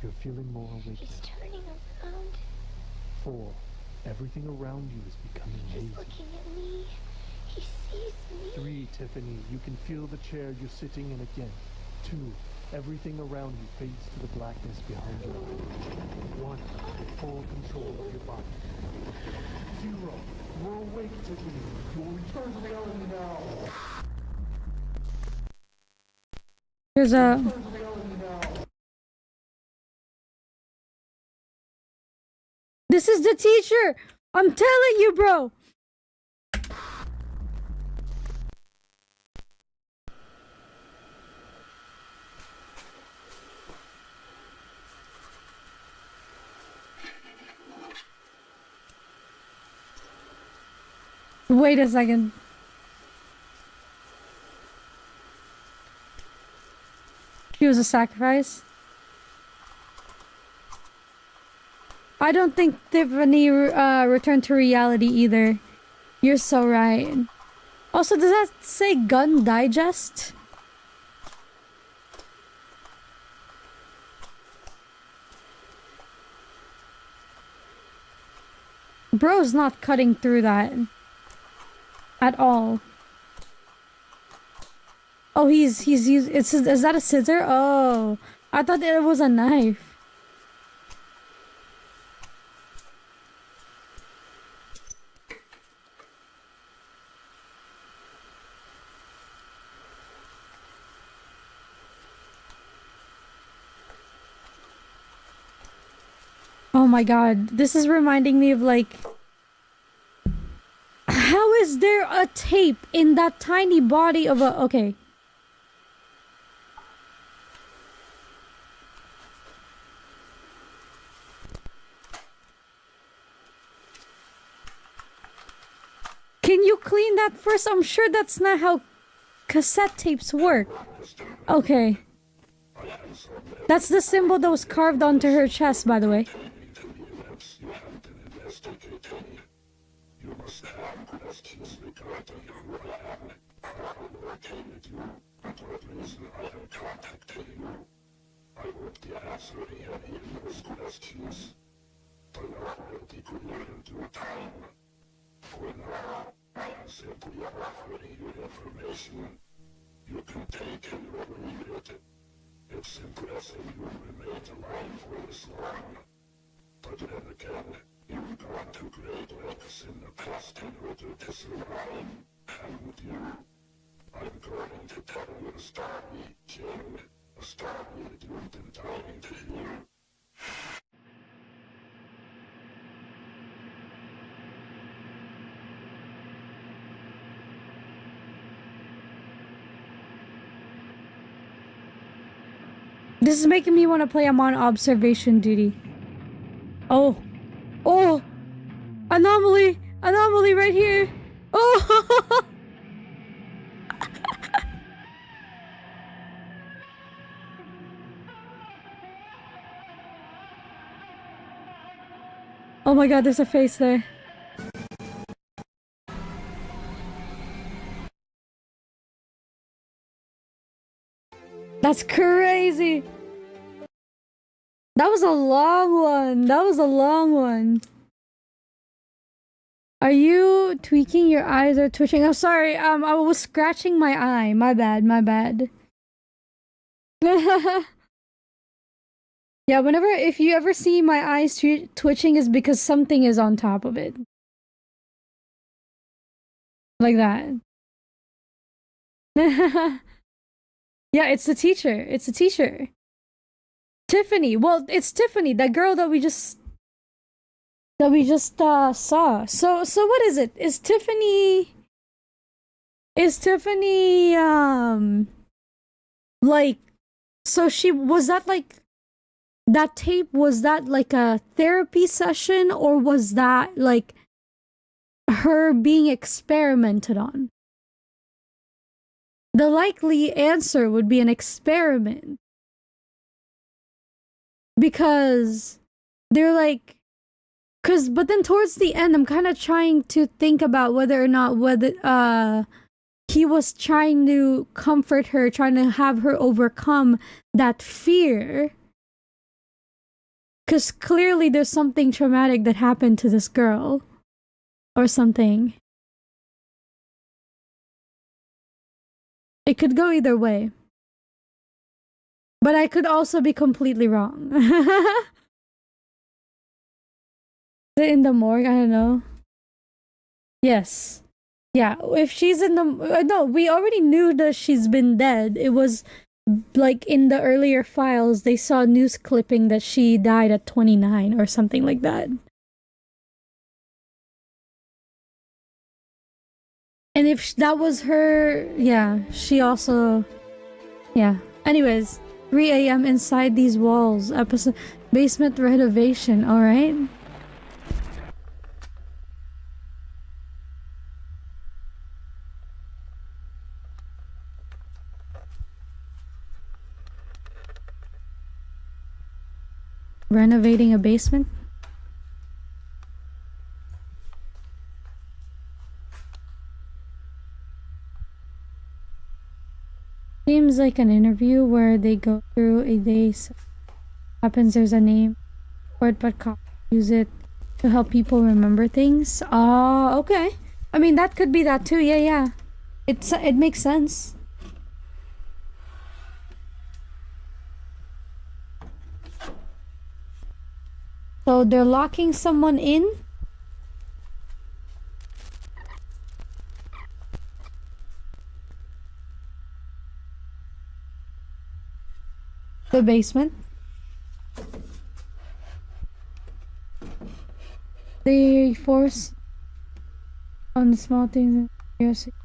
You're feeling more awake He's now. turning around. 4. Everything around you is becoming He's hazy. looking at me. He sees me. 3. Tiffany, you can feel the chair you're sitting in again. 2. Everything around you fades to the blackness behind your eyes. 1. Full control of your body. 0. You're awake, Tiffany. You'll return to reality now. There's a... This is the teacher! I'm telling you, bro! Wait a second. She was a sacrifice? I don't think Tiffany returned to reality either. You're so right. Also, does that say Gun Digest? Bro's not cutting through that. At all. Oh, he's used. Is that a scissor? Oh, I thought it was a knife. Oh my god, this is reminding me of like... How is there a tape in that tiny body of a... Okay. Can you clean that first? I'm sure that's not how cassette tapes work. Okay. That's the symbol that was carved onto her chest, by the way. You must have questions regarding who I am, how I located you, and what reason I am contacting you. I won't be answering any of those questions. The law will be clear in due time. For now, I am simply offering you information. You can take it or leave it. It's impressive you remained alive for this long. But then again, you've gone to great lengths in the past in order to survive, haven't you? I'm going to tell you a story, Jim. A story that you've been dying to hear. This is making me want to play. I'm on observation duty. Oh. Oh! Anomaly! Anomaly right here! Oh! Oh my god, there's a face there. That's crazy! That was a long one. That was a long one. Are you tweaking? Your eyes are twitching. I'm sorry. I was scratching my eye. My bad. My bad. Yeah, if you ever see my eyes twitching, is because something is on top of it. Like that. Yeah, it's the teacher. It's the teacher. Tiffany. Well, it's Tiffany, that girl that we just saw. So what is it? Is Tiffany like, so she was that like, that tape, was that like a therapy session, or was that like her being experimented on? the likely answer would be an experiment. Because they're like, but then towards the end, I'm kind of trying to think about whether or not he was trying to comfort her, trying to have her overcome that fear. Because clearly there's something traumatic that happened to this girl. Or something. It could go either way. But I could also be completely wrong. Is it in the morgue? I don't know. Yes. Yeah, if she's in the... No, we already knew that she's been dead. It was like in the earlier files, they saw a news clipping that she died at 29 or something like that. And if that was her... Yeah, she also... Yeah. Anyways, 3 a.m. inside these walls. Episode... Basement renovation, alright? Renovating a basement? Seems like an interview where they go through a day. So happens there's a name for it, but cops use it to help people remember things. Okay. I mean, that could be that too. Yeah. It makes sense. So they're locking someone in? The basement? They force on the small things and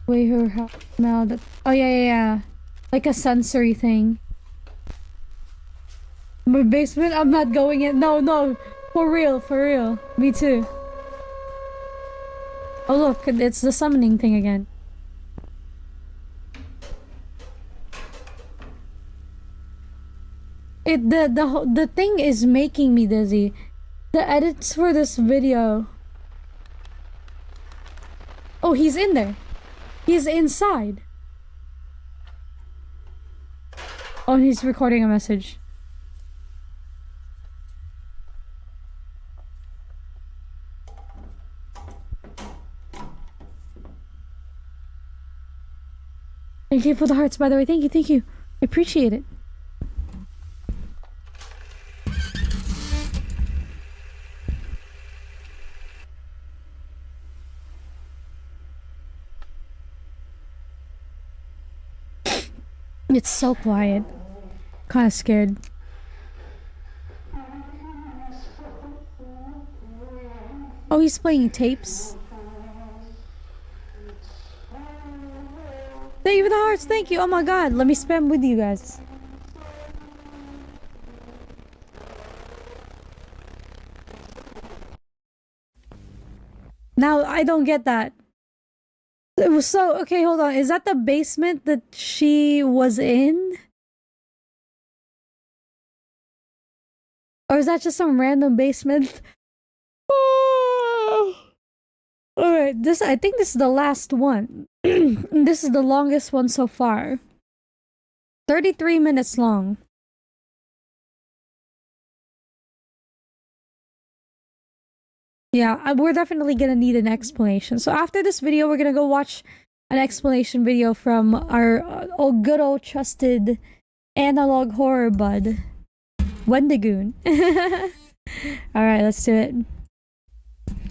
way her smell that. Oh yeah. Like a sensory thing. My basement? I'm not going in. No. For real. Me too. Oh look, it's the summoning thing again. The thing is making me dizzy. The edits for this video. Oh, he's in there. He's inside. Oh, and he's recording a message. Thank you for the hearts, by the way. Thank you. I appreciate it. It's so quiet. Kind of scared. Oh, he's playing tapes. Thank you for the hearts. Thank you. Oh my god. Let me spam with you guys. Now, I don't get that. So, okay, hold on. Is that the basement that she was in? Or is that just some random basement? Oh. Alright, I think this is the last one. This is the longest one so far. 33 minutes long. Yeah, we're definitely gonna need an explanation. So after this video, we're gonna go watch an explanation video from our good old trusted analog horror bud, Wendigoon. Alright, let's do it.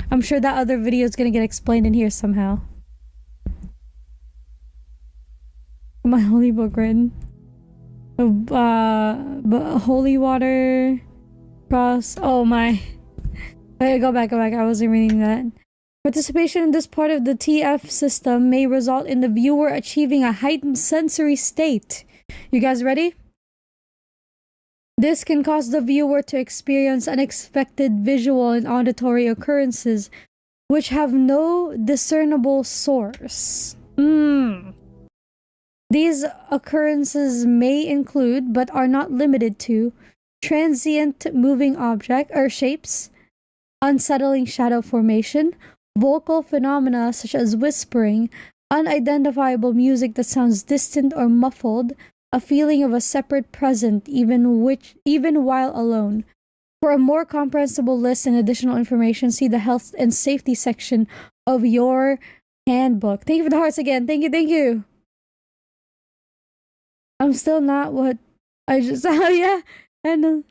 I'm sure that other video is gonna get explained in here somehow. My holy book written. Holy water cross. Oh my. Okay, go back. I wasn't reading that. Participation in this part of the TF system may result in the viewer achieving a heightened sensory state. You guys ready? This can cause the viewer to experience unexpected visual and auditory occurrences which have no discernible source. These occurrences may include, but are not limited to, transient moving object or shapes, unsettling shadow formation, vocal phenomena such as whispering, unidentifiable music that sounds distant or muffled, a feeling of a separate present even while alone. For a more comprehensible list and additional information, see the health and safety section of your handbook. Thank you for the hearts again. Thank you. I'm still not what I just yeah. And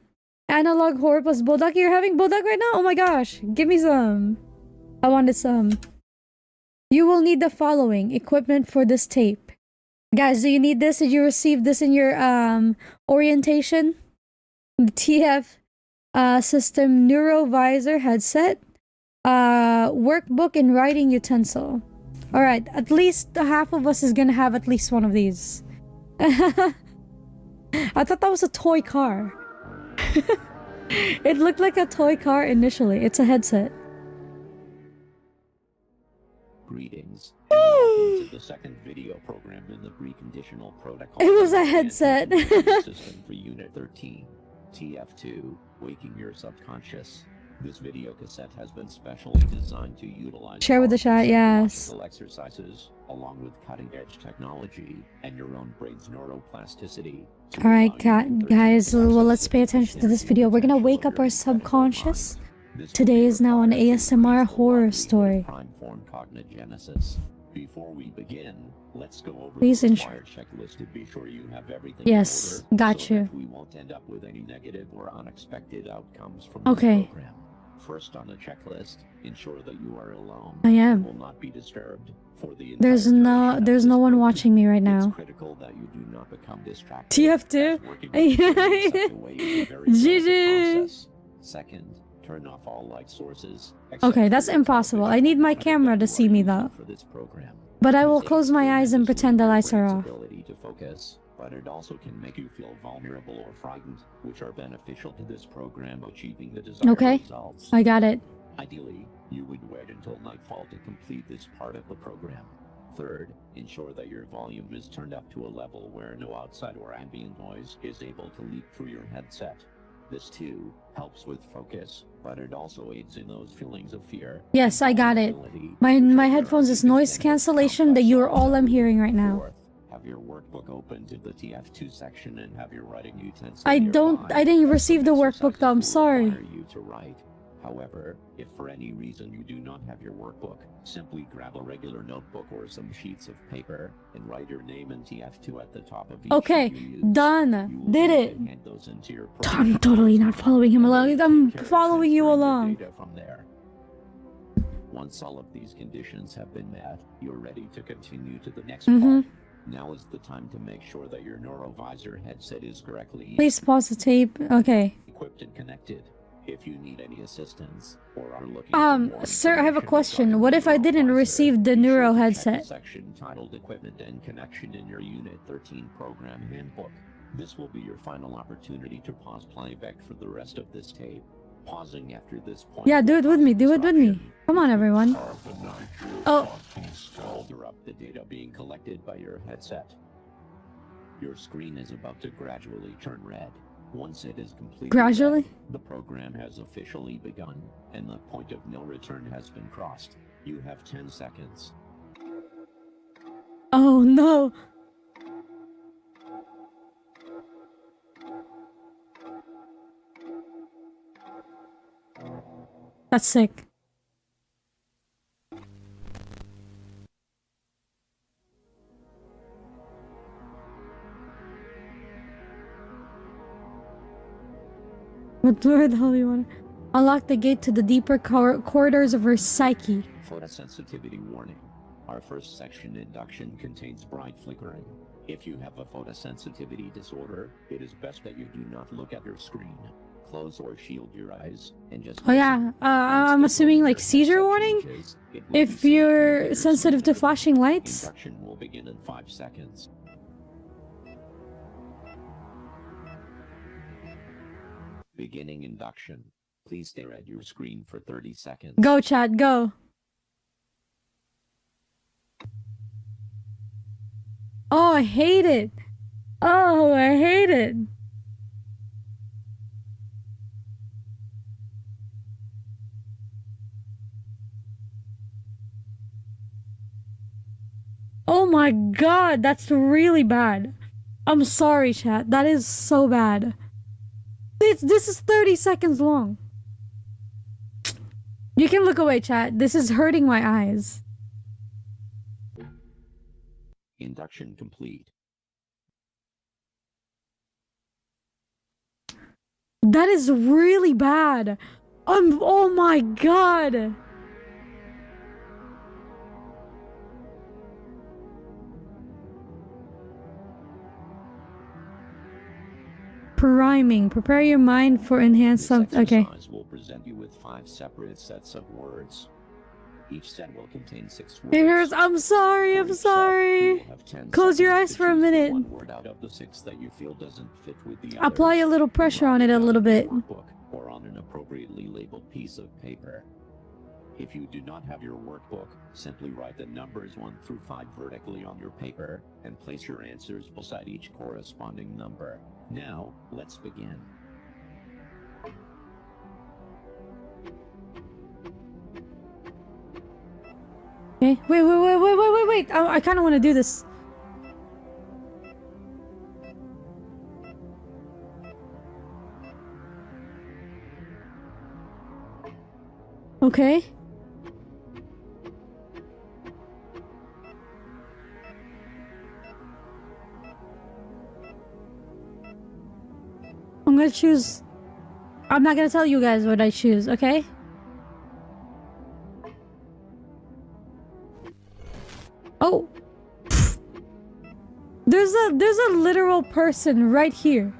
analog horror plus bulldog. You're having bulldog right now? Oh my gosh. Give me some. I wanted some. You will need the following equipment for this tape. Guys, do you need this? Did you receive this in your orientation? The TF system neurovisor headset, workbook and writing utensil. Alright, at least half of us is gonna have at least one of these. I thought that was a toy car. It looked like a toy car initially. It's a headset. Greetings, and welcome to the second video program in the preconditional protocol. It was a headset. System for Unit 13, TF2, Waking Your Subconscious. This video cassette has been specially designed to utilize Share with the chat, yes. psychological exercises, along with cutting-edge technology and your own brain's neuroplasticity. Alright, guys, well, let's pay attention to this video. We're gonna wake up our subconscious. Today is now an ASMR horror story. Prime form cognigenesis. Before we begin, let's go over Please the required checklist to be sure you have everything Yes, in order, got so you. that we won't end up with any negative or unexpected outcomes from Okay. this program. First on the checklist, ensure that you are alone. I am. Will not be disturbed for the entire There's no one watching me right now. critical that you do not become distracted. TF2. GG. Second, turn off all light sources. Okay, that's impossible. I need my camera to see me though. For this program. But I will close my eyes and pretend the lights are off. Ability to focus, but it also can make you feel vulnerable or frightened, which are beneficial to this program achieving the desired Okay, results. I got it. Ideally, you would wait until nightfall to complete this part of the program. Third, ensure that your volume is turned up to a level where no outside or ambient noise is able to leak through your headset. This too helps with focus, but it also aids in those feelings of fear. Yes, I got it. My headphones is noise cancellation that you're all I'm hearing right now. Have your workbook open to the TF2 section and have your writing utensils. I didn't receive the workbook though, I'm sorry. You to write. However, if for any reason you do not have your workbook, simply grab a regular notebook or some sheets of paper and write your name and TF2 at the top of each Okay, sheet you use. done. Did it. Hand those into your I'm totally not following him along. I'm following you along. data from there. Once all of these conditions have been met, you're ready to continue to the next part. Now is the time to make sure that your neurovisor headset is correctly Please pause the tape. Okay. equipped and connected. If you need any assistance or are looking for more Sir, I have a question. What if I didn't receive the neuro check the headset? section titled Equipment and Connection in your Unit 13 program handbook. This will be your final opportunity to pause playback for the rest of this tape. Pausing after this point. Yeah, do it with me. Do it with me. Come on, everyone. Oh. Interrupt the data being collected by your headset. Your screen is about to gradually turn red. Once it is completed, Gradually? the program has officially begun, and the point of no return has been crossed. You have 10 seconds. Oh no. That's sick. Where the hell do you want to unlock the gate to the deeper corridors of her psyche? Photosensitivity warning. Our first section, induction, contains bright flickering. If you have a photosensitivity disorder, it is best that you do not look at your screen. Close or shield your eyes and just Oh yeah, I'm assuming like seizure warning? If you're sensitive to flashing lights? Induction will begin in 5 seconds. Beginning induction. Please stare at your screen for 30 seconds. Go, chat, go. I hate it. Oh, I hate it. Oh my god, that's really bad. I'm sorry, chat. That is so bad. This is 30 seconds long. You can look away, chat. This is hurting my eyes. Induction complete. That is really bad. Oh my god. Priming. Prepare your mind for enhanced something. Okay. This exercise will present you with 5 separate sets of words. Each set will contain 6 words. It hurts. I'm sorry. I'm sorry. Close your eyes for a minute. One word out of the 6 that you feel doesn't fit with the Apply a little pressure on it a little bit. Or on an appropriately labeled piece of paper. If you do not have your workbook, simply write the numbers 1 through 5 vertically on your paper and place your answers beside each corresponding number. Now, let's begin. Okay. Wait. I kind of want to do this. Okay. I'm gonna choose. I'm not gonna tell you guys what I choose, okay? Oh. There's a literal person right here.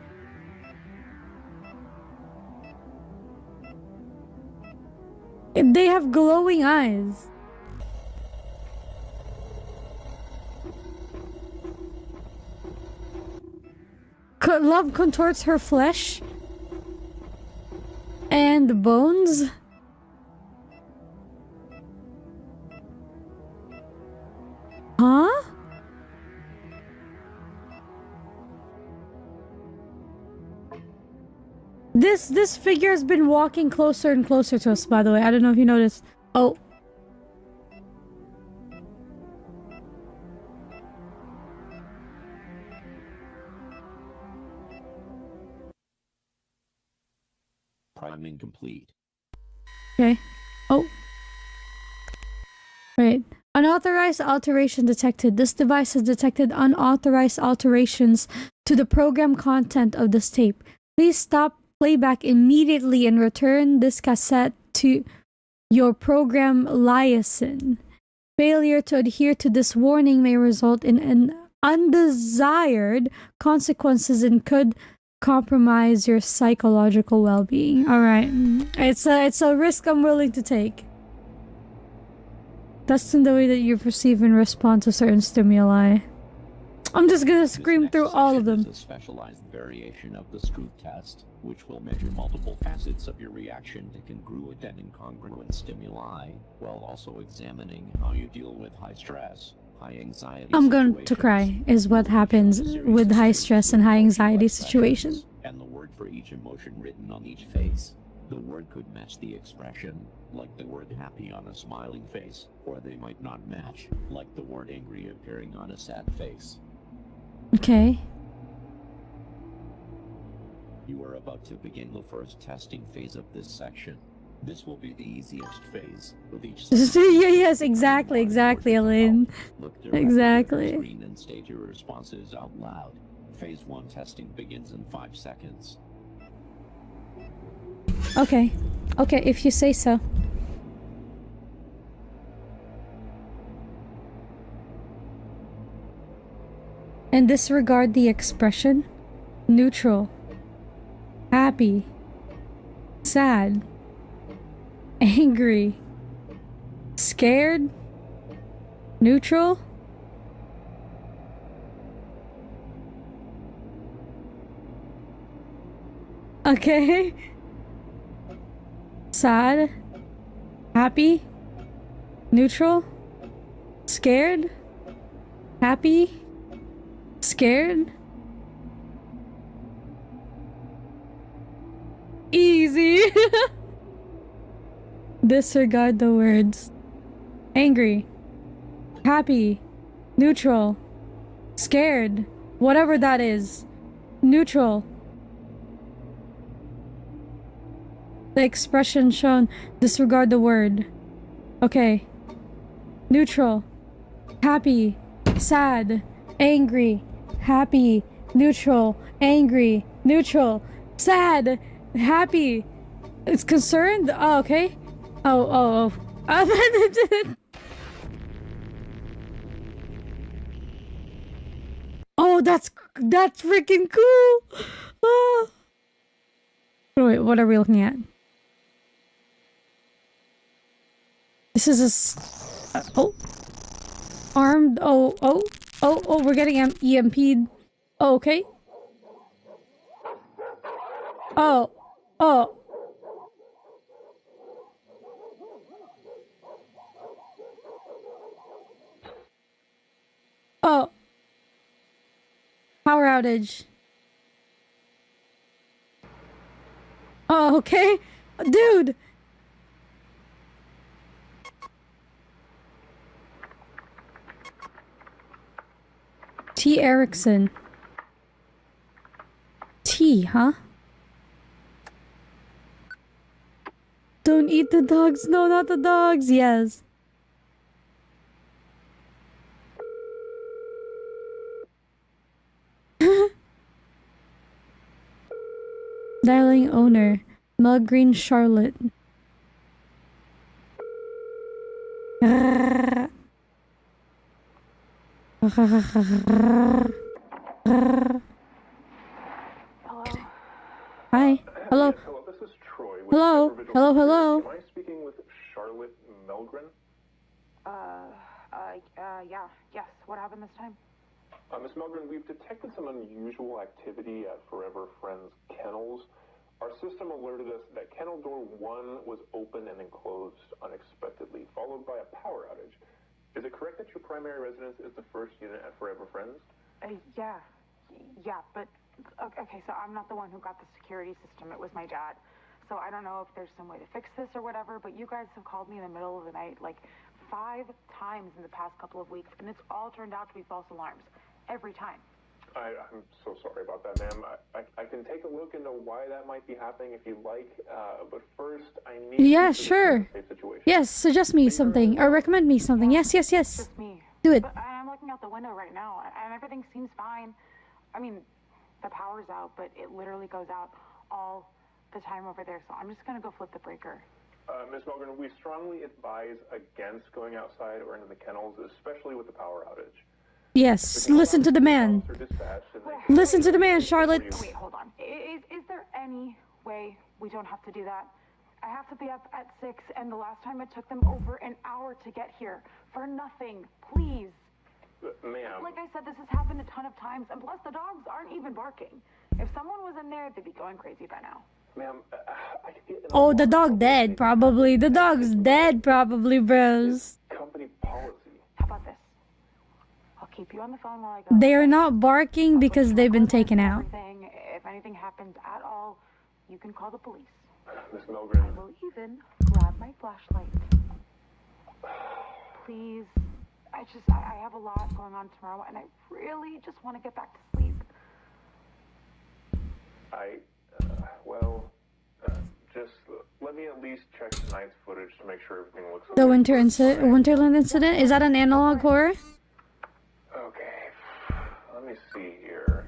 They have glowing eyes. Love contorts her flesh and bones. Huh? This figure has been walking closer and closer to us, by the way. I don't know if you noticed. Oh. Priming complete. Okay. Oh. Wait. Unauthorized alteration detected. This device has detected unauthorized alterations to the program content of this tape. Please stop playback immediately and return this cassette to your program liaison. Failure to adhere to this warning may result in an undesired consequences and could compromise your psychological well-being. All right, it's a risk I'm willing to take. That's in the way that you perceive and respond to certain stimuli. I'm just gonna scream through all of them. This is a specialized variation of the Screw test, which will measure multiple facets of your reaction to congruent and incongruent stimuli, while also examining how you deal with high stress, high anxiety. I'm going to cry, is what happens with high stress and high anxiety situations. And the word for each emotion written on each face. The word could match the expression, like the word happy on a smiling face, or they might not match, like the word angry appearing on a sad face. Okay. You are about to begin the first testing phase of this section. This will be the easiest phase, with each Yes, exactly, Elaine. Exactly. At the screen and state your responses out loud. Phase 1 testing begins in 5 seconds. Okay, if you say so. And disregard the expression. Neutral. Happy. Sad. Angry. Scared. Neutral. Okay. Sad. Happy. Neutral. Scared. Happy. Scared? Easy. Disregard the words. Angry. Happy. Neutral. Scared. Whatever that is. Neutral. The expression shown. Disregard the word. Okay. Neutral. Happy. Sad. Angry. Happy. Neutral. Angry. Neutral. Sad. Happy. It's concerned? Oh, okay. Oh. Oh, that's freaking cool. Oh. Wait, what are we looking at? This is oh. Armed. Oh, we're getting EMP'd. Oh, okay. Oh. Oh. Power outage. Oh, okay. Dude. T. Erickson. T, huh? Don't eat the dogs. No, not the dogs. Yes. Dialing owner. Mug Green Charlotte. Hi. Hello. Hello, this is Troy. Hello. Am I speaking with Charlotte Melgren? Yes. What happened this time? Miss Melgren, we've detected some unusual activity at Forever Friends Kennels. Our system alerted us that kennel door 1 was open and then closed unexpectedly, followed by a power outage. Is it correct that your primary residence is the first unit at Forever Friends? Yeah, but okay, so I'm not the one who got the security system. It was my dad. So I don't know if there's some way to fix this or whatever, but you guys have called me in the middle of the night like 5 times in the past couple of weeks, and it's all turned out to be false alarms. Every time. I'm so sorry about that, ma'am. I can take a look into why that might be happening if you'd like, but first I need Yeah, to sure. safe situation. Yes, suggest me something or recommend me something. Yes. Just me. Do it. But I'm looking out the window right now, and everything seems fine. I mean, the power's out, but it literally goes out all the time over there, so I'm just gonna go flip the breaker. Ms. Melgren, we strongly advise against going outside or into the kennels, especially with the power outage. Yes, listen to the man. Listen to the man, Charlotte. Wait, hold on. Is there any way we don't have to do that? I have to be up at 6, and the last time it took them over an hour to get here. For nothing. Please. Ma'am. Like I said, this has happened a ton of times, and plus the dogs aren't even barking. If someone was in there, they'd be going crazy by now. Ma'am, Oh, the dog dead, probably. The dog's dead, probably, bros. Company policy. How about this? I'll keep you on the phone while I go. They are not barking because they've been taken out. If anything happens at all, you can call the police. Miss Melgren. I will even grab my flashlight. Please. I have a lot going on tomorrow, and I really just want to get back to sleep. Just let me at least check tonight's footage to make sure everything looks okay. The Winterland incident? Is that an analog horror? Okay. Let me see here.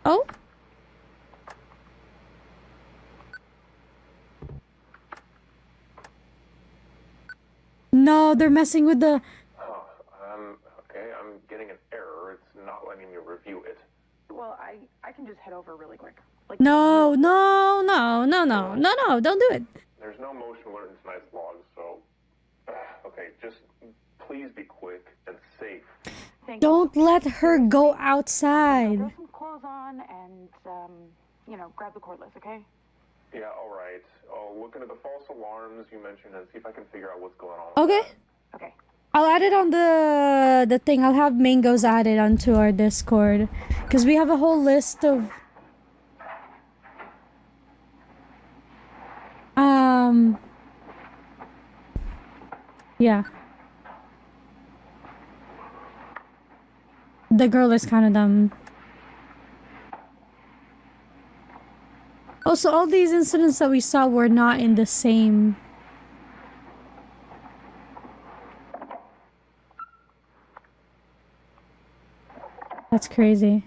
Oh? No, they're messing with the... Okay, I'm getting an error. It's not letting me review it. Well, I can just head over really quick. No, don't do it. There's no motion alert in tonight's log, so... Okay, just please be quick and safe. Don't let her go outside. Throw some clothes on and, grab the cordless, okay? Yeah, alright. I'll look into the false alarms you mentioned and see if I can figure out what's going on. Okay. I'll add it on the thing. I'll have mangoes added onto our Discord because we have a whole list of yeah. The girl is kind of dumb. Also, all these incidents that we saw were not in the same. That's crazy.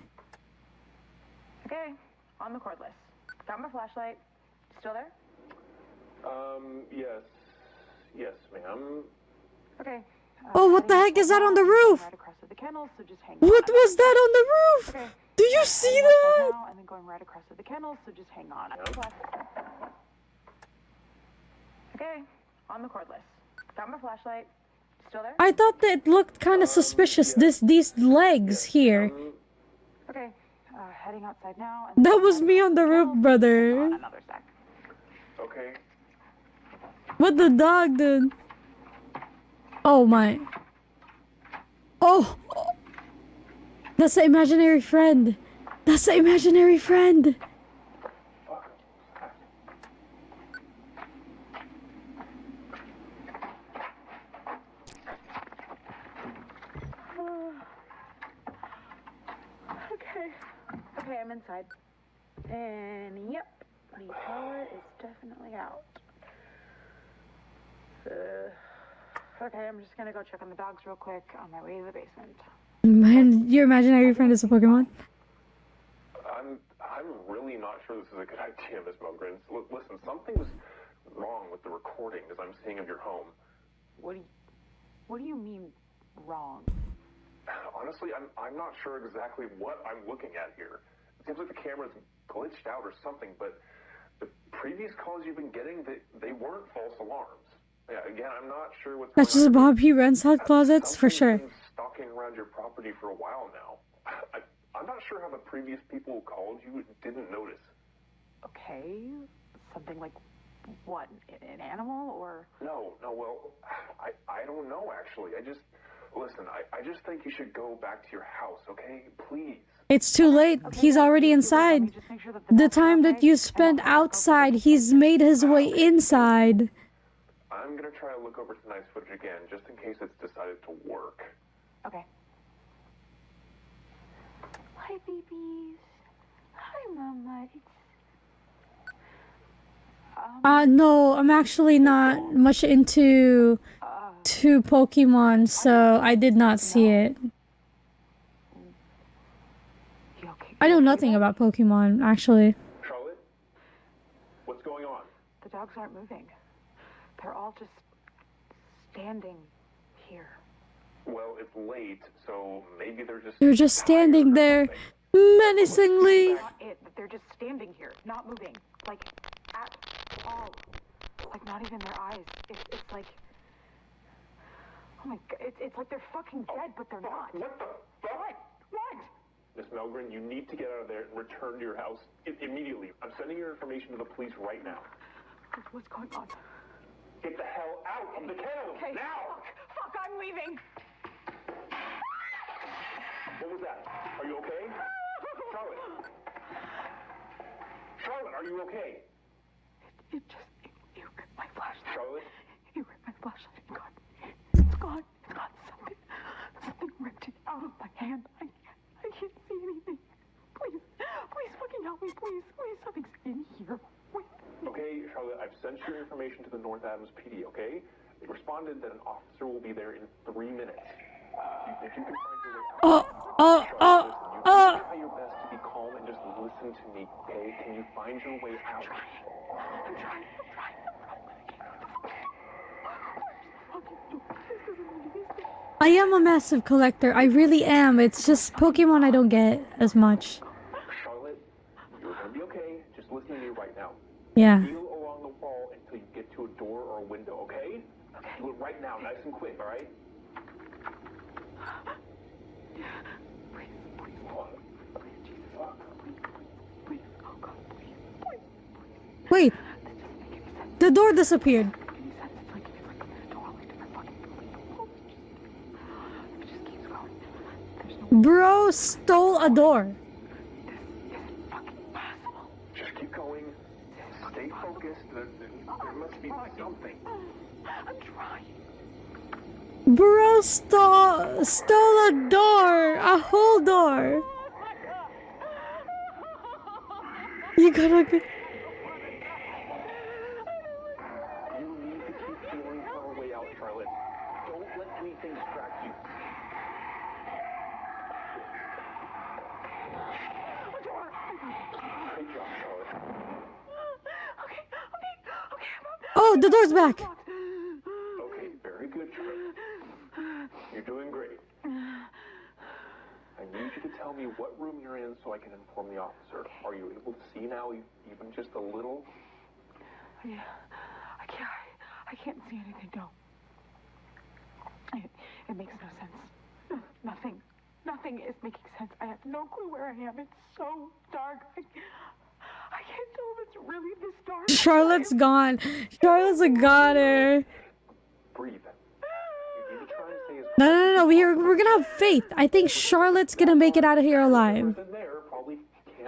Okay, on the cordless. Got my flashlight. Still there? Yes. Yes, ma'am. Okay. Oh, what the heck is that on the roof? Right across to the kennels, so just hang What on. was that on the roof? Okay. Do you see Heading that? outside now, and then going right across to the kennels, so just hang on. Okay, on the cordless. Got my flashlight. Still there? I thought that it looked kind of suspicious. These legs here. Okay, heading outside now. And That was me on the roof, brother. Another sec. Okay. What the dog did? Oh my. Oh. That's the imaginary friend. That's the imaginary friend. Okay, I'm inside. And yep, the power is definitely out. Okay, I'm just gonna go check on the dogs real quick on my way to the basement. Man, your imaginary friend is a Pokemon. I'm really not sure this is a good idea, Miss Mogren. Listen, something's wrong with the recordings I'm seeing of your home. What do you mean wrong? Honestly, I'm not sure exactly what I'm looking at here. It seems like the camera's glitched out or something, but the previous calls you've been getting, they weren't false alarms. Yeah, again, I'm not sure what's That's just Bob. He rents out closets for sure. Been stalking around your property for a while now. I'm not sure how the previous people who called you didn't notice. Okay, something like what? An animal or? No, well, I don't know actually. Listen, I just think you should go back to your house, okay? Please. It's too late. He's already inside. The time that you spent outside, he's made his way inside. I'm gonna try to look over tonight's footage again, just in case it's decided to work. Okay. Hi, babies. Hi, mama. No, I'm actually not much into Pokemon, so I did not see it. I know nothing about Pokemon, actually. Charlotte? What's going on? The dogs aren't moving. They're all just standing here. Well, it's late, so maybe They're just standing there, menacingly. That's not it. They're just standing here, not moving. Like, at all. Like, not even their eyes. It's like... Oh my god, it's like they're fucking dead, but they're not. What the fuck? What? Miss Melgren, you need to get out of there and return to your house immediately. I'm sending your information to the police right now. What's going on? Get the hell out of the kennel, Okay. now! Fuck, I'm leaving! What was that? Are you okay? Charlotte? Charlotte, are you okay? It ripped my flashlight. Charlotte? It ripped my flashlight. It's gone. It's gone. Something ripped it out of my hand. I can't see anything. Please fucking help me, please. Something's in here. Wait. Okay, Charlotte, I've sent your information to the North Adams PD, okay? They responded that an officer will be there in 3 minutes. If you can find your way out. Charlotte, listen, you can try your best to be calm and just listen to me, okay? Can you find your way out? I'm trying. I am a massive collector. I really am. It's just Pokemon I don't get as much. Charlotte, you're gonna be okay. Just listen to me right now. Yeah. Feel along the wall until you get to a door or a window, okay? Okay. Do it right now, nice and quick, all right? Wait. The door disappeared. Bro stole a door. Just keep going. Stay focused. There must be something. I'm trying. Bro stole a door, a whole door. You gotta get. You need to keep feeling her way out, Charlotte. Don't let anything distract you. Great job, Charlotte. Oh, the door's back. Okay, very good, Charlotte. You're doing great. I need you to tell me what room you're in so I can inform the officer. Are you able to see now, even just a little? Yeah, I can't see anything, no. It makes no sense. Nothing is making sense. I have no clue where I am. It's so dark. I can't tell if it's really this dark. Charlotte's gone. Charlotte's a goner. Breathe. You need to try and stay as No. We're gonna have faith. I think Charlotte's gonna make it out of here alive.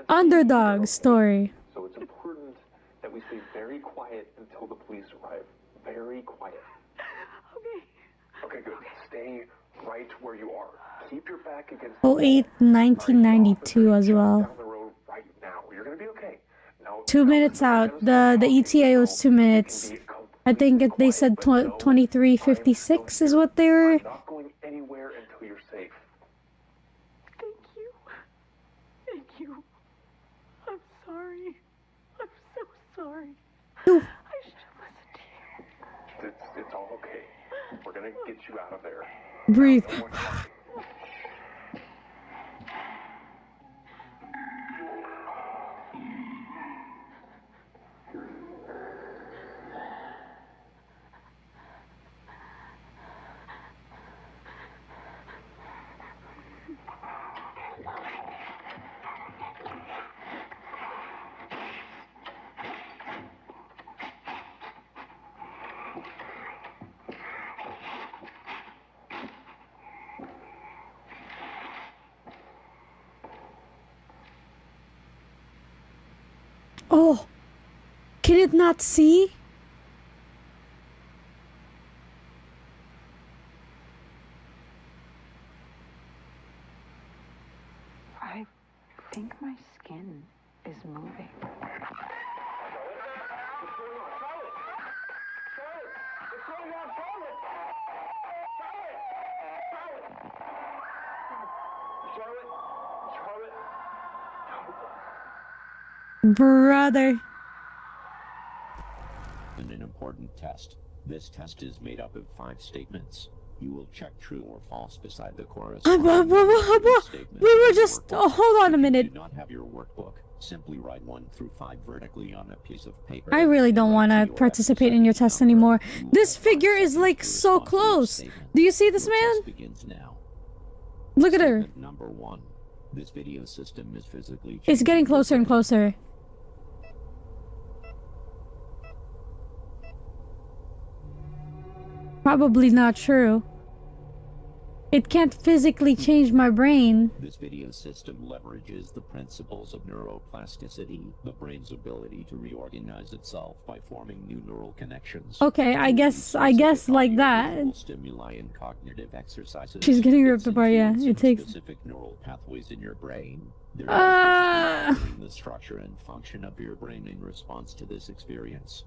Underdog story. So it's important that we stay very quiet until the police arrive. Very quiet. Okay, good. Stay right where you are. Keep your back against 08, 1992 as well. down the road right now. You're gonna be okay. Now, 2 minutes out. The ETA was 2 minutes. I think they said 23:56 is what they were. not going anywhere until you're safe. Thank you. I'm sorry. I'm so sorry. Ooh. I should have listened to you. It's all okay. We're gonna get you out of there. Breathe. Oh, can it not see? I think my skin is moving. Brother. An important test. This test is made up of 5 statements. You will check true or false beside the chorus. We were just. Oh, hold on a minute. If you do not have your workbook, simply write 1 through 5 vertically on a piece of paper. I really don't want to participate in your test anymore. This figure is like so close. Do you see this man? Begins now. Look at her. Statement number 1. This video system is physically. It's getting closer and closer. Probably not true. It can't physically change my brain. This video system leverages the principles of neuroplasticity, the brain's ability to reorganize itself by forming new neural connections. Okay, I guess like that. Stimuli and cognitive exercises. She's getting ripped apart, yeah. It takes specific neural pathways in your brain. They're the structure and function of your brain in response to this experience.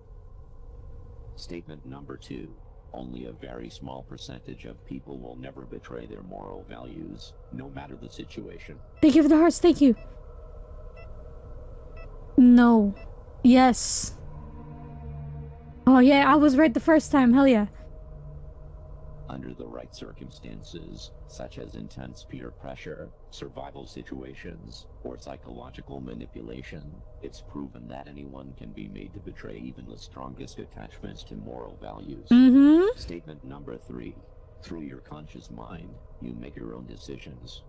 Statement number 2. Only a very small percentage of people will never betray their moral values, no matter the situation. Thank you for the hearts, thank you. No. Yes. Oh yeah, I was right the first time, hell yeah. Under the right circumstances, such as intense peer pressure, survival situations, or psychological manipulation, it's proven that anyone can be made to betray even the strongest attachments to moral values. Statement number 3. Through your conscious mind, you make your own decisions.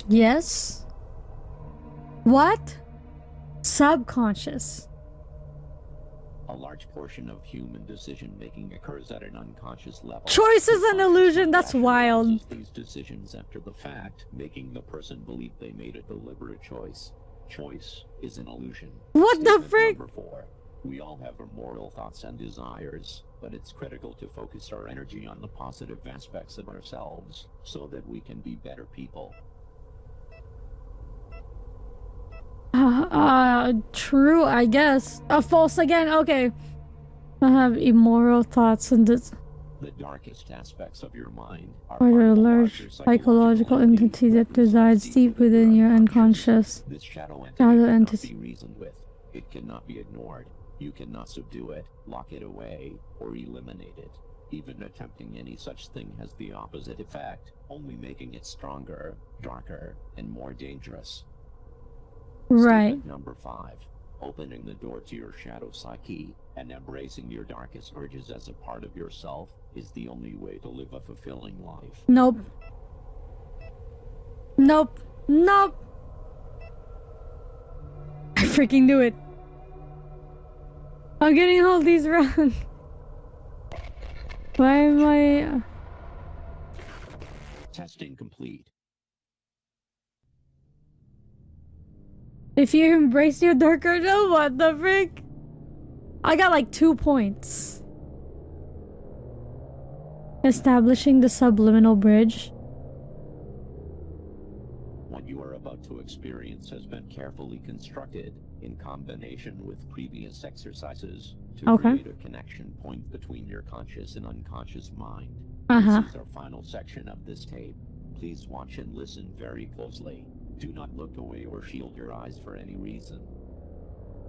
Yes. What? Subconscious. A large portion of human decision-making occurs at an unconscious level. Choice is an illusion. That's wild. These decisions after the fact, making the person believe they made a deliberate choice. Choice is an illusion. What the Statement frick? Number 4. We all have immoral thoughts and desires, but it's critical to focus our energy on the positive aspects of ourselves so that we can be better people. True, I guess. False again. Okay. I have immoral thoughts and The darkest aspects of your mind are are a large psychological entity that resides deep within your unconscious. This shadow Shadow entity entity. cannot be reasoned with. It cannot be ignored. You cannot subdue it, lock it away, or eliminate it. Even attempting any such thing has the opposite effect, only making it stronger, darker, and more dangerous. Right. Statement number 5. Opening the door to your shadow psyche and embracing your darkest urges as a part of yourself is the only way to live a fulfilling life. Nope. Nope. Nope. I freaking knew it. I'm getting all these wrong. Why am I... Testing complete. If you embrace your darker... No, what the frick? I got like 2 points. Establishing the subliminal bridge. What you are about to experience has been carefully constructed in combination with previous exercises to create a connection point between your conscious and unconscious mind. This is our final section of this tape. Please watch and listen very closely. Do not look away or shield your eyes for any reason.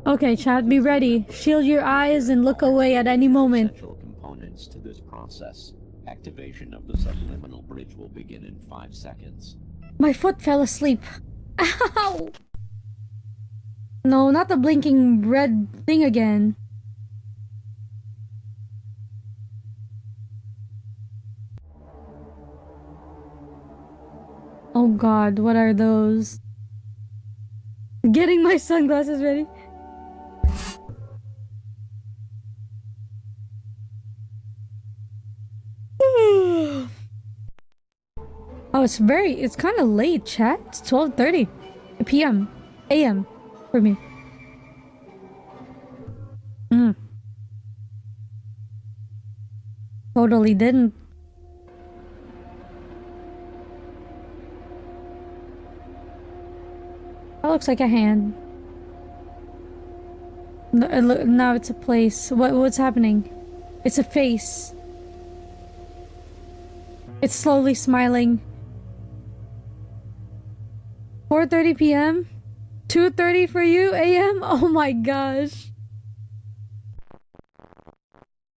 Okay, chat, be ready. Shield your eyes and look away at any moment. Essential components to this process. Activation of the subliminal bridge will begin in 5 seconds. My foot fell asleep. Ow! No, not the blinking red thing again. Oh god, what are those? Getting my sunglasses ready. Oh, it's kind of late, chat. It's 12:30 p.m. a.m. for me. Totally didn't. That looks like a hand. Now it's a place. What's happening? It's a face. It's slowly smiling. 4:30 p.m. 2:30 for you a.m. Oh my gosh.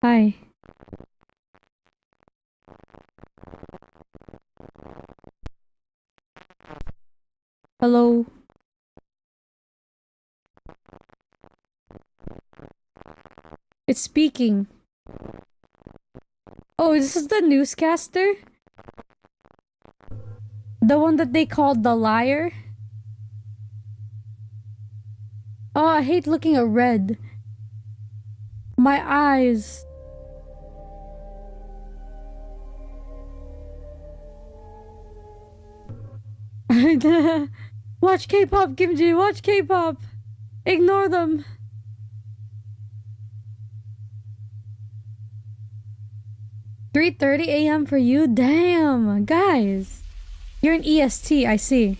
Hi. Hello. It's speaking. Oh, this is the newscaster? The one that they called the liar? Oh, I hate looking at red. My eyes. Watch K-pop, Kimchi. Watch K-pop. Ignore them. $3:30 a.m. for you? Damn, guys. You're an EST, I see.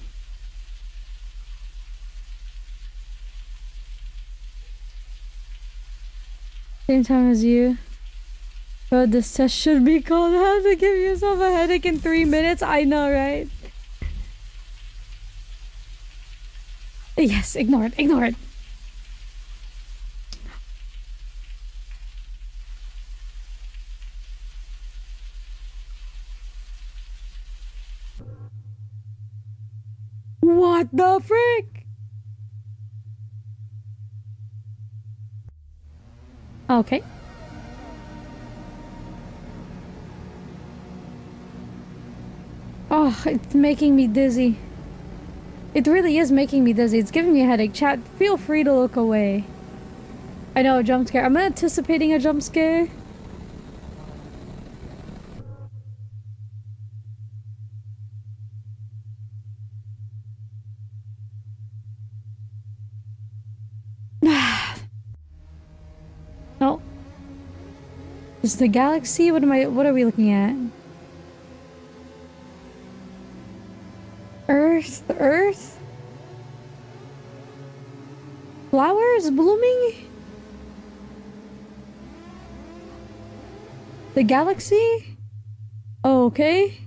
Same time as you. But this test should be called How to Give Yourself a Headache in 3 minutes. I know, right? Yes, ignore it, ignore it. What the frick? Okay. Oh, it's making me dizzy. It really is making me dizzy. It's giving me a headache. Chat, feel free to look away. I know, a jump scare. I'm anticipating a jump scare. No. Is the galaxy? What are we looking at? Earth? Earth? Flowers blooming? The galaxy? Oh, okay.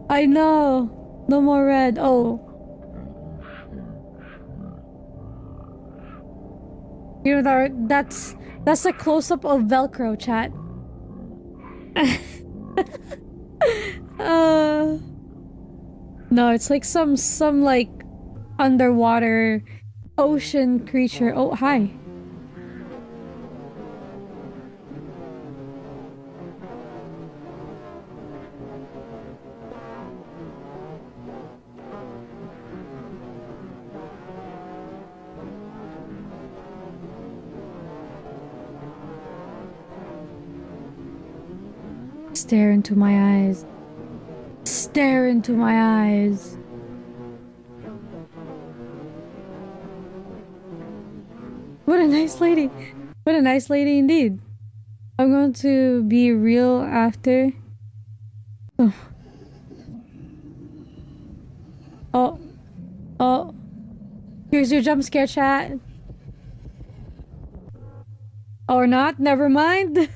I know. No more red. Oh. You know, that's a close-up of Velcro, chat. No, it's like some like underwater ocean creature. Oh, hi. Stare into my eyes. Stare into my eyes. What a nice lady. What a nice lady indeed. I'm going to be real after. Oh. Oh. Oh. Here's your jump scare, chat. Or not, never mind.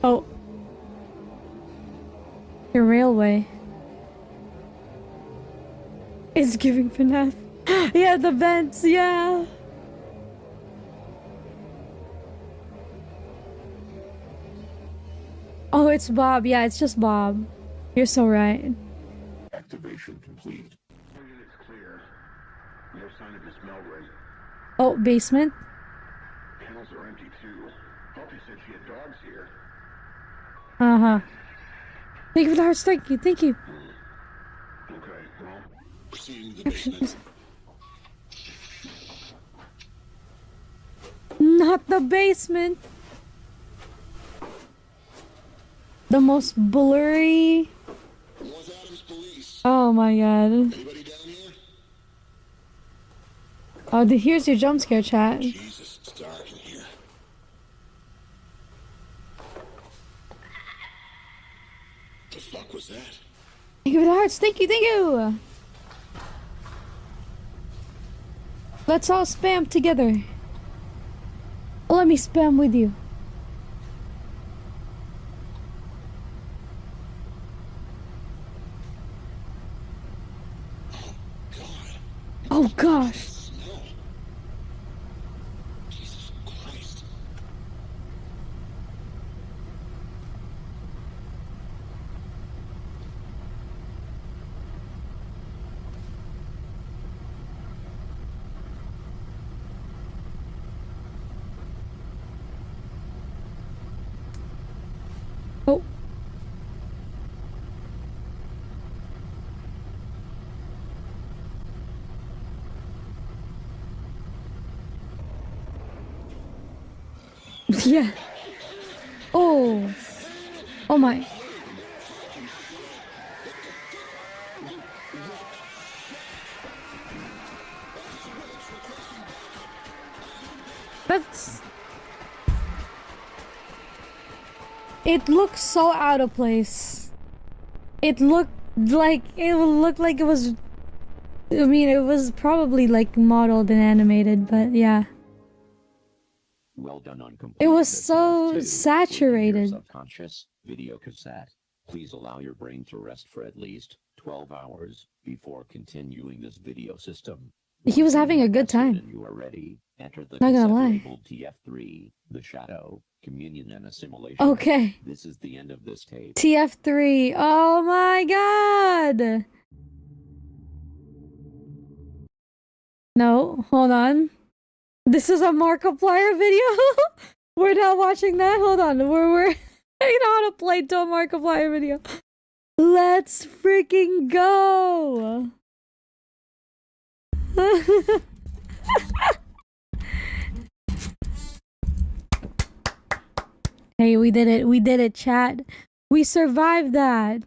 Oh. Your railway. It's giving FNAF. Yeah, the vents, yeah. Oh, it's Bob. Yeah, it's just Bob. You're so right. Activation complete. It's clear. No sign of the smell ring. Oh, basement? Kennels are empty too. Puppy said she had dogs here. Uh-huh. Thank you for the hearts. Thank you. Thank you. Okay, well, proceeding to the basement. Not the basement. The most blurry. Oh my god. Oh, here's your jump scare, chat. Jesus, it's dark in here. The fuck was that? Thank you for the hearts. Thank you. Thank you. Let's all spam together. Let me spam with you. Oh gosh. Jesus Christ. Oh. Yeah. Oh. Oh my. That's... It looks so out of place. It looked like it was... I mean, it was probably like modeled and animated, but yeah. Well done on It was completing so the TF2 saturated. with your subconscious video cassette. Please allow your brain to rest for at least 12 hours before continuing this video system. He was having a good time. And you are ready. Enter the Not gonna cassette lie. labeled TF3, the shadow, communion and assimilation. Okay. This is the end of this tape. TF3. Oh my god. No, hold on. This is a Markiplier video? We're not watching that. Hold on. We're you know how to play Don't Markiplier video. Let's freaking go. Hey, we did it. We did it, chat. We survived that.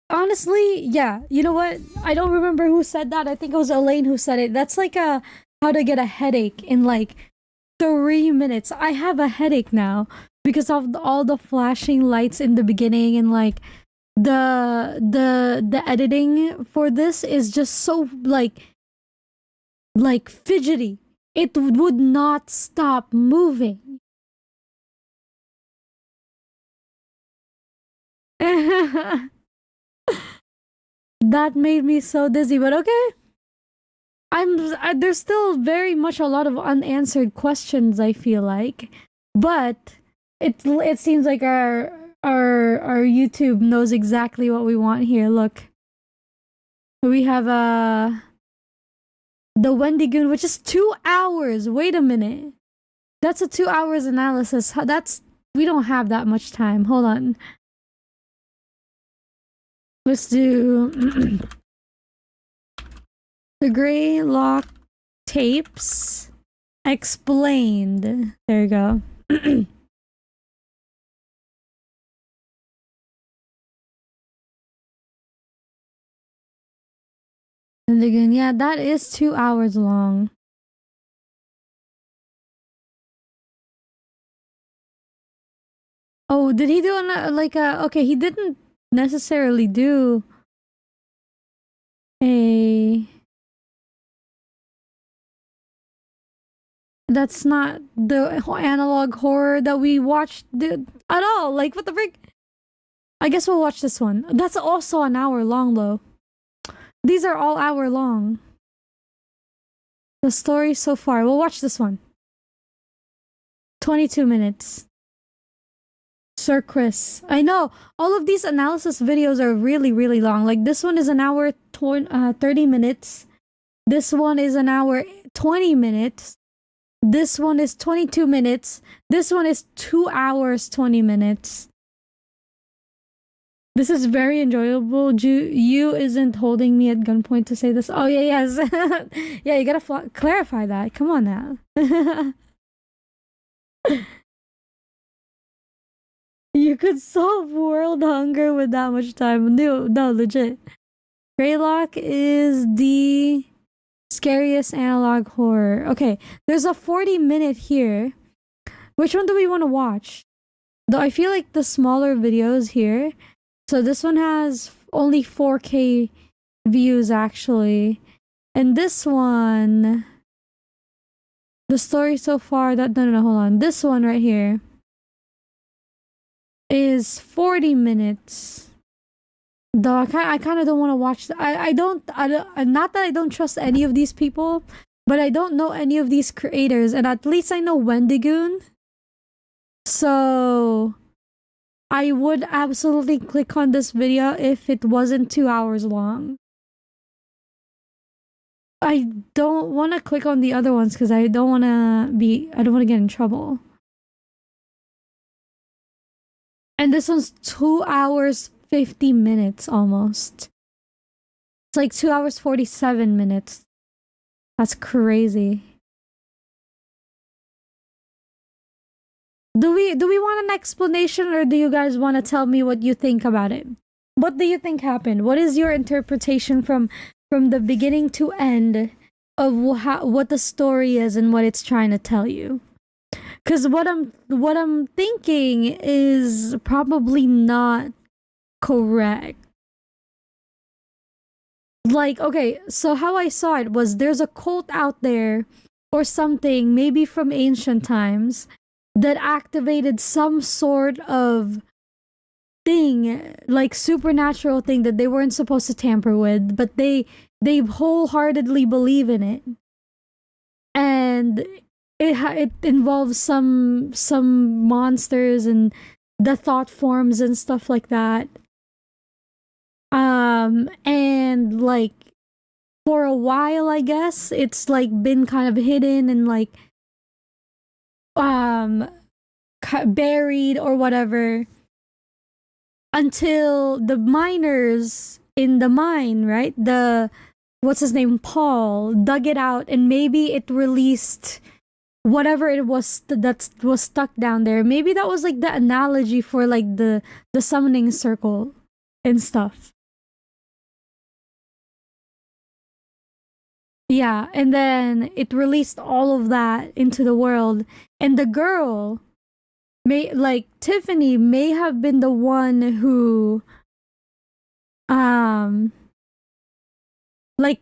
Honestly, yeah. You know what? I don't remember who said that. I think it was Elaine who said it. That's like a how to get a headache in like 3 minutes. I have a headache now because of all the flashing lights in the beginning, and like the editing for this is just so like fidgety. It would not stop moving. That made me so dizzy, but okay. There's still very much a lot of unanswered questions, I feel like. But it seems like our YouTube knows exactly what we want here. Look. We have the Wendigoon, which is 2 hours. Wait a minute. That's a 2 hours analysis. We don't have that much time. Hold on. Let's do the Greylock tapes explained. There you go. And again, yeah, that is 2 hours long. Oh, did he do okay, he didn't necessarily do that's not the analog horror that we watched at all. Like, what the frick? I guess we'll watch this one. That's also an hour long, though. These are all hour long. The story so far. We'll watch this one. 22 minutes. Sir Chris. I know. All of these analysis videos are really, really long. Like, this one is an hour 30 minutes. This one is an hour 20 minutes. This one is 22 minutes. This one is 2 hours 20 minutes. This is very enjoyable. You isn't holding me at gunpoint to say this. Oh, yeah, yes. Yeah, you gotta clarify that. Come on now. You could solve world hunger with that much time. No, legit. Greylock is the scariest analog horror. Okay, there's a 40-minute here. Which one do we want to watch? Though I feel like the smaller videos here. So this one has only 4K views, actually. And this one, the story so far, no, hold on. This one right here is 40 minutes. Though I kind of don't want to watch. I don't, not that I don't trust any of these people, but I don't know any of these creators. And at least I know Wendigoon. So I would absolutely click on this video if it wasn't 2 hours long. I don't want to click on the other ones because I don't want to get in trouble. And this one's 2 hours 50 minutes almost. It's like 2 hours 47 minutes. That's crazy. Do we want an explanation, or do you guys want to tell me what you think about it? What do you think happened? What is your interpretation from the beginning to end of what the story is and what it's trying to tell you? Because what I'm thinking is probably not correct. Like, okay, so how I saw it was there's a cult out there or something, maybe from ancient times, that activated some sort of thing, like supernatural thing that they weren't supposed to tamper with, but they wholeheartedly believe in it. And it involves some monsters and the thought forms and stuff like that. And like for a while, I guess it's like been kind of hidden and like buried or whatever until the miners in the mine, right? What's his name? Paul dug it out and maybe it released whatever it was that was stuck down there. Maybe that was like the analogy for like the summoning circle and stuff. Yeah, and then it released all of that into the world. And the girl Tiffany may have been the one who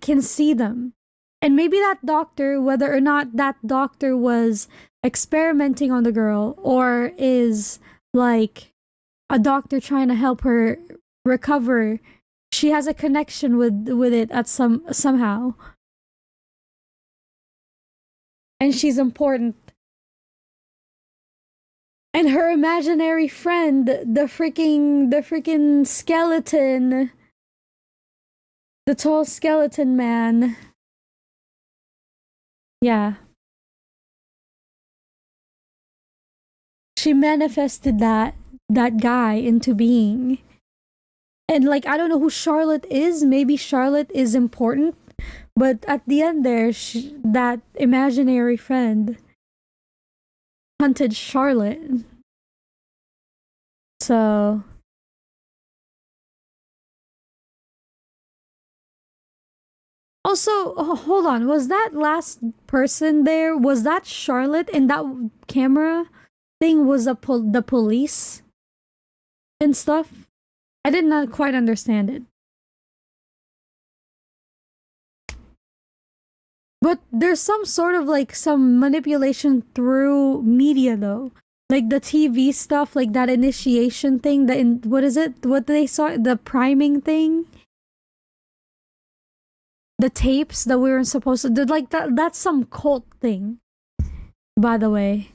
can see them. And maybe that doctor, whether or not that doctor was experimenting on the girl or is like a doctor trying to help her recover, she has a connection with it at somehow. And she's important. And her imaginary friend, the freaking skeleton, the tall skeleton man. Yeah. She manifested that guy into being. And like, I don't know who Charlotte is. Maybe Charlotte is important. But at the end there, that imaginary friend hunted Charlotte. So also, hold on, was that last person there, was that Charlotte, and that camera thing was the police and stuff? I did not quite understand it. But there's some sort of like some manipulation through media though. Like the TV stuff, like that initiation thing, what is it? What they saw? The priming thing? The tapes that we weren't supposed to do. Like that's some cult thing. By the way.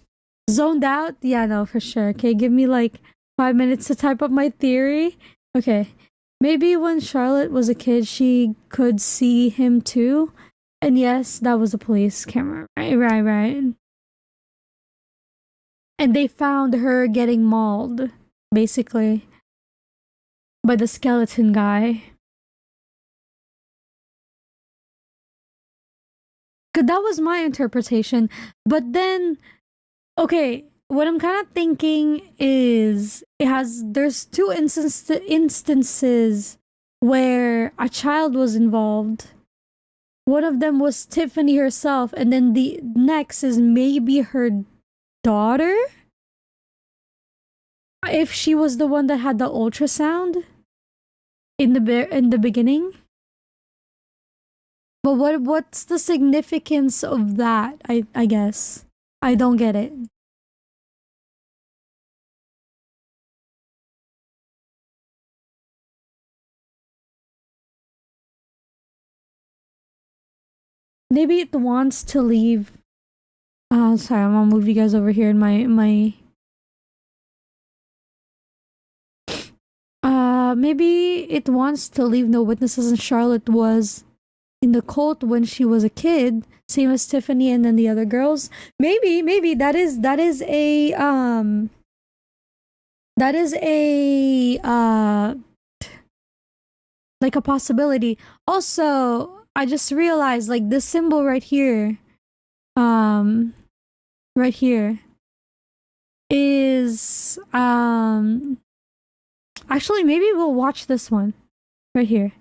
Zoned out? Yeah, no, for sure. Okay, give me like 5 minutes to type up my theory. Okay. Maybe when Charlotte was a kid, she could see him too. And yes, that was a police camera. Right. And they found her getting mauled, basically, by the skeleton guy. Cause that was my interpretation. But then, okay, what I'm kind of thinking is there's two instances where a child was involved. One of them was Tiffany herself, and then the next is maybe her daughter? If she was the one that had the ultrasound in the beginning? But what's the significance of that? I guess. I don't get it. Maybe it wants to leave. Sorry, I'm gonna move you guys over here in my maybe it wants to leave no witnesses, and Charlotte was in the cult when she was a kid, same as Tiffany and then the other girls. Maybe that is a like a possibility. Also, I just realized like this symbol right here, right here is actually maybe we'll watch this one right here.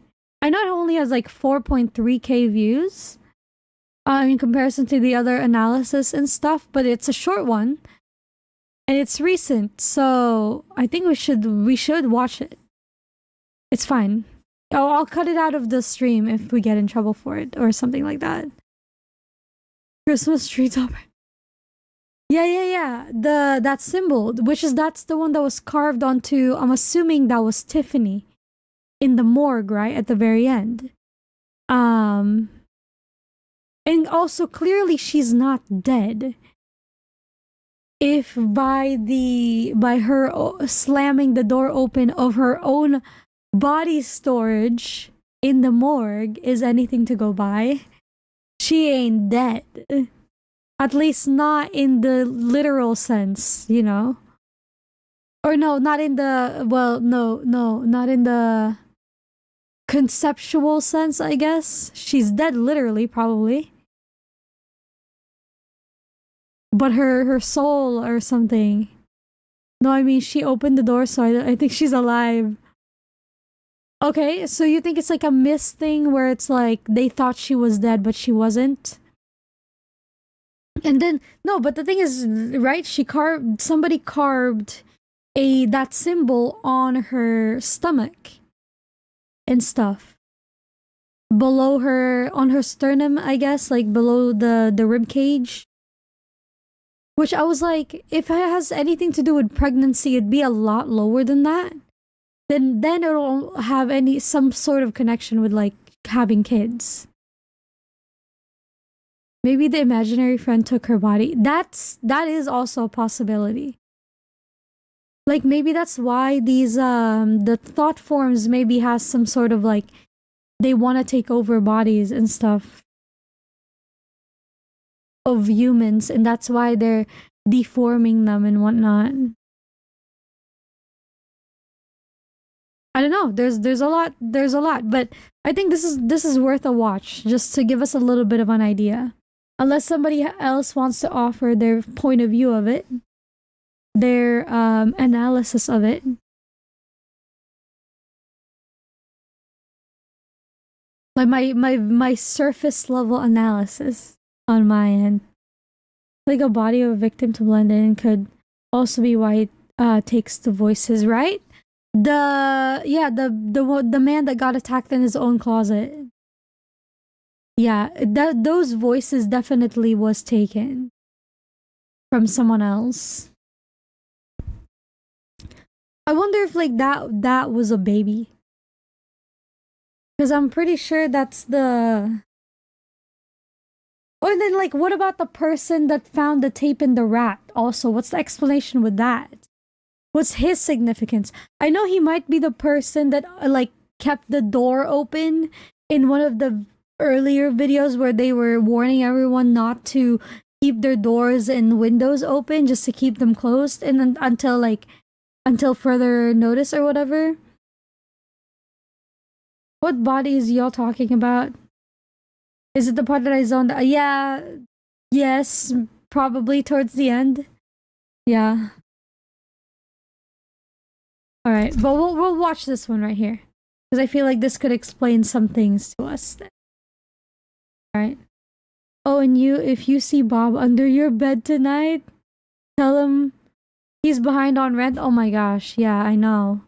I know it only has like 4.3k views in comparison to the other analysis and stuff, but it's a short one and it's recent, so I think we should watch it. It's fine. Oh, I'll cut it out of the stream if we get in trouble for it or something like that. Christmas tree topper. Yeah. That symbol, that's the one that was carved onto. I'm assuming that was Tiffany in the morgue, right at the very end. And also clearly she's not dead. If by her slamming the door open of her own body storage in the morgue is anything to go by, she ain't dead. At least not in the literal sense, you know? Or no, not in the, well, no, not in the conceptual sense, I guess. She's dead literally, probably. But her soul or something. No, I mean, she opened the door, so I think she's alive. Okay, so you think it's like a miss thing where it's like they thought she was dead, but she wasn't? And then, no, but the thing is, right, somebody carved that symbol on her stomach and stuff. Below her, on her sternum, I guess, like below the rib cage. Which I was like, if it has anything to do with pregnancy, it'd be a lot lower than that. Then it'll have some sort of connection with like having kids. Maybe the imaginary friend took her body. That is also a possibility. Like maybe that's why these the thought forms maybe has some sort of like they want to take over bodies and stuff of humans, and that's why they're deforming them and whatnot. I don't know. There's a lot, but I think this is worth a watch just to give us a little bit of an idea. Unless somebody else wants to offer their point of view of it, their analysis of it. Like my surface level analysis on my end. Like a body of a victim to blend in could also be why it takes the voices, right? The man that got attacked in his own closet. Yeah, those voices definitely was taken from someone else. I wonder if like that was a baby. Because I'm pretty sure that's the... Or then like what about the person that found the tape in the rat also? What's the explanation with that? What's his significance? I know he might be the person that like kept the door open in one of the earlier videos where they were warning everyone not to keep their doors and windows open, just to keep them closed and then until further notice or whatever. What body is y'all talking about? Is it the part that I zoned? Yeah. Yes, probably towards the end. Yeah. All right, but we'll watch this one right here because I feel like this could explain some things to us. All right. Oh, and if you see Bob under your bed tonight, tell him he's behind on rent. Oh my gosh, yeah, I know.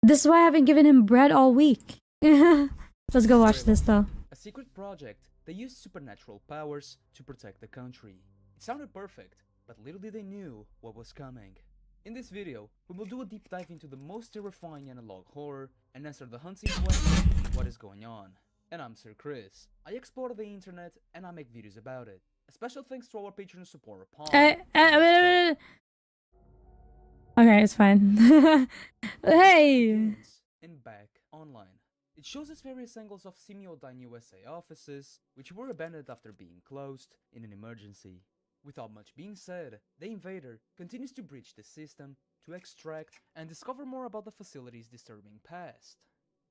This is why I haven't given him bread all week. Let's go watch this though. A secret project that used supernatural powers to protect the country. It sounded perfect, but little did they knew what was coming. In this video, we will do a deep dive into the most terrifying analog horror and answer the hunting question, what is going on? And I'm Sir Chris. I explore the internet and I make videos about it. A special thanks to our patron supporter Paul. Okay, it's fine. Hey! In Back Online. It shows us various angles of Semiodyne USA offices, which were abandoned after being closed in an emergency. Without much being said, the invader continues to breach the system to extract and discover more about the facility's disturbing past.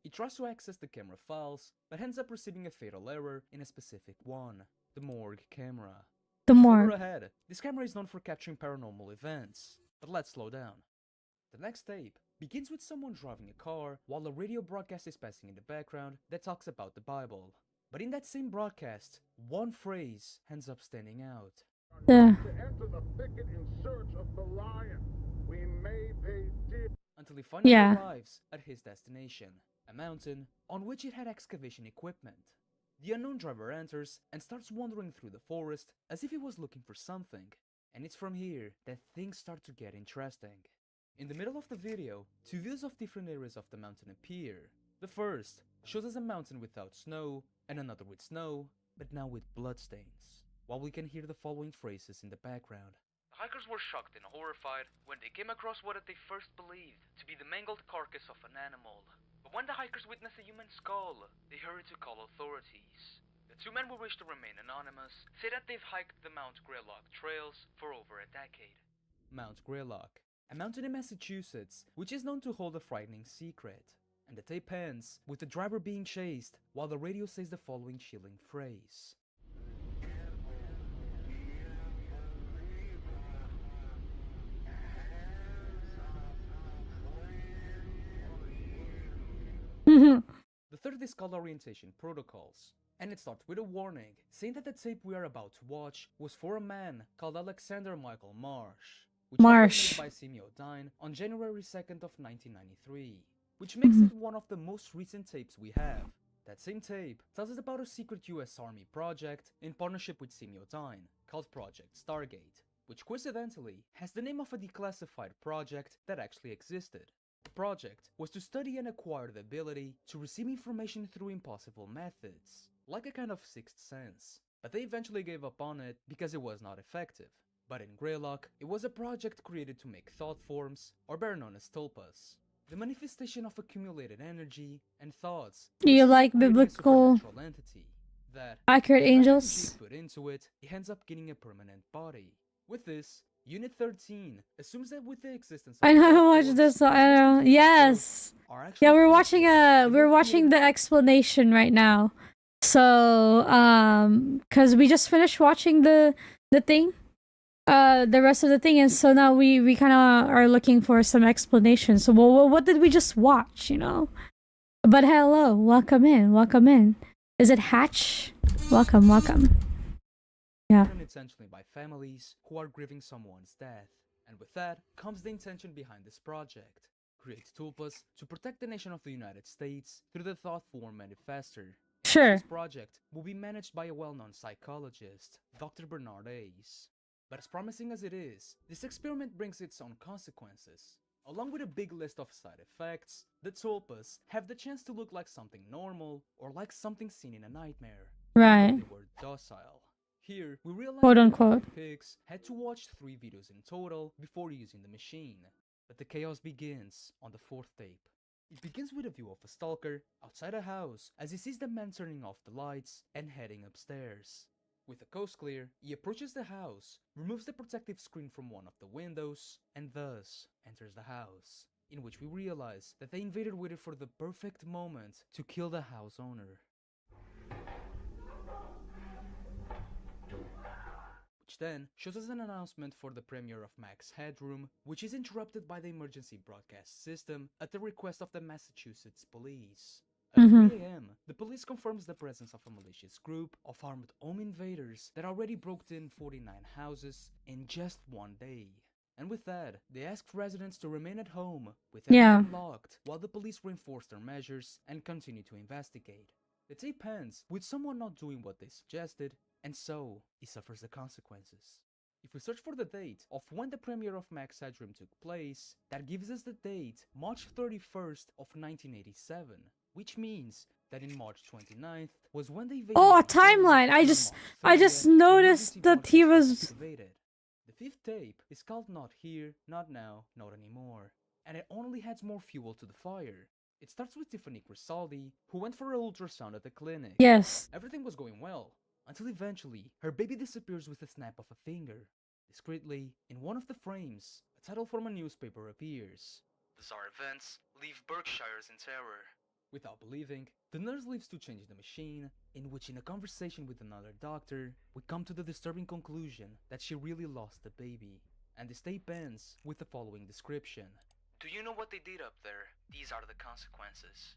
He tries to access the camera files, but ends up receiving a fatal error in a specific one, the morgue camera. The morgue. Further ahead, this camera is known for capturing paranormal events, but let's slow down. The next tape begins with someone driving a car while a radio broadcast is passing in the background that talks about the Bible. But in that same broadcast, one phrase ends up standing out. Yeah. Until he finally Yeah. arrives at his destination, a mountain on which it had excavation equipment. The unknown driver enters and starts wandering through the forest as if he was looking for something, and it's from here that things start to get interesting. In the middle of the video, two views of different areas of the mountain appear. The first shows us a mountain without snow, and another with snow, but now with bloodstains, while we can hear the following phrases in the background. The hikers were shocked and horrified when they came across what they first believed to be the mangled carcass of an animal. But when the hikers witnessed a human skull, they hurried to call authorities. The two men who wish to remain anonymous say that they've hiked the Mount Greylock trails for over a decade. Mount Greylock, a mountain in Massachusetts which is known to hold a frightening secret. And the tape ends with the driver being chased while the radio says the following chilling phrase. The third is called Orientation Protocols, and it starts with a warning saying that the tape we are about to watch was for a man called Alexander Michael Marsh, which was made by Semiodyne on January 2nd of 1993, which makes it one of the most recent tapes we have. That same tape tells us about a secret US Army project in partnership with Semiodyne called Project Stargate, which coincidentally has the name of a declassified project that actually existed. The project was to study and acquire the ability to receive information through impossible methods, like a kind of sixth sense, but they eventually gave up on it because it was not effective. But in Greylock, it was a project created to make thought forms, or better known as tulpas, the manifestation of accumulated energy and thoughts. Do you like biblical entity that, accurate angels? Put into it, it ends up getting a permanent body. With this, Unit 13 assumes that with the existence of I know I watched this. I know. Yes. Yeah, we're watching the explanation right now. So, cause we just finished watching the thing, the rest of the thing, and so now we kind of are looking for some explanation. So, what did we just watch? You know. But hello, welcome in, welcome in. Is it Hatch? Welcome, welcome. Yeah. Intentionally by families who are grieving someone's death. And with that comes the intention behind this project. Create tulpas to protect the nation of the United States through the thought form manifester. Sure. This project will be managed by a well-known psychologist, Dr. Bernard Ace. But as promising as it is, this experiment brings its own consequences. Along with a big list of side effects, the tulpas have the chance to look like something normal or like something seen in a nightmare. Right. They were docile. Here, we realize quote that unquote. the pigs had to watch 3 videos in total before using the machine. But the chaos begins on the 4th tape. It begins with a view of a stalker outside a house as he sees the man turning off the lights and heading upstairs. With the coast clear, he approaches the house, removes the protective screen from one of the windows, and thus enters the house, in which we realize that the invader waited for the perfect moment to kill the house owner. Which then shows us an announcement for the premiere of Mac's Headroom, which is interrupted by the emergency broadcast system at the request of the Massachusetts police. At 3 a.m., the police confirms the presence of a malicious group of armed home invaders that already broke in 49 houses in just one day. And with that, they asked residents to remain at home with everything locked while the police reinforced their measures and continue to investigate. The tape ends with someone not doing what they suggested, and so he suffers the consequences. If we search for the date of when the premiere of Mac's Headroom took place, that gives us the date March 31st of 1987, which means that in March 29th was when they invaded. Oh, a timeline! I just noticed that he was. The 5th tape is called Not Here, Not Now, Not Anymore, and it only adds more fuel to the fire. It starts with Tiffany Crisaldi, who went for an ultrasound at the clinic. Yes. Everything was going well, until eventually, her baby disappears with a snap of a finger. Discreetly, in one of the frames, a title from a newspaper appears. Bizarre events leave Berkshires in terror. Without believing, the nurse leaves to change the machine, in which in a conversation with another doctor, we come to the disturbing conclusion that she really lost the baby. And this tape ends with the following description. Do you know what they did up there? These are the consequences.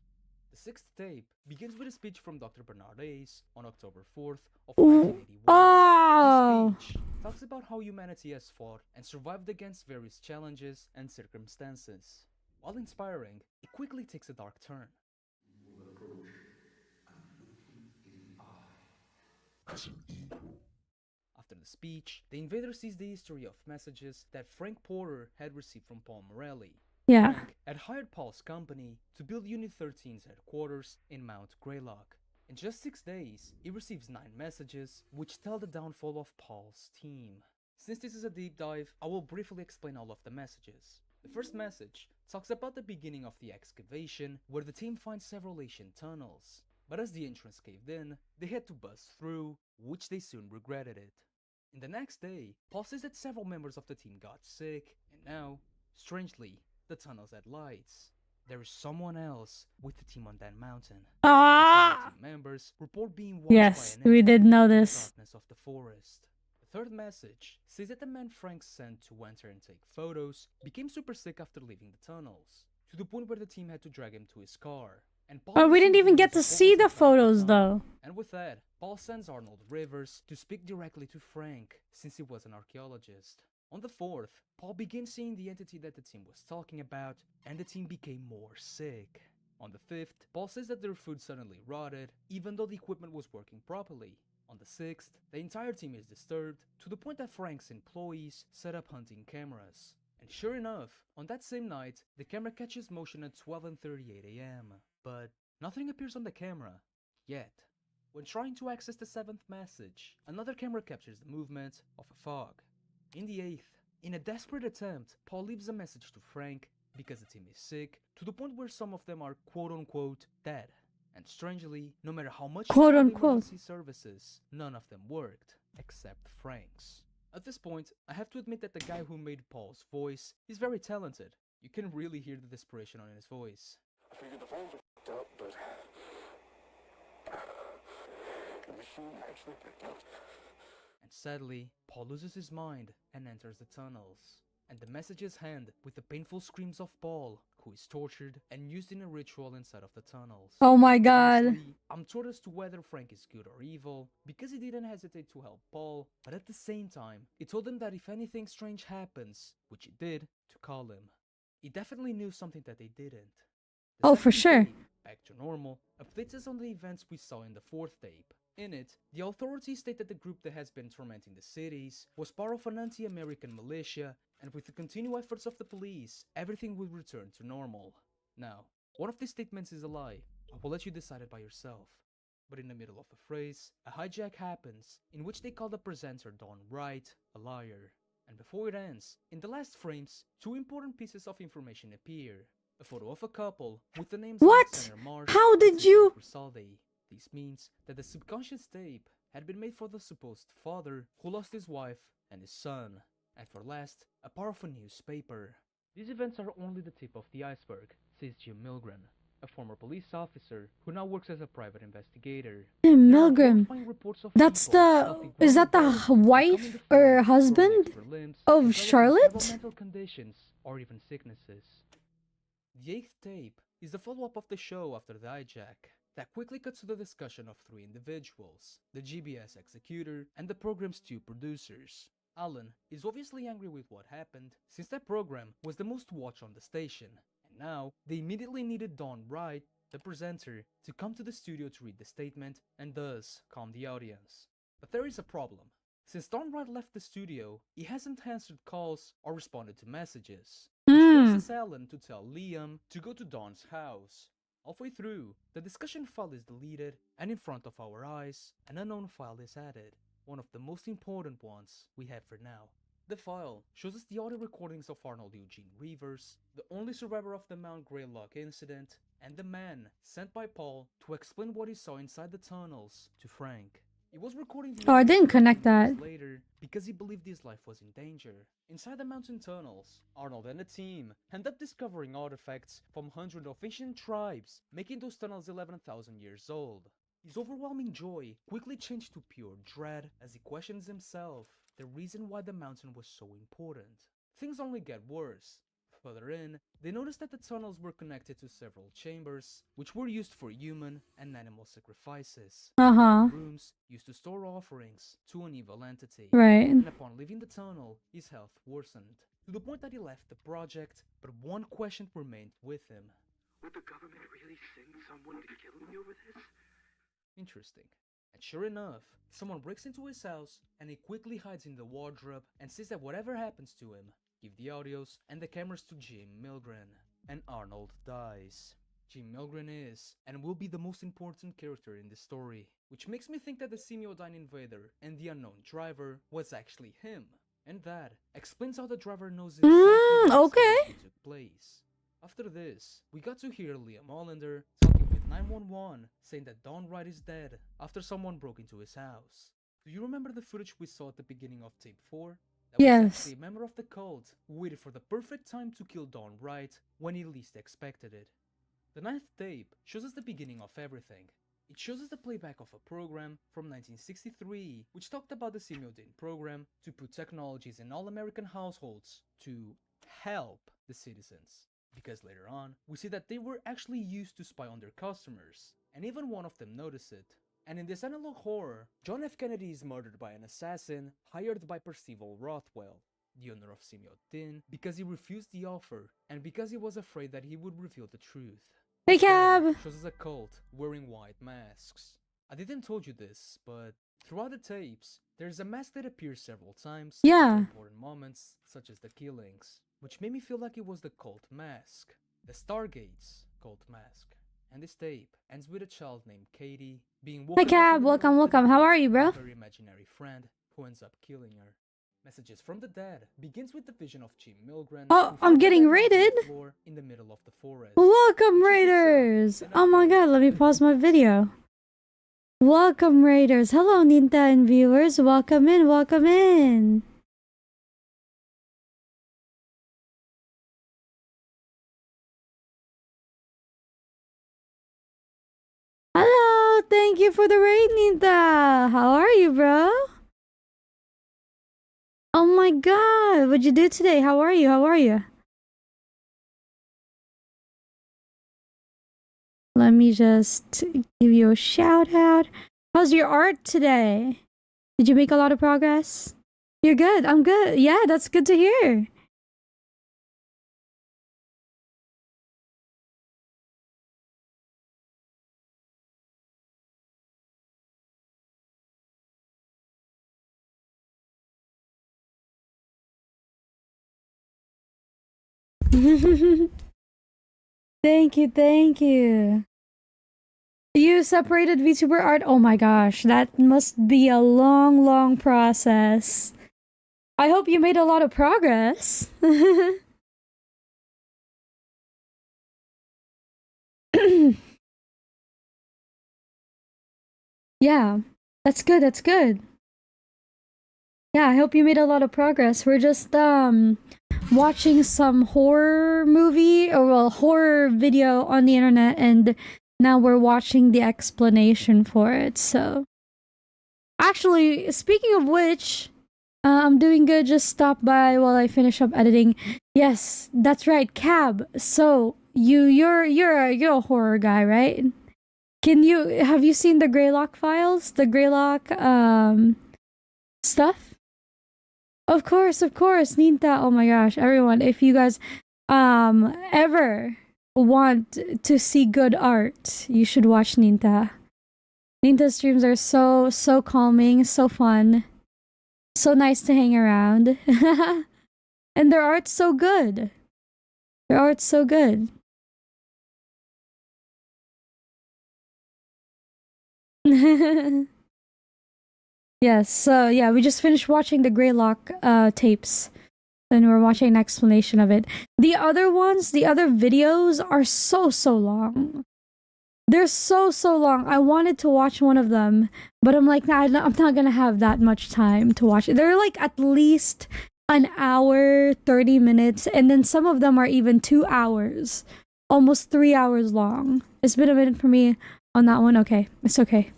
The 6th tape begins with a speech from Dr. Bernard Ace on October 4th of 1981. Oh! This speech talks about how humanity has fought and survived against various challenges and circumstances. While inspiring, it quickly takes a dark turn. After the speech, the invader sees the history of messages that Frank Porter had received from Paul Morelli. Yeah. Frank had hired Paul's company to build Unit 13's headquarters in Mount Greylock. In just 6 days, he receives 9 messages which tell the downfall of Paul's team. Since this is a deep dive, I will briefly explain all of the messages. The first message talks about the beginning of the excavation, where the team finds several ancient tunnels. But as the entrance caved in, they had to bust through, which they soon regretted it. In the next day, Paul says that several members of the team got sick, and now, strangely, the tunnels had lights. There is someone else with the team on that mountain. Ah! Team members report being watched Yes, by an we did know in the this. darkness of the forest. The third message says that the man Frank sent to enter and take photos became super sick after leaving the tunnels, to the point where the team had to drag him to his car. And Paul Oh, we didn't received even news get to of what see was the inside photos tunnel. though. And with that, Paul sends Arnold Rivers to speak directly to Frank, since he was an archaeologist. On the 4th, Paul begins seeing the entity that the team was talking about, and the team became more sick. On the 5th, Paul says that their food suddenly rotted, even though the equipment was working properly. On the 6th, the entire team is disturbed, to the point that Frank's employees set up hunting cameras. And sure enough, on that same night, the camera catches motion at 12:38 AM. But nothing appears on the camera, yet. When trying to access the 7th message, another camera captures the movement of a fog. In the 8th, in a desperate attempt, Paul leaves a message to Frank because the team is sick, to the point where some of them are quote-unquote dead. And strangely, no matter how much he called emergency services, none of them worked, except Frank's. At this point, I have to admit that the guy who made Paul's voice is very talented. You can really hear the desperation on his voice. I figured the phones were picked up, but the machine actually picked up. And sadly, Paul loses his mind and enters the tunnels. And the messages end with the painful screams of Paul, who is tortured and used in a ritual inside of the tunnels. Oh my god. Honestly, I'm torn as to whether Frank is good or evil, because he didn't hesitate to help Paul, but at the same time, he told him that if anything strange happens, which he did, to call him. He definitely knew something that they didn't. The Oh, for second sure. tape, Back to Normal, updates us on the events we saw in the 4th tape. In it, the authorities state that the group that has been tormenting the cities was part of an anti-American militia, and with the continued efforts of the police, everything will return to normal. Now, one of these statements is a lie. I will let you decide it by yourself. But in the middle of the phrase, a hijack happens, in which they call the presenter Don Wright a liar. And before it ends, in the last frames, two important pieces of information appear. A photo of a couple with the names What? Alexander Marsh How and did Cynthia you- Grisaldi. This means that the subconscious tape had been made for the supposed father who lost his wife and his son. And for last, a powerful newspaper. These events are only the tip of the iceberg, says Jim Milgren, a former police officer who now works as a private investigator. Jim There are Milgren. horrifying reports of That's people the. helping Is that the poor girls wife becoming or deformed, growing husband extra limbs, of developing Charlotte? several mental conditions or even sicknesses. The 8th tape is the follow-up of the show after the hijack that quickly cuts to the discussion of three individuals, the GBS executor and the program's two producers. Alan is obviously angry with what happened, since that program was the most watched on the station, and now they immediately needed Don Wright, the presenter, to come to the studio to read the statement and thus calm the audience. But there is a problem. Since Don Wright left the studio, he hasn't answered calls or responded to messages, which forces Alan to tell Liam to go to Don's house. Halfway through, the discussion file is deleted, and in front of our eyes, an unknown file is added, one of the most important ones we have for now. The file shows us the audio recordings of Arnold Eugene Rivers, the only survivor of the Mount Greylock incident, and the man sent by Paul to explain what he saw inside the tunnels to Frank. He was recording the Oh, I audio didn't 13 connect that. years later because he believed his life was in danger. Inside the mountain tunnels, Arnold and the team end up discovering artifacts from hundreds of ancient tribes, making those tunnels 11,000 years old. His overwhelming joy quickly changed to pure dread as he questions himself the reason why the mountain was so important. Things only get worse. Further in, they noticed that the tunnels were connected to several chambers, which were used for human and animal sacrifices. Rooms used to store offerings to an evil entity. Right. And upon leaving the tunnel, his health worsened, to the point that he left the project, but one question remained with him. Would the government really send someone to kill me over this? Interesting. And sure enough, someone breaks into his house and he quickly hides in the wardrobe and says that whatever happens to him, give the audios and the cameras to Jim Milgren. And Arnold dies. Jim Milgren is and will be the most important character in the story, which makes me think that the Semiodyne invader and the unknown driver was actually him. And that explains how the driver knows exactly okay. what took place. After this, we got to hear Liam Hollander talking with 911 saying that Don Wright is dead after someone broke into his house. Do you remember the footage we saw at the beginning of tape 4? That was Yes. actually a member of the cult who waited for the perfect time to kill Don Wright when he least expected it. The 9th tape shows us the beginning of everything. It shows us the playback of a program from 1963 which talked about the Simultaneous program to put technologies in all American households to help the citizens. Because later on, we see that they were actually used to spy on their customers, and even one of them noticed it. And in this analog horror, John F. Kennedy is murdered by an assassin hired by Percival Rothwell, the owner of Simultaneous, because he refused the offer and because he was afraid that he would reveal the truth. Hey, Cab! Shows us a cult wearing white masks. I didn't told you this, but throughout the tapes, there's a mask that appears several times Yeah. for important moments, such as the killings, which made me feel like it was the cult mask, the Stargate's cult mask. And this tape ends with a child named Katie being woken Hi, up Cab. in the middle Welcome, of the welcome. night How are you, bro? by her imaginary friend who ends up killing her. Messages from the Dead begins with the vision of Jim Milgren. Oh, who I'm found getting the dead body on raided. the floor in the middle of the forest. Welcome, Raiders! Oh my god, let me pause my video. Welcome, Raiders. Hello, Ninta and viewers. Welcome in, welcome in. Hello, thank you for the raid, Ninta. How are you, bro? Oh my god, what'd you do today? How are you? How are you? Let me just give you a shout out. How's your art today? Did you make a lot of progress? You're good. I'm good. Yeah, that's good to hear. Thank you, thank you. You separated VTuber art? Oh my gosh, that must be a long, long process. I hope you made a lot of progress. Yeah, that's good, that's good. Yeah, I hope you made a lot of progress. We're just watching some horror movie or well horror video on the internet and now we're watching the explanation for it. So actually, speaking of which, I'm doing good. Just stop by while I finish up editing. Yes, that's right, Cab. So you're a horror guy, right? Have you seen the Greylock files? The Greylock stuff? Of course, Ninta. Oh my gosh, everyone, if you guys ever want to see good art, you should watch Ninta. Ninta streams are so calming, so fun, so nice to hang around. And their art's so good. Their art's so good. Yes, so yeah, we just finished watching the Greylock tapes. And we're watching an explanation of it. The other ones, the other videos are so long. They're so long. I wanted to watch one of them, but I'm like, nah, I'm not gonna have that much time to watch it. They're like at least an hour, 30 minutes, and then some of them are even 2 hours. Almost 3 hours long. It's been a minute for me on that one. Okay, it's okay.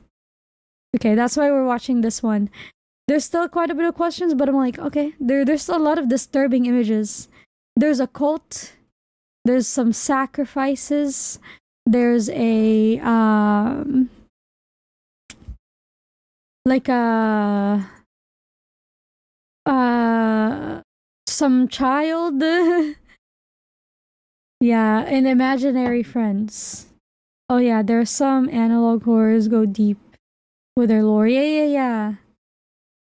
Okay, that's why we're watching this one. There's still quite a bit of questions, but I'm like, okay, there's still a lot of disturbing images. There's a cult. There's some sacrifices. There's a, like some child. Yeah, and imaginary friends. Oh yeah, there are some analog horrors go deep with their lore. Yeah.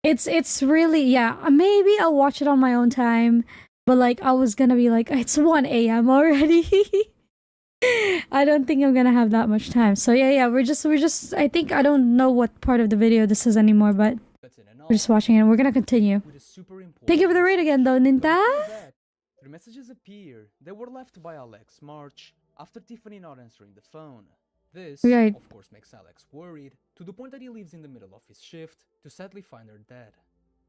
It's really, yeah, maybe I'll watch it on my own time, but like I was gonna be like, it's 1 a.m. already. I don't think I'm gonna have that much time. So yeah, we're just I think I don't know what part of the video this is anymore, but we're just watching it and we're gonna continue. Thank you for the raid again though, Ninta. The messages appear. They were left by Alex March after Tiffany not answering the phone. This, Right. of course, makes Alex worried, to the point that he leaves in the middle of his shift to sadly find her dead.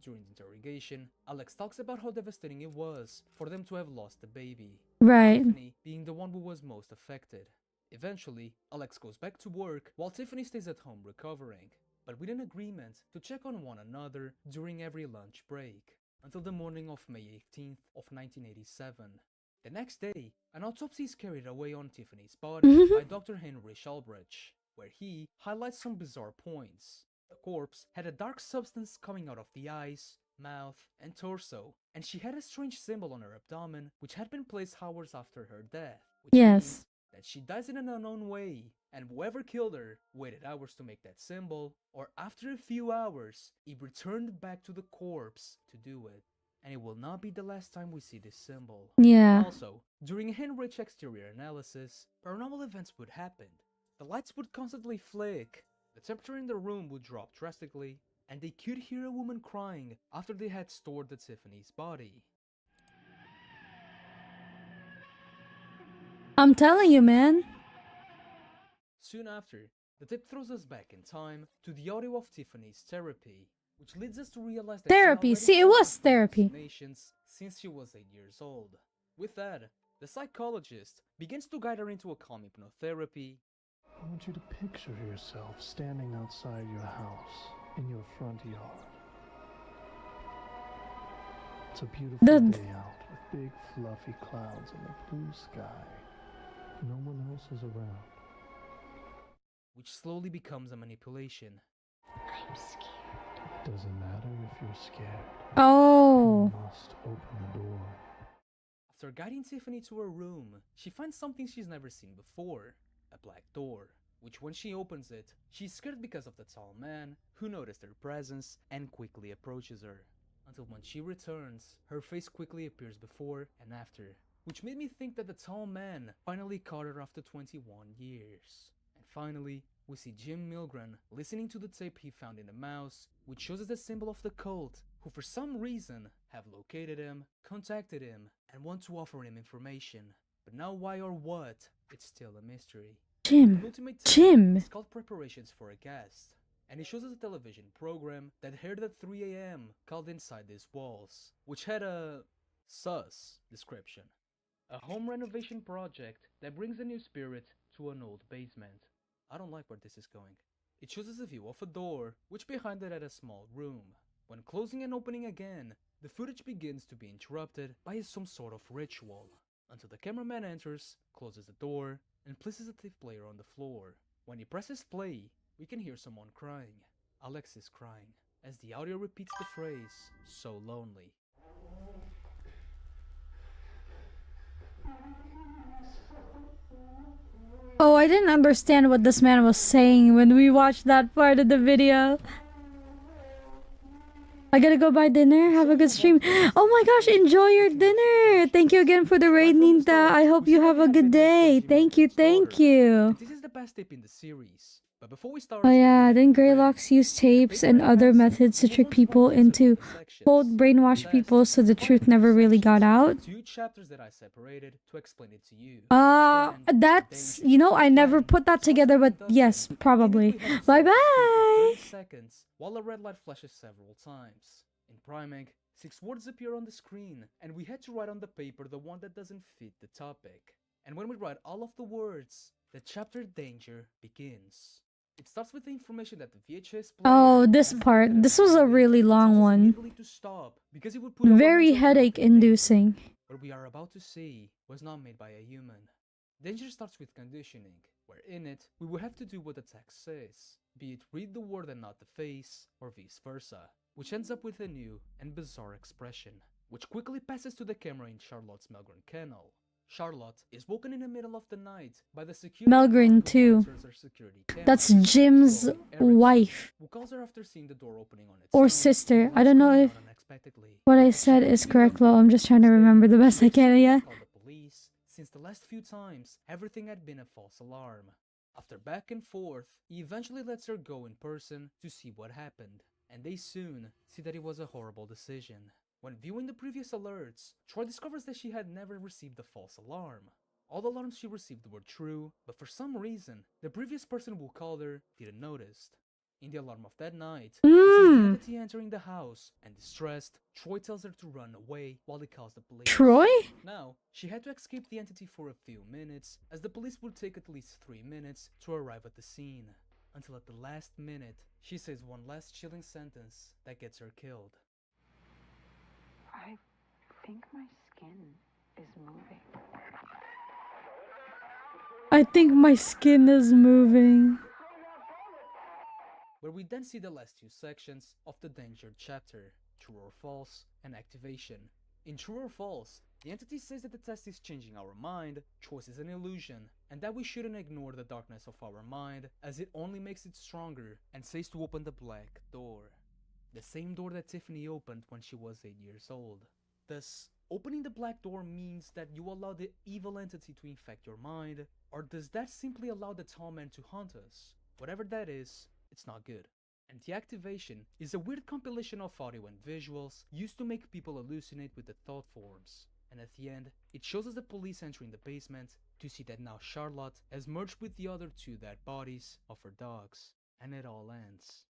During the interrogation, Alex talks about how devastating it was for them to have lost the baby, Right. Tiffany being the one who was most affected. Eventually, Alex goes back to work while Tiffany stays at home recovering, but with an agreement to check on one another during every lunch break, until the morning of May 18th of 1987. The next day, an autopsy is carried away on Tiffany's body by Dr. Henry Shalbridge, where he highlights some bizarre points. The corpse had a dark substance coming out of the eyes, mouth, and torso, and she had a strange symbol on her abdomen which had been placed hours after her death, which means that she dies in an unknown way, and whoever killed her waited hours to make that symbol, or after a few hours, he returned back to the corpse to do it. And it will not be the last time we see this symbol. Yeah. Also, during Henrich's exterior analysis, paranormal events would happen. The lights would constantly flick, the temperature in the room would drop drastically, and they could hear a woman crying after they had stored the Tiffany's body. I'm telling you, man. Soon after, the tip throws us back in time to the audio of Tiffany's therapy, which leads us to realize that Therapy. she See, it was therapy. hallucinations since she was 8 years old. With that, the psychologist begins to guide her into a calm hypnotherapy. I want you to picture yourself standing outside your house in your front yard. It's a beautiful day out with big fluffy clouds and a blue sky. No one else is around. Which slowly becomes a manipulation. I'm scared. It doesn't matter if you're scared. Oh. You must open the door. After guiding Tiffany to her room, she finds something she's never seen before. A black door, which when she opens it, she's scared because of the tall man who noticed her presence and quickly approaches her. Until when she returns, her face quickly appears before and after, which made me think that the tall man finally caught her after 21 years. And finally, we see Jim Milgren listening to the tape he found in the mouse, which shows us the symbol of the cult, who for some reason have located him, contacted him, and want to offer him information. But now why or what, it's still a mystery. Jim. The ultimate Jim. is called Preparations for a Guest, and it shows us a television program that aired at 3 a.m. called Inside These Walls, which had a sus description. A home renovation project that brings a new spirit to an old basement. I don't like where this is going. It shows us a view of a door, which behind it had a small room. When closing and opening again, the footage begins to be interrupted by some sort of ritual, until the cameraman enters, closes the door, and places a tape player on the floor. When he presses play, we can hear someone crying. Alex is crying, as the audio repeats the phrase, "so lonely." Oh, I didn't understand what this man was saying when we watched that part of the video. I gotta go buy dinner. Have a good stream. Oh my gosh, enjoy your dinner. Thank you again for the raid, Ninta. I hope you have a good day. Thank you, thank you. This is the best tip in the series. But before we start, Oh yeah, then Greylocks use tapes and other methods to trick people into cold brainwash people so the truth never really got out. 2 chapters that I separated to explain it to you. That's, you know, I never put that together, but yes, probably. Bye bye. 30 seconds while a red light flashes several times. In priming, 6 words appear on the screen, and we had to write on the paper the one that doesn't fit the topic. And when we write all of the words, the chapter danger begins. It starts with the information that the VHS player Oh, this part. This was a really long one. to stop because it would put Very headache inducing. what we are about to see was not made by a human. Danger starts with conditioning, where in it, we will have to do what the text says, be it read the word and not the face, or vice versa, which ends up with a new and bizarre expression, which quickly passes to the camera in Charlotte's Melgren kennel. Charlotte is woken in the middle of the night by the security Melgren too. That's Jim's wife. Who calls her after seeing the door opening on its Or own, sister. I don't know if what I said is correct, Lo. I'm just trying to remember the best I can, yeah? called the police, since the last few times everything had been a false alarm. After back and forth, he eventually lets her go in person to see what happened, and they soon see that it was a horrible decision. When viewing the previous alerts, Troy discovers that she had never received a false alarm. All the alarms she received were true, but for some reason, the previous person who called her didn't notice. In the alarm of that night, he sees the entity entering the house, and distressed, Troy tells her to run away while he calls the police. Troy? Now, she had to escape the entity for a few minutes, as the police would take at least 3 minutes to arrive at the scene. Until at the last minute, she says one last chilling sentence that gets her killed. I think my skin is moving. I think my skin is moving. Where we then see the last 2 sections of the Danger chapter, True or False, and Activation. In True or False, the entity says that the test is changing our mind, choice is an illusion, and that we shouldn't ignore the darkness of our mind, as it only makes it stronger, and says to open the black door. The same door that Tiffany opened when she was 8 years old. Thus, opening the black door means that you allow the evil entity to infect your mind, or does that simply allow the tall man to haunt us? Whatever that is, it's not good. And the Activation is a weird compilation of audio and visuals used to make people hallucinate with the thought forms. And at the end, it shows us the police entering the basement to see that now Charlotte has merged with the other 2 dead bodies of her dogs. And it all ends.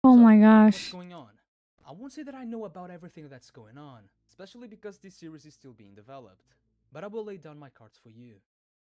Oh my What's gosh. going on? I won't say that I know about everything that's going on, especially because this series is still being developed, but I will lay down my cards for you.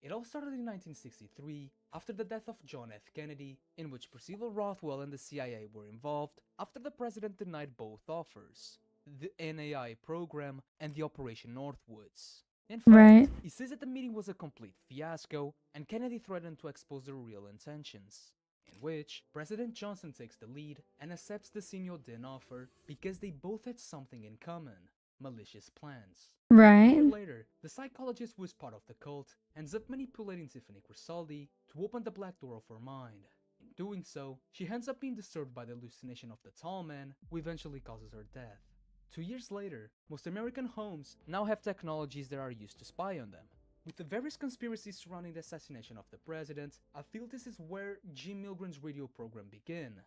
It all started in 1963, after the death of John F. Kennedy, in which Percival Rothwell and the CIA were involved after the president denied both offers, the NAI program and the Operation Northwoods. In fact, Right. he says that the meeting was a complete fiasco, and Kennedy threatened to expose their real intentions, in which President Johnson takes the lead and accepts the Simeo Din offer because they both had something in common: malicious plans. A Right. year later, the psychologist who is part of the cult ends up manipulating Tiffany Crisaldi to open the black door of her mind. In doing so, she ends up being disturbed by the hallucination of the tall man, who eventually causes her death. 2 years later, most American homes now have technologies that are used to spy on them. With the various conspiracies surrounding the assassination of the president, I feel this is where Jim Milgren's radio program began.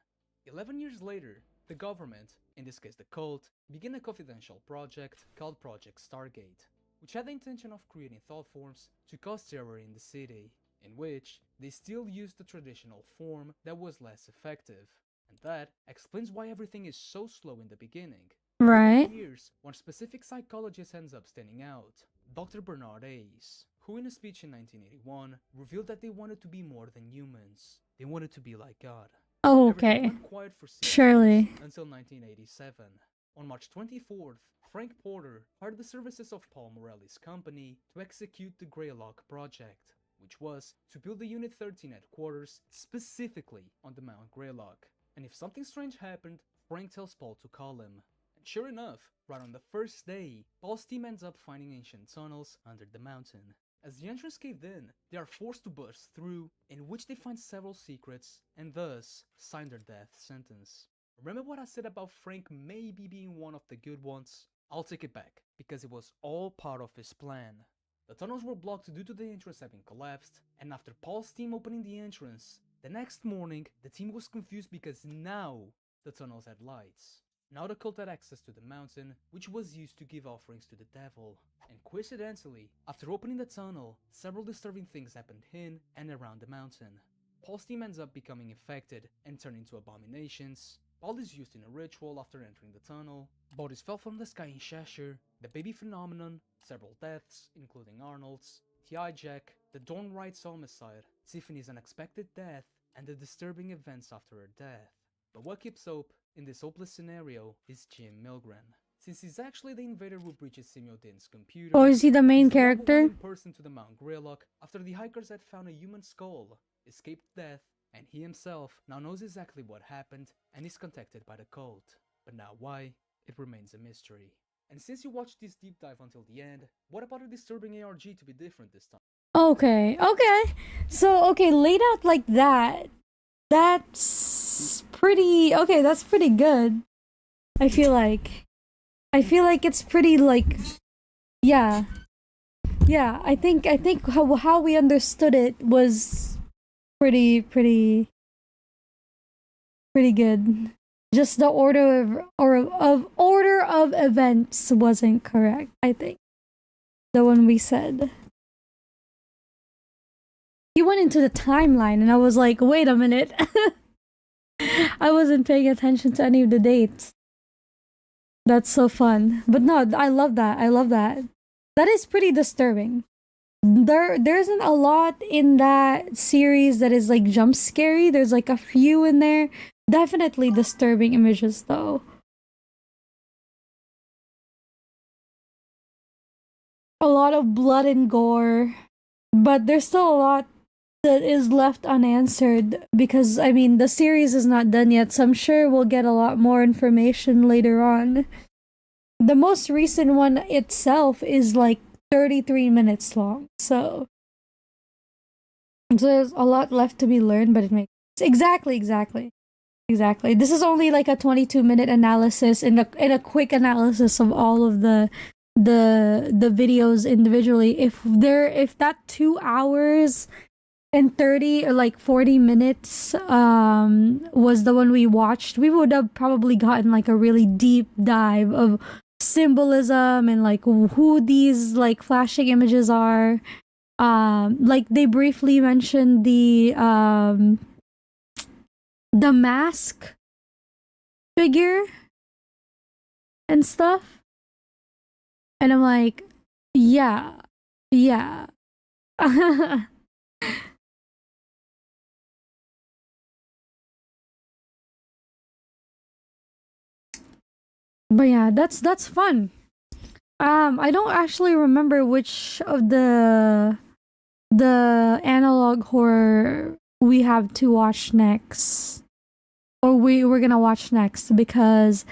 11 years later, the government, in this case the cult, began a confidential project called Project Stargate, which had the intention of creating thought forms to cause terror in the city, in which they still used the traditional form that was less effective. And that explains why everything is so slow in the beginning. Right. Over the years, one specific psychologist ends up standing out, Dr. Bernard Hayes, who in a speech in 1981 revealed that they wanted to be more than humans. They wanted to be like God. Oh, Everything okay. went quiet for 6 Surely. years until 1987. On March 24th, Frank Porter hired the services of Paul Morelli's company to execute the GREYLOCK project, which was to build the Unit 13 headquarters specifically on the Mount GREYLOCK. And if something strange happened, Frank tells Paul to call him. And sure enough, right on the first day, Paul's team ends up finding ancient tunnels under the mountain. As the entrance caved in, they are forced to bust through, in which they find several secrets, and thus sign their death sentence. Remember what I said about Frank maybe being one of the good ones? I'll take it back, because it was all part of his plan. The tunnels were blocked due to the entrance having collapsed, and after Paul's team opening the entrance, the next morning, the team was confused because now the tunnels had lights. Now the cult had access to the mountain, which was used to give offerings to the devil. And coincidentally, after opening the tunnel, several disturbing things happened in and around the mountain. Paul's team ends up becoming infected and turned into abominations. Paul is used in a ritual after entering the tunnel. Bodies fell from the sky in Cheshire, the baby phenomenon, several deaths, including Arnold's, the hijack, the Dawn Wright's homicide, Tiffany's unexpected death, and the disturbing events after her death. But what keeps hope in this hopeless scenario is Jim Milgren. Since he's actually the invader who breaches Simeo Din's computer, Oh, is he the main he's the one who character? went in person to the Mount GREYLOCK after the hikers had found a human skull, escaped death, and he himself now knows exactly what happened and is contacted by the cult. But now why? It remains a mystery. And since you watched this deep dive until the end, what about a disturbing ARG to be different this time? Okay. Okay. So, okay, laid out like that. That's pretty... Okay, that's pretty good. I feel like it's pretty, like... Yeah. Yeah, I think how we understood it was pretty good. Just the order of events wasn't correct, I think. The one we said. he went into the timeline, and I was like, wait a minute. I wasn't paying attention to any of the dates. That's so fun. But no, I love that. I love that. That is pretty disturbing. There isn't a lot in that series that is like jump scary. There's like a few in there. Definitely disturbing images though. A lot of blood and gore. But there's still a lot that is left unanswered because, I mean, the series is not done yet, so I'm sure we'll get a lot more information later on. The most recent one itself is like 33 minutes long, so there's a lot left to be learned, but it makes exactly. This is only like a 22-minute analysis and a quick analysis of all of the videos individually. If that 2 hours and 30 or like 40 minutes was the one we watched, we would have probably gotten like a really deep dive of symbolism and like who these like flashing images are. Like they briefly mentioned the mask figure and stuff, and I'm like, yeah. But yeah, that's fun. I don't actually remember which of the analog horror we have to watch next, or we're gonna watch next, because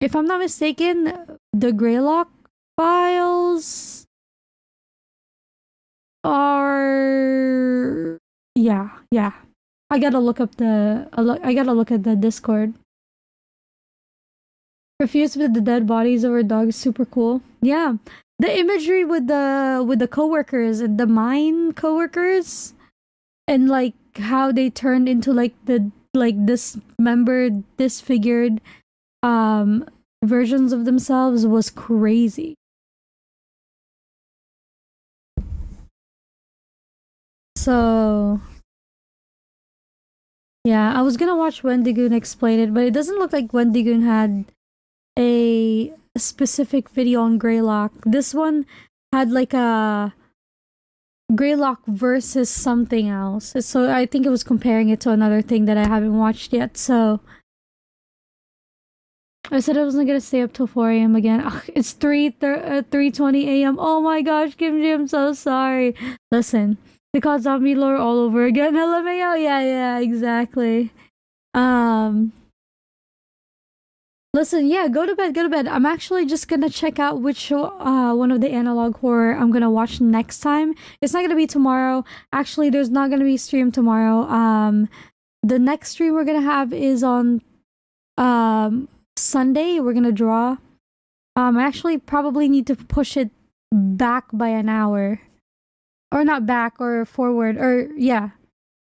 if I'm not mistaken, the Greylock files are yeah. I gotta look up I gotta look at the Discord. Refused with the dead bodies of our dog is super cool. Yeah. The imagery with the coworkers and the mine coworkers, and like how they turned into like dismembered, disfigured versions of themselves was crazy. So yeah, I was gonna watch Wendigoon explain it, but it doesn't look like Wendigoon had a specific video on Greylock. This one had like a Greylock versus something else. So I think it was comparing it to another thing that I haven't watched yet. So I said I wasn't gonna stay up till 4 a.m. again. Ugh, it's 3:20 a.m. Oh my gosh, Kimji, I'm so sorry. Listen, they called zombie lore all over again. LMAO, yeah, exactly. Listen, yeah, go to bed. I'm actually just gonna check out which one of the analog horror I'm gonna watch next time. It's not gonna be tomorrow. Actually, there's not gonna be a stream tomorrow. The next stream we're gonna have is on Sunday. We're gonna draw. I actually probably need to push it back by an hour. Or not back, or forward, or yeah.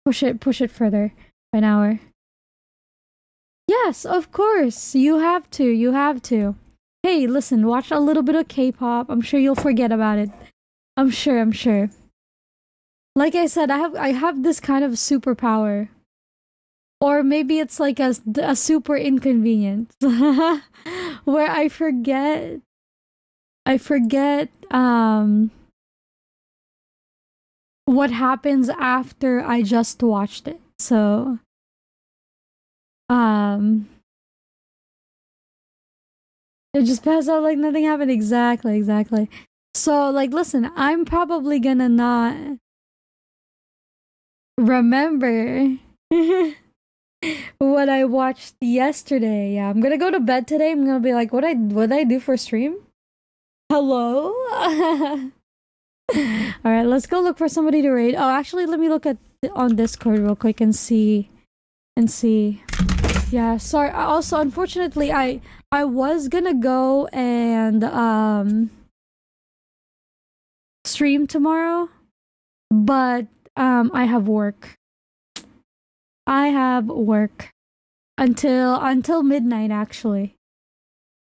Push it further by an hour. Yes, of course. You have to. Hey, listen, watch a little bit of K-pop. I'm sure you'll forget about it. I'm sure. Like I said, I have this kind of superpower. Or maybe it's like a super inconvenience. Where I forget what happens after I just watched it. So it just passed out like nothing happened. Exactly. So like, listen, I'm probably gonna not remember what I watched yesterday. Yeah, I'm gonna go to bed today. I'm gonna be like, what did I do for stream? Hello? Alright, let's go look for somebody to raid. Oh, actually, let me look on Discord real quick and see. Yeah, sorry. Also, unfortunately, I was gonna go and stream tomorrow, but I have work. Until midnight, actually.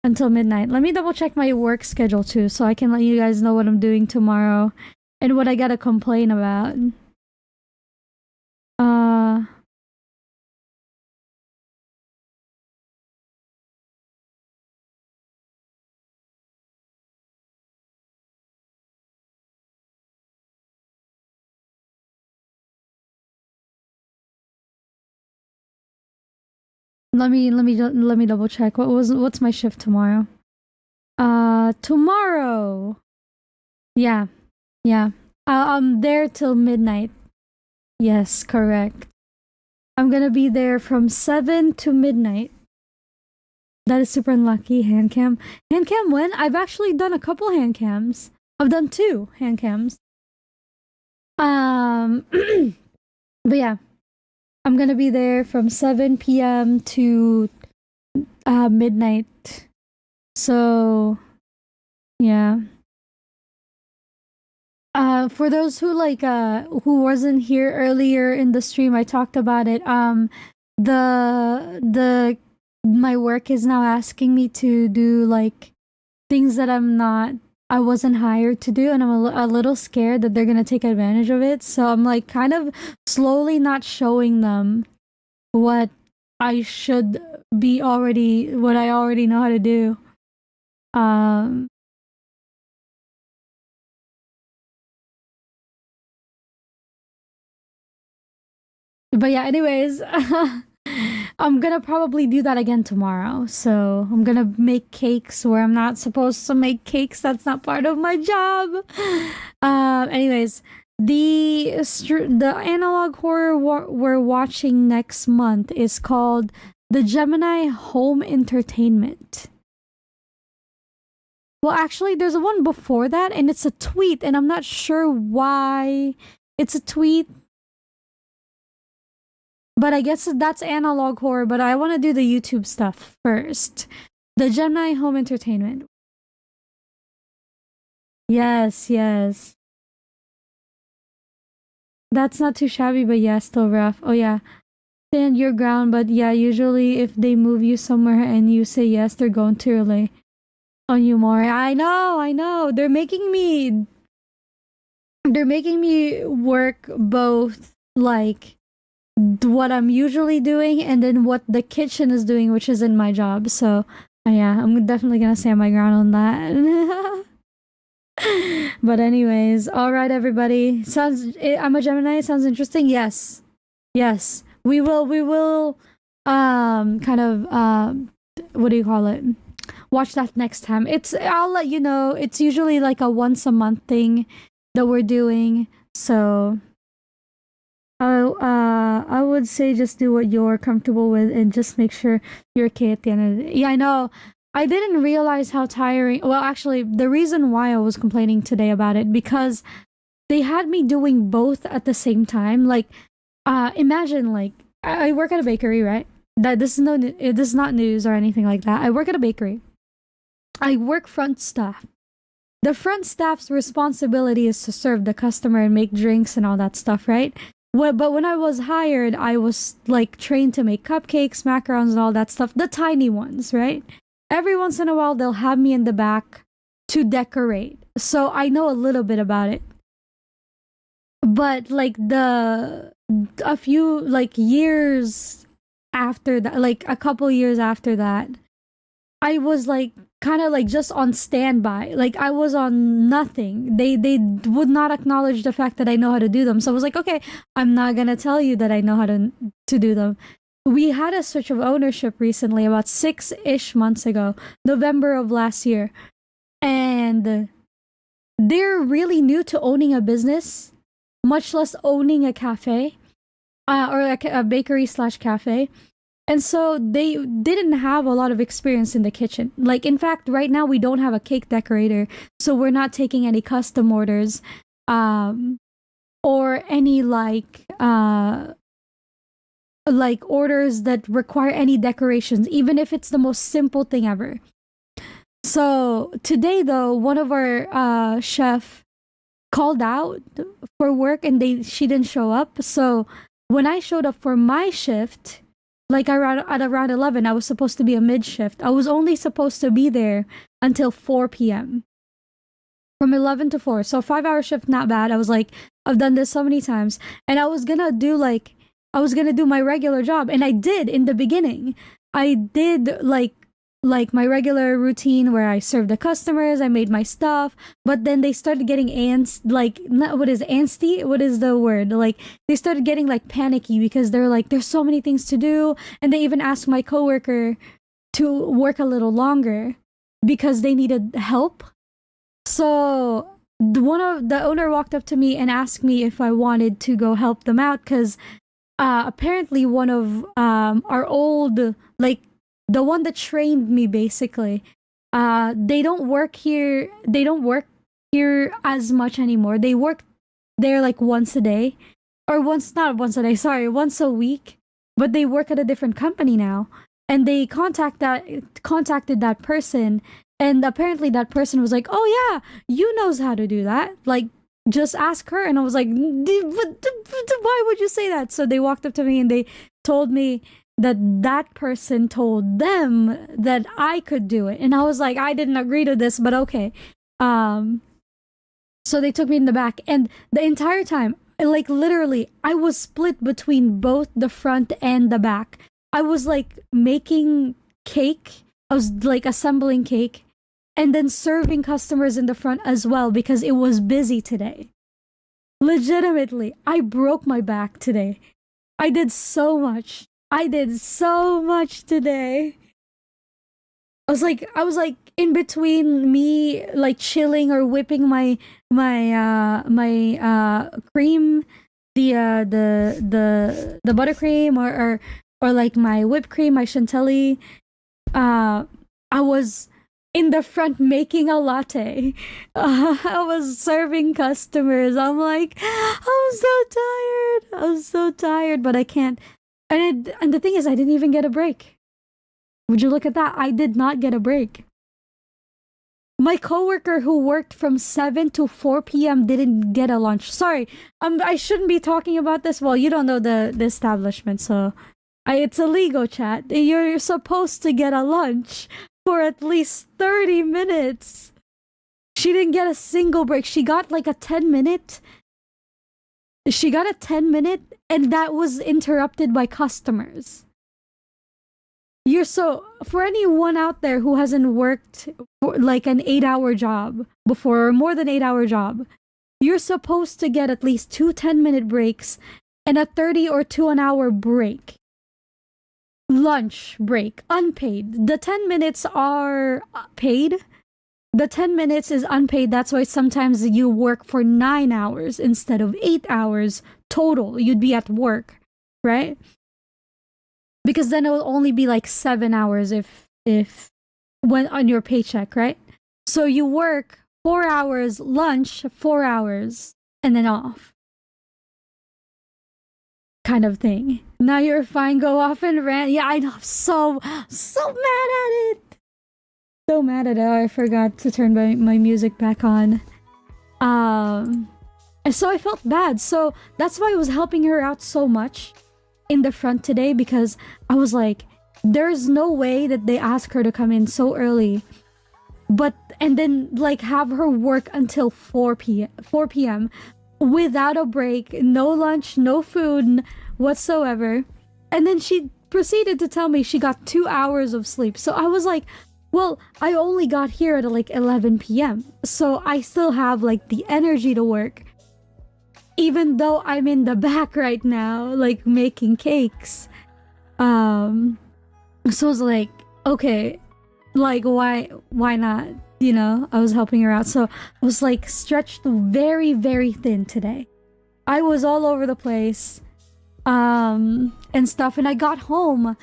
Until midnight. Let me double check my work schedule too, so I can let you guys know what I'm doing tomorrow and what I gotta complain about. Uh, let me double check. What's my shift tomorrow? Tomorrow. Yeah. Yeah. I'm there till midnight. Yes, correct. I'm gonna be there from 7 to midnight. That is super unlucky. Hand cam. Hand cam when? I've actually done a couple hand cams. I've done 2 hand cams. But yeah. I'm gonna be there from 7 p.m. to midnight. So yeah. For those who who wasn't here earlier in the stream, I talked about it. The my work is now asking me to do like things that I wasn't hired to do, and I'm a little scared that they're gonna take advantage of it. So I'm like kind of slowly not showing them what I should be what I already know how to do. But yeah, anyways, I'm gonna probably do that again tomorrow. So I'm gonna make cakes where I'm not supposed to make cakes. That's not part of my job. Anyways, the analog horror we're watching next month is called The Gemini Home Entertainment. Well, actually, there's one before that, and it's a tweet, and I'm not sure why it's a tweet. But I guess that's analog horror, but I want to do the YouTube stuff first. The Gemini Home Entertainment. Yes, yes. That's not too shabby, but yeah, still rough. Oh yeah. Stand your ground, but yeah, usually if they move you somewhere and you say yes, they're going to rely on you more. I know. They're making me work both like what I'm usually doing and then what the kitchen is doing, which isn't my job. So yeah, I'm definitely gonna stand my ground on that. But anyways, all right, everybody. I'm a Gemini. Sounds interesting. Yes. We will kind of what do you call it? Watch that next time. I'll let you know. It's usually like a once a month thing that we're doing. So I would say just do what you're comfortable with and just make sure you're okay at the end of the day. Yeah, I know. I didn't realize how tiring. Well, actually, the reason why I was complaining today about it because they had me doing both at the same time. Like, imagine like I work at a bakery, right? This is not news or anything like that. I work at a bakery. I work front staff. The front staff's responsibility is to serve the customer and make drinks and all that stuff, right? But when I was hired, I was like trained to make cupcakes, macarons, and all that stuff. The tiny ones, right? Every once in a while, they'll have me in the back to decorate. So I know a little bit about it. But like a few like years after that, like a couple years after that, I was like kind of like just on standby. Like I was on nothing. They would not acknowledge the fact that I know how to do them. So I was like, okay, I'm not gonna tell you that I know how to do them. We had a switch of ownership recently, about 6-ish months ago, November of last year, and they're really new to owning a business, much less owning a cafe, or a bakery/cafe. And so they didn't have a lot of experience in the kitchen. Like, in fact, right now we don't have a cake decorator, so we're not taking any custom orders, or any like orders that require any decorations, even if it's the most simple thing ever. So today, though, one of our chef called out for work, and she didn't show up. So when I showed up for my shift, like at around 11, I was supposed to be a mid shift. I was only supposed to be there until 4 p.m. From 11 to 4. So 5-hour shift, not bad. I was like, I've done this so many times. And I was gonna do like I was gonna do my regular job, and I did in the beginning. I did like my regular routine where I served the customers, I made my stuff, but then they started getting what is angsty? What is the word? Like they started getting like panicky because they're like, there's so many things to do, and they even asked my coworker to work a little longer because they needed help. So the owner walked up to me and asked me if I wanted to go help them out because apparently one of our old, like the one that trained me basically, they don't work here as much anymore. They work there like once a week, but they work at a different company now. And they contacted that person, and apparently that person was like, "Oh yeah, you knows how to do that. Like, just ask her." And I was like, "Why would you say that?" So they walked up to me and they told me that person told them that I could do it, and I was like, I didn't agree to this, but okay. So they took me in the back, and the entire time, like literally, I was split between both the front and the back. I was like making cake. I was like assembling cake and then serving customers in the front as well because it was busy today. Legitimately, I broke my back today. I did so much today. I was like in between me like chilling or whipping my cream, the buttercream or like my whipped cream, my chantilly. I was in the front making a latte. I was serving customers. I'm like, I'm so tired, but I can't. And the thing is, I didn't even get a break. Would you look at that? I did not get a break. My coworker who worked from 7 to 4 p.m. didn't get a lunch. Sorry, I shouldn't be talking about this. Well, you don't know the establishment, so it's illegal, chat. You're supposed to get a lunch for at least 30 minutes. She didn't get a single break. She got like a 10-minute. She got a 10-minute, and that was interrupted by customers. For anyone out there who hasn't worked for like an 8-hour job before, or more than 8-hour job, you're supposed to get at least 2 10-minute breaks and a 30 or 2 an hour break. Lunch break, unpaid. The 10 minutes are paid. The 10 minutes is unpaid. That's why sometimes you work for 9 hours instead of 8 hours total. You'd be at work, right? Because then it will only be like 7 hours if when on your paycheck, right? So you work 4 hours, lunch 4 hours, and then off. Kind of thing. Now you're fine, go off and rant. Yeah, I know, I'm so mad at it. So mad at it. Oh, I forgot to turn my music back on. And so I felt bad. So that's why I was helping her out so much in the front today, because I was like, there's no way that they ask her to come in so early, and then like have her work until 4 p.m. without a break, no lunch, no food whatsoever. And then she proceeded to tell me she got 2 hours of sleep. So I was like, well, I only got here at like 11 p.m. So I still have like the energy to work. Even though I'm in the back right now, like making cakes. So I was like, okay, like why not? You know, I was helping her out. So I was like stretched very, very thin today. I was all over the place, and stuff. And I got home.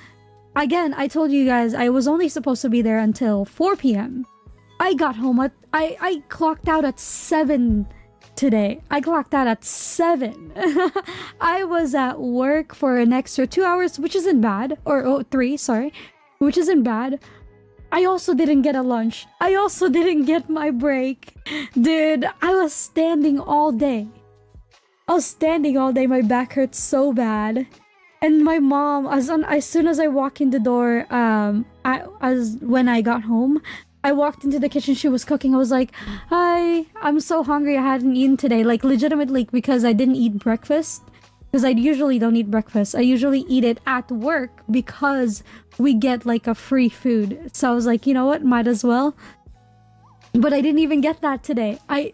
Again, I told you guys I was only supposed to be there until 4 p.m. I got home I clocked out at 7 today. I clocked out at 7. I was at work for an extra 2 hours, which isn't bad. Or 3, sorry. Which isn't bad. I also didn't get a lunch. I also didn't get my break. Dude, I was standing all day. My back hurts so bad. And my mom, as soon as I walk in the door, when I got home, I walked into the kitchen, she was cooking. I was like, hi, I'm so hungry, I hadn't eaten today. Like legitimately, because I didn't eat breakfast. because I usually don't eat breakfast. I usually eat it at work because we get like a free food. So I was like, you know what, might as well. But I didn't even get that today. I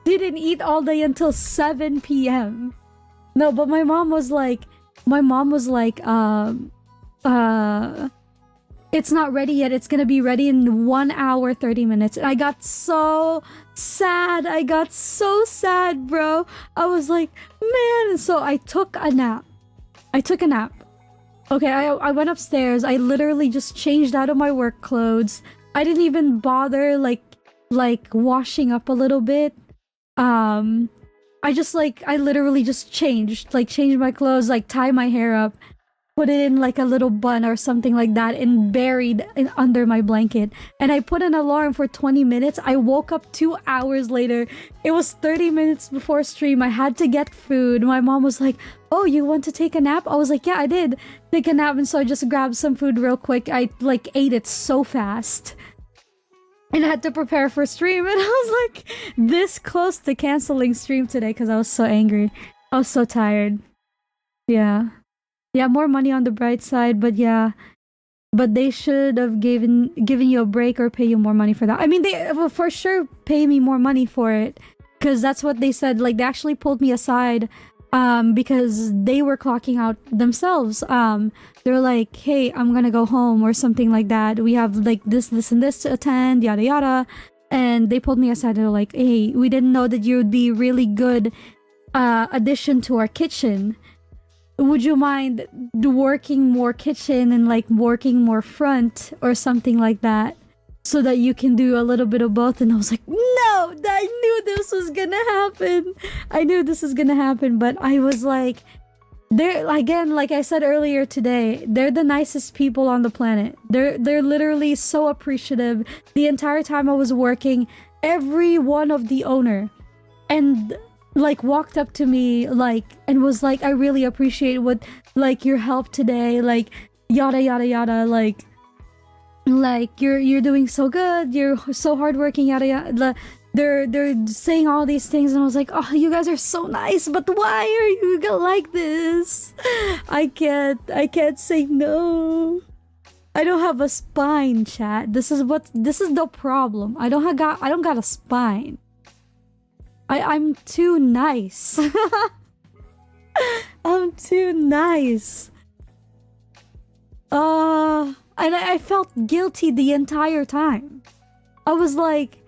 didn't eat all day until 7 p.m. No, but my mom was like, it's not ready yet. It's gonna be ready in 1 hour, 30 minutes. And I got so sad. I got so sad, bro. I was like, man. And so I took a nap. Okay, I went upstairs. I literally just changed out of my work clothes. I didn't even bother like washing up a little bit. I literally just changed my clothes, like tie my hair up, put it in like a little bun or something like that, and buried it under my blanket. And I put an alarm for 20 minutes. I woke up 2 hours later. It was 30 minutes before stream. I had to get food. My mom was like, oh, you want to take a nap? I was like, yeah, I did take a nap. And so I just grabbed some food real quick. I like ate it so fast. And I had to prepare for stream. And I was like this close to canceling stream today because I was so angry. I was so tired. Yeah. Yeah, more money on the bright side, but yeah. But they should have given you a break or pay you more money for that. I mean, they will for sure pay me more money for it. Because that's what they said. Like, they actually pulled me aside because they were clocking out themselves. They're like, hey, I'm gonna go home or something like that. We have like this and this to attend, yada yada. And they pulled me aside. They're like, hey, we didn't know that you would be really good addition to our kitchen. Would you mind working more kitchen and like working more front or something like that, so that you can do a little bit of both? And I was like, no, I knew this was gonna happen. But I was like, they're, again, like I said earlier today, they're the nicest people on the planet. They're literally so appreciative. The entire time I was working, every one of the owner and like walked up to me like and was like, I really appreciate what like your help today, like yada yada yada, like you're doing so good, you're so hardworking, yada yada. They're saying all these things, and I was like, oh, you guys are so nice, but why are you like this? I can't say no. I don't have a spine, chat. This is the problem. I don't got a spine. I'm too nice. I'm too nice. And I felt guilty the entire time. I was like,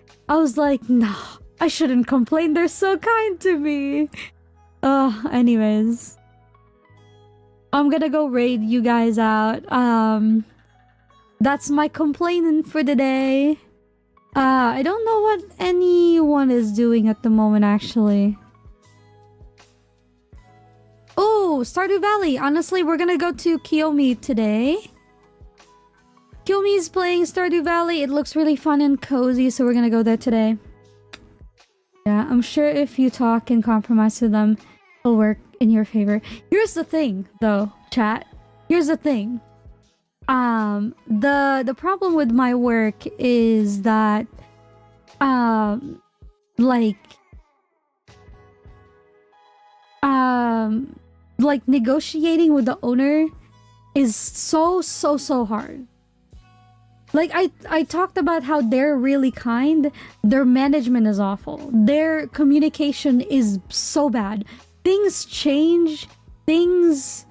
no, I shouldn't complain. They're so kind to me. Anyways. I'm gonna go raid you guys out. That's my complaining for the day. I don't know what anyone is doing at the moment, actually. Oh, Stardew Valley. Honestly, we're gonna go to Kiyomi today. Kiyomi's playing Stardew Valley. It looks really fun and cozy, so we're gonna go there today. Yeah, I'm sure if you talk and compromise with them, it'll work in your favor. Here's the thing, though, chat. Here's the thing. The problem with my work is that, like negotiating with the owner is so hard. Like, I talked about how they're really kind. Their management is awful. Their communication is so bad. Things change. Things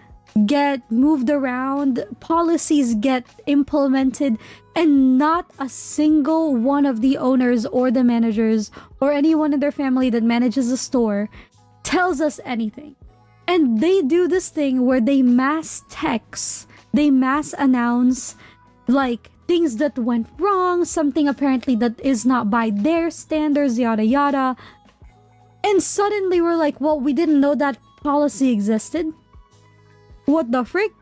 get moved around. Policies get implemented. And not a single one of the owners or the managers or anyone in their family that manages the store tells us anything. And they do this thing where they mass text. They mass announce, like, things that went wrong, something apparently that is not by their standards, yada yada. And suddenly we're like, well, we didn't know that policy existed. What the frick?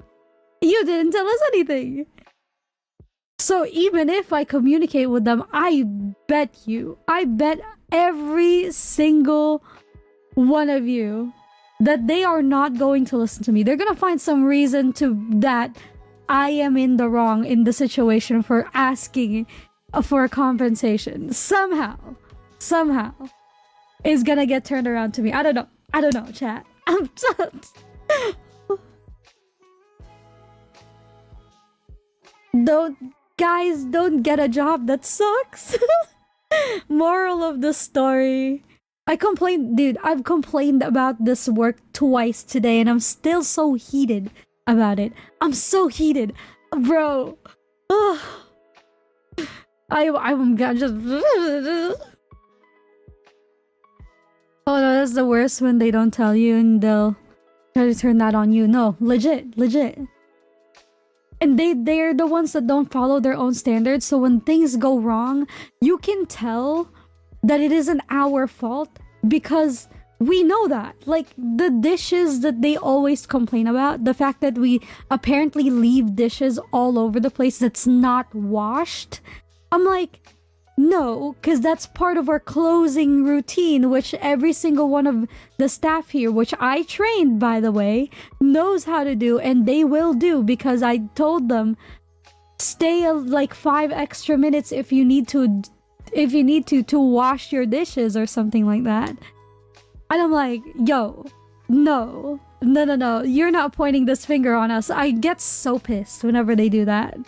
You didn't tell us anything. So even if I communicate with them, I bet every single one of you that they are not going to listen to me. They're gonna find some reason that I am in the wrong in the situation for asking for a compensation. Somehow is gonna get turned around to me. I don't know, chat. Don't get a job that sucks. Moral of the story. I've complained about this work twice today and I'm still so heated about it. I'm so heated. Bro. Ugh. I'm just... Oh no, that's the worst when they don't tell you and they'll try to turn that on you. No, legit. And they're the ones that don't follow their own standards, so when things go wrong, you can tell that it isn't our fault because we know that. Like, the dishes that they always complain about, the fact that we apparently leave dishes all over the place that's not washed, I'm like, no, because that's part of our closing routine, which every single one of the staff here, which I trained, by the way, knows how to do, and they will do, because I told them, stay like 5 extra minutes if you need to wash your dishes or something like that. And I'm like, yo, no, you're not pointing this finger on us. I get so pissed whenever they do that.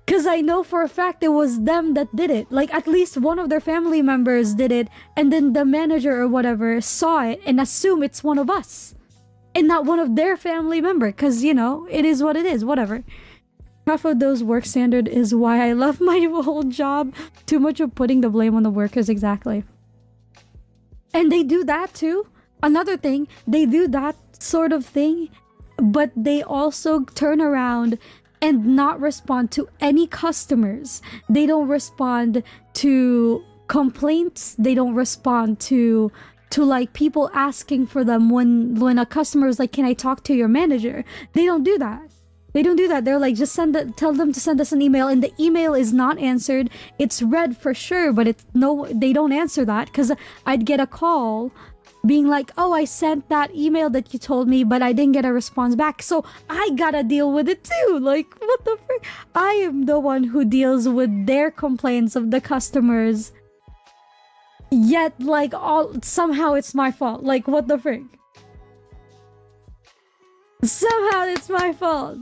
Because I know for a fact it was them that did it. Like, at least one of their family members did it, and then the manager or whatever saw it and assume it's one of us. And not one of their family member. Because, you know, it is what it is. Whatever. Half of those work standard is why I love my whole job. Too much of putting the blame on the workers, exactly. And they do that too. Another thing, they do that sort of thing, but they also turn around and not respond to any customers. They don't respond to complaints. They don't respond to like people asking for them when a customer is like, can I talk to your manager? They don't do that. They're like, just tell them to send us an email, and the email is not answered. It's read for sure, but they don't answer that, because I'd get a call being like, oh, I sent that email that you told me, but I didn't get a response back, so I gotta deal with it too. Like, what the frick? I am the one who deals with their complaints of the customers, yet like somehow it's my fault. Like, what the frick? Somehow it's my fault.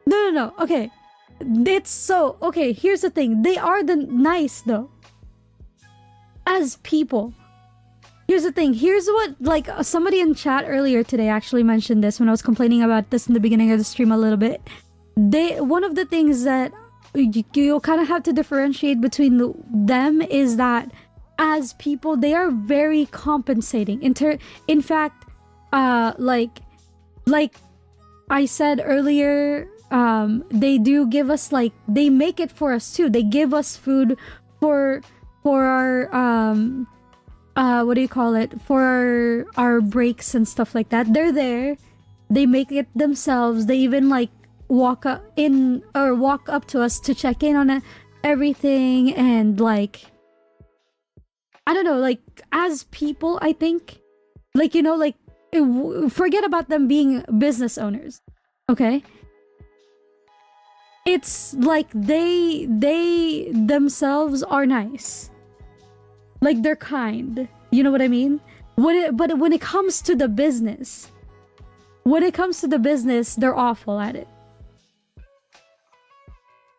No. Okay. It's so... Okay, here's the thing. They are the nice, though. As people. Here's the thing. Here's what... Like, somebody in chat earlier today actually mentioned this when I was complaining about this in the beginning of the stream a little bit. One of the things that you kind of have to differentiate between them is that as people, they are very compensating. In fact, like I said earlier... they do give us, like, they make it for us too. They give us food for our what do you call it, for our breaks and stuff like that. They're there, they make it themselves. They even like walk up to us to check in on everything. And like, I don't know, like, as people, I think, like, you know, like, forget about them being business owners, okay? It's like they themselves are nice. Like, they're kind. You know what I mean? But when it comes to the business, they're awful at it.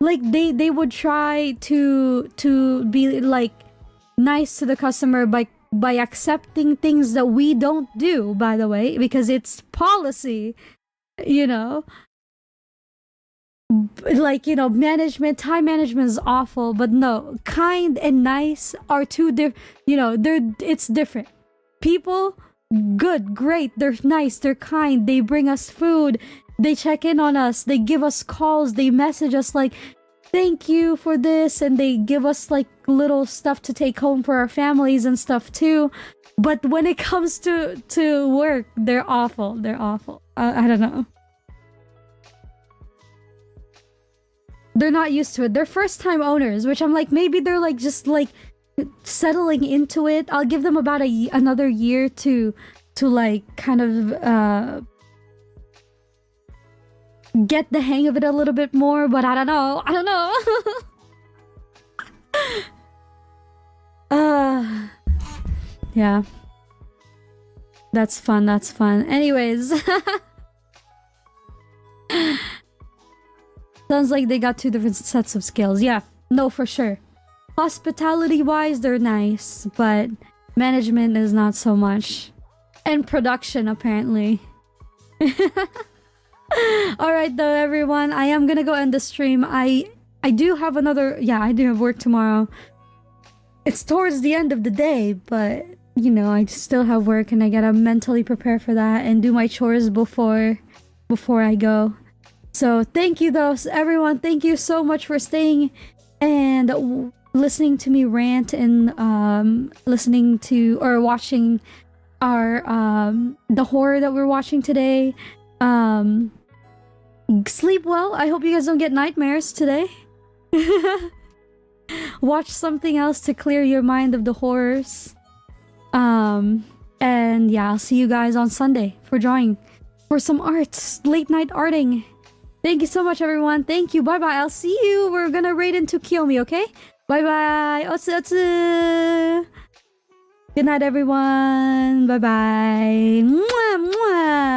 Like, they would try to be like nice to the customer by accepting things that we don't do, by the way, because it's policy, you know. Like, you know, time management is awful, but no, kind and nice are two different, you know, it's different. People, good, great, they're nice, they're kind, they bring us food, they check in on us, they give us calls, they message us like, thank you for this, and they give us like little stuff to take home for our families and stuff too. But when it comes to work, they're awful. I don't know. They're not used to it. They're first-time owners, which I'm like, maybe they're like just like settling into it. I'll give them about another year to like kind of get the hang of it a little bit more. But I don't know. Yeah. That's fun, that's fun. Anyways. Sounds like they got two different sets of skills. Yeah, no, for sure. Hospitality-wise, they're nice, but management is not so much. And production, apparently. Alright though, everyone. I am gonna go end the stream. I do have another... Yeah, I do have work tomorrow. It's towards the end of the day, but... You know, I still have work and I gotta mentally prepare for that and do my chores before I go. So thank you though, everyone. Thank you so much for staying and listening to me rant and listening to or watching our the horror that we're watching today. Sleep well. I hope you guys don't get nightmares today. Watch something else to clear your mind of the horrors. And yeah, I'll see you guys on Sunday for drawing for some art, late night arting. Thank you so much, everyone. Thank you. Bye bye. I'll see you. We're gonna raid into Kiyomi, okay? Bye bye. Otsu otsu. Good night, everyone. Bye bye. Mwah, mwah.